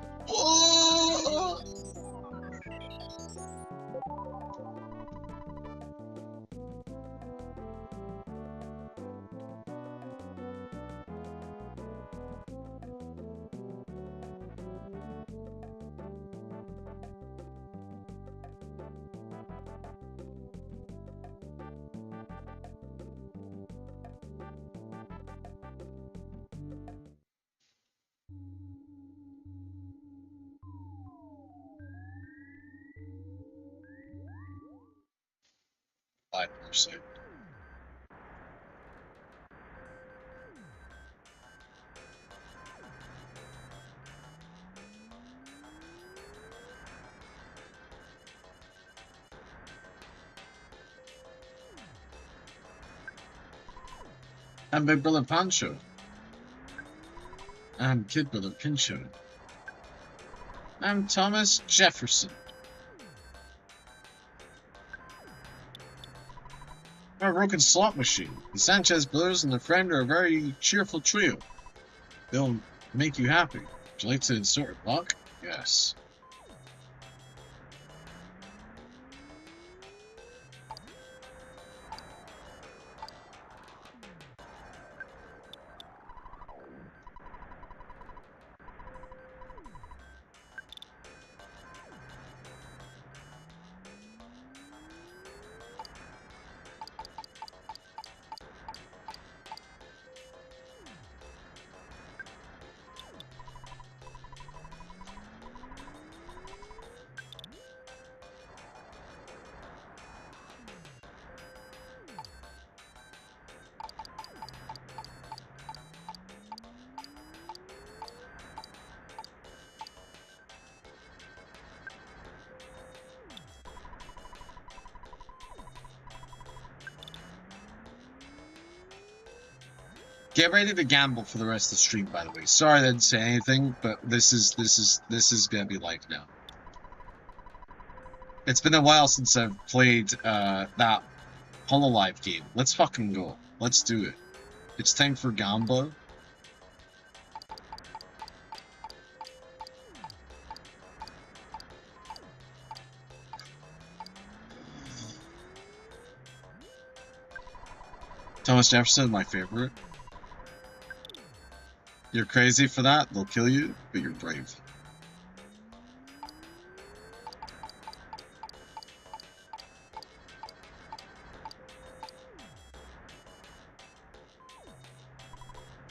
So. I'm Big Brother Pancho. I'm Kid Brother Pincho. I'm Thomas Jefferson. A broken slot machine. The Sanchez brothers and their friend are a very cheerful trio. They'll make you happy. Would you like to insert a buck? Yes. Get ready to gamble for the rest of the stream, by the way. Sorry I didn't say anything, but this is gonna be life now. It's been a while since I've played that Hololive game. Let's fucking go. Let's do it. It's time for Gamba. Thomas Jefferson, my favorite. You're crazy for that, they'll kill you, but you're brave.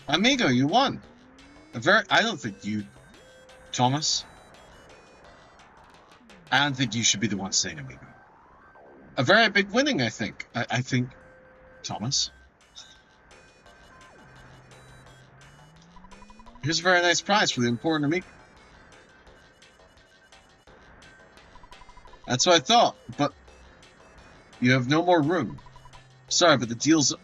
Amigo, you won! I don't think you... Thomas? I don't think you should be the one saying amigo. A very big winning, I think. I think... Thomas? Here's a very nice prize for the important amigo. That's what I thought, but... You have no more room. Sorry, but the deal's...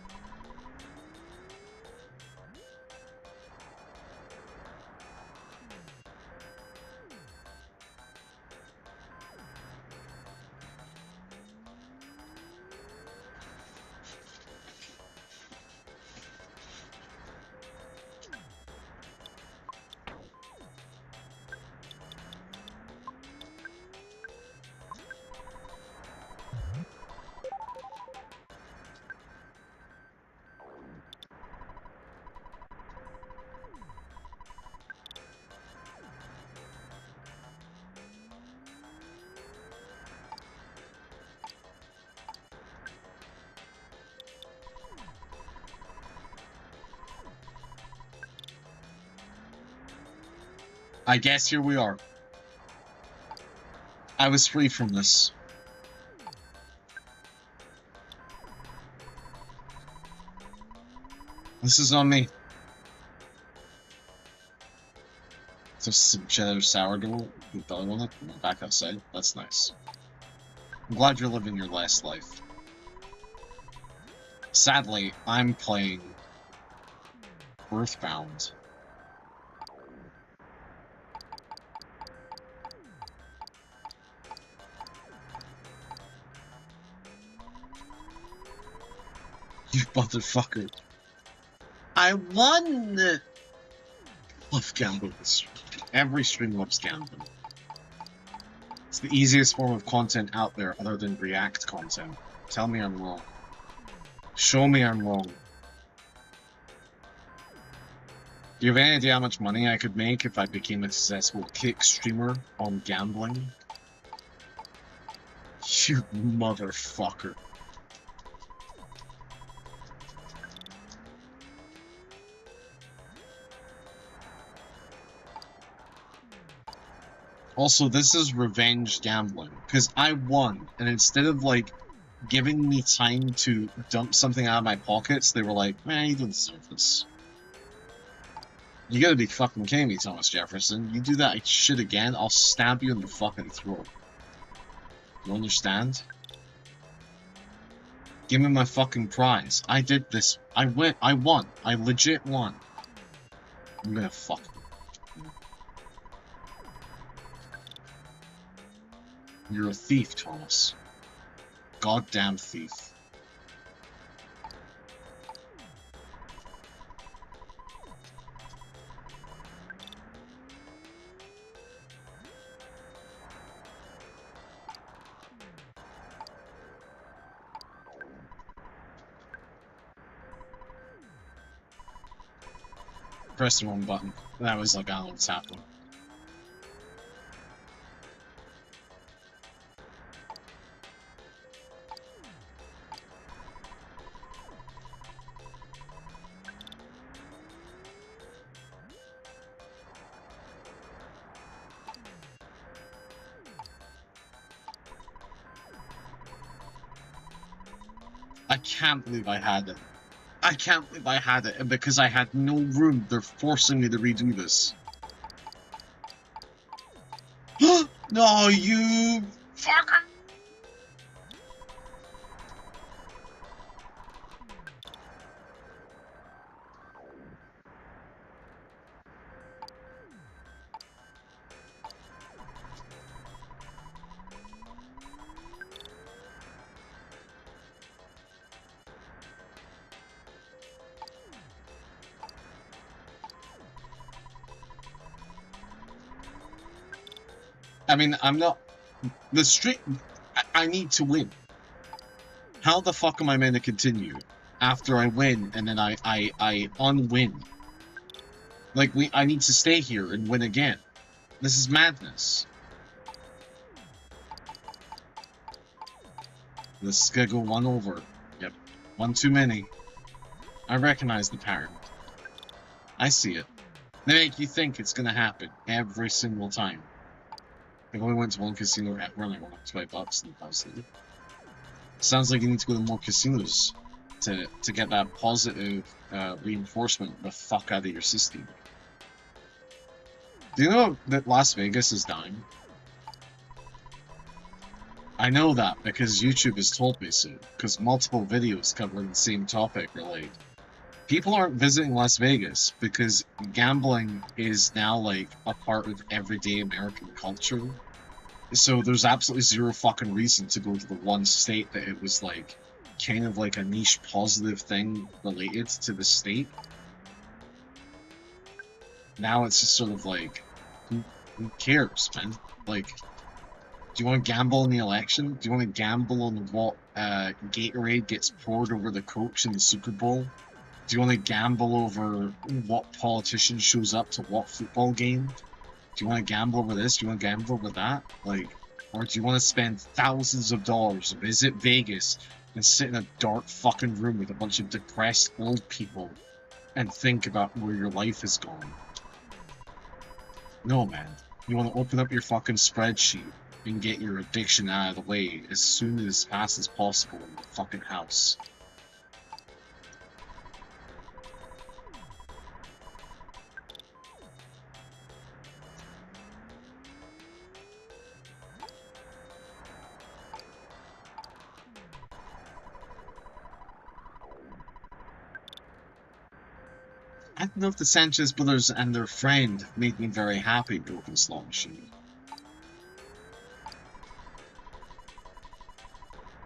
I guess here we are. I was free from this. This is on me. So some cheddar sourdough with butter on it. Back outside. That's nice. I'm glad you're living your last life. Sadly, I'm playing Earthbound. You motherfucker. I won! Love gambling. Every stream loves gambling. It's the easiest form of content out there other than React content. Tell me I'm wrong. Show me I'm wrong. Do you have any idea how much money I could make if I became a successful kick streamer on gambling? You motherfucker. Also, this is revenge gambling, because I won, and instead of, like, giving me time to dump something out of my pockets, they were like, man, you don't deserve this. You gotta be fucking kidding me, Thomas Jefferson. You do that shit again, I'll stab you in the fucking throat. You understand? Give me my fucking prize. I did this. I won. I legit won. I'm gonna fuck you. You're a thief, Thomas. Goddamn thief. Press the wrong button. That was like, I don't know what's happening. I can't believe I had it. I can't believe I had it, and because I had no room, they're forcing me to redo this. No, you fucker! I mean, I'm not... The street... I need to win. How the fuck am I meant to continue after I win and then I unwin? Like, I need to stay here and win again. This is madness. This is gonna go one over. Yep. One too many. I recognize the pattern. I see it. They make you think it's gonna happen every single time. I've only went to one casino at running $20 in the past. Sounds like you need to go to more casinos to get that positive reinforcement the fuck out of your system. Do you know that Las Vegas is dying? I know that because YouTube has told me so, because multiple videos covering the same topic are like, people aren't visiting Las Vegas because gambling is now like a part of everyday American culture. So there's absolutely zero fucking reason to go to the one state that it was like kind of like a niche positive thing related to the state. Now it's just sort of like, who cares, man? Like, do you want to gamble in the election? Do you want to gamble on what Gatorade gets poured over the coach in the Super Bowl? Do you want to gamble over what politician shows up to what football game? Do you want to gamble over this? Do you want to gamble over that? Like, or do you want to spend thousands of dollars to visit Vegas and sit in a dark fucking room with a bunch of depressed old people and think about where your life is going? No, man. You want to open up your fucking spreadsheet and get your addiction out of the way as soon as fast as possible in the fucking house. I don't know if the Sanchez brothers and their friend made me very happy, Broken Slot Machine.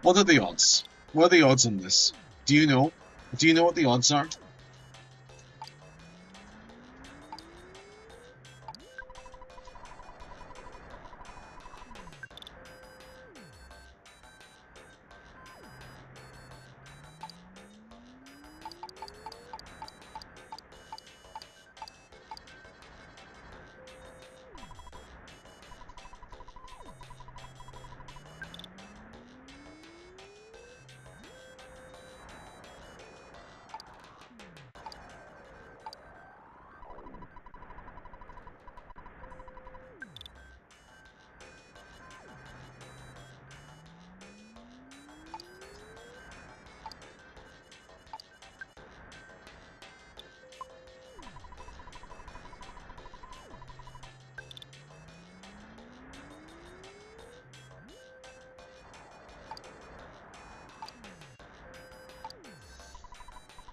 What are the odds? What are the odds on this? Do you know? Do you know what the odds are?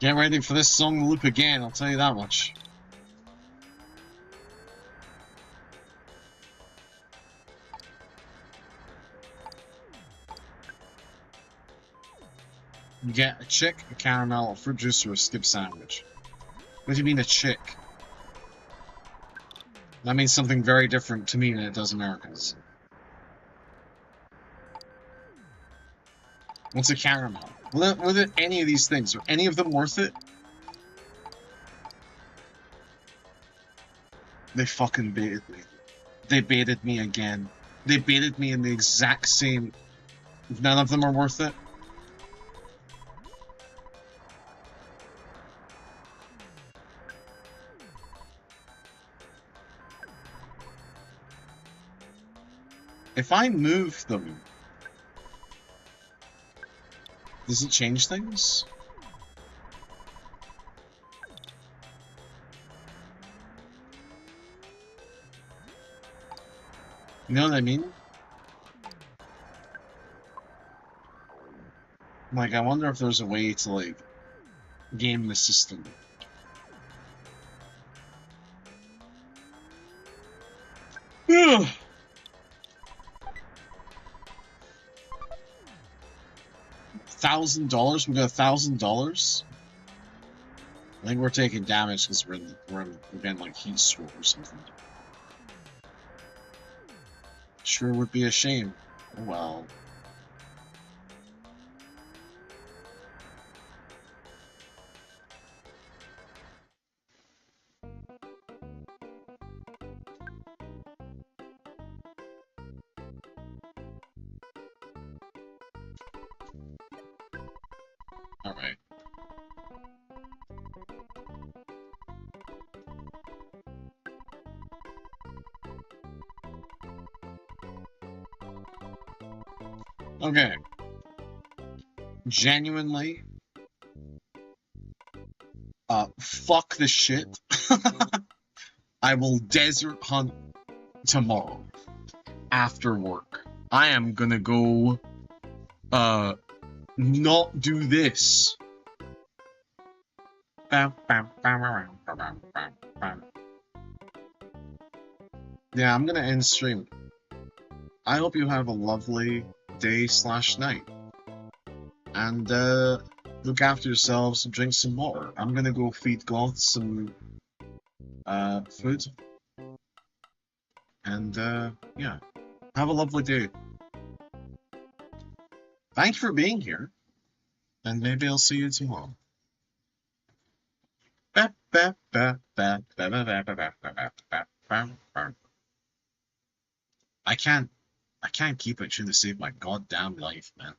Get ready for this song to loop again, I'll tell you that much. You get a chick, a caramel, a fruit juice, or a skip sandwich. What do you mean a chick? That means something very different to me than it does Americans. What's a caramel? Were any of these things? Are any of them worth it? They fucking baited me. They baited me again. They baited me in the exact same... None of them are worth it? If I move them... Does it change things? You know what I mean? Like, I wonder if there's a way to, like, game the system. Ugh. $1,000? We got $1,000? I think we're taking damage because we're getting like heat stroke or something. Sure would be a shame. Well. Alright. Okay. Genuinely. Fuck this shit. I will desert hunt tomorrow. After work. I am gonna go, not do this. Yeah, I'm gonna end stream. I hope you have a lovely day/night. And, look after yourselves and drink some water. I'm gonna go feed Goth some, food. And, yeah. Have a lovely day. Thanks for being here. And maybe I'll see you tomorrow. I can't keep it trying to save my goddamn life, man.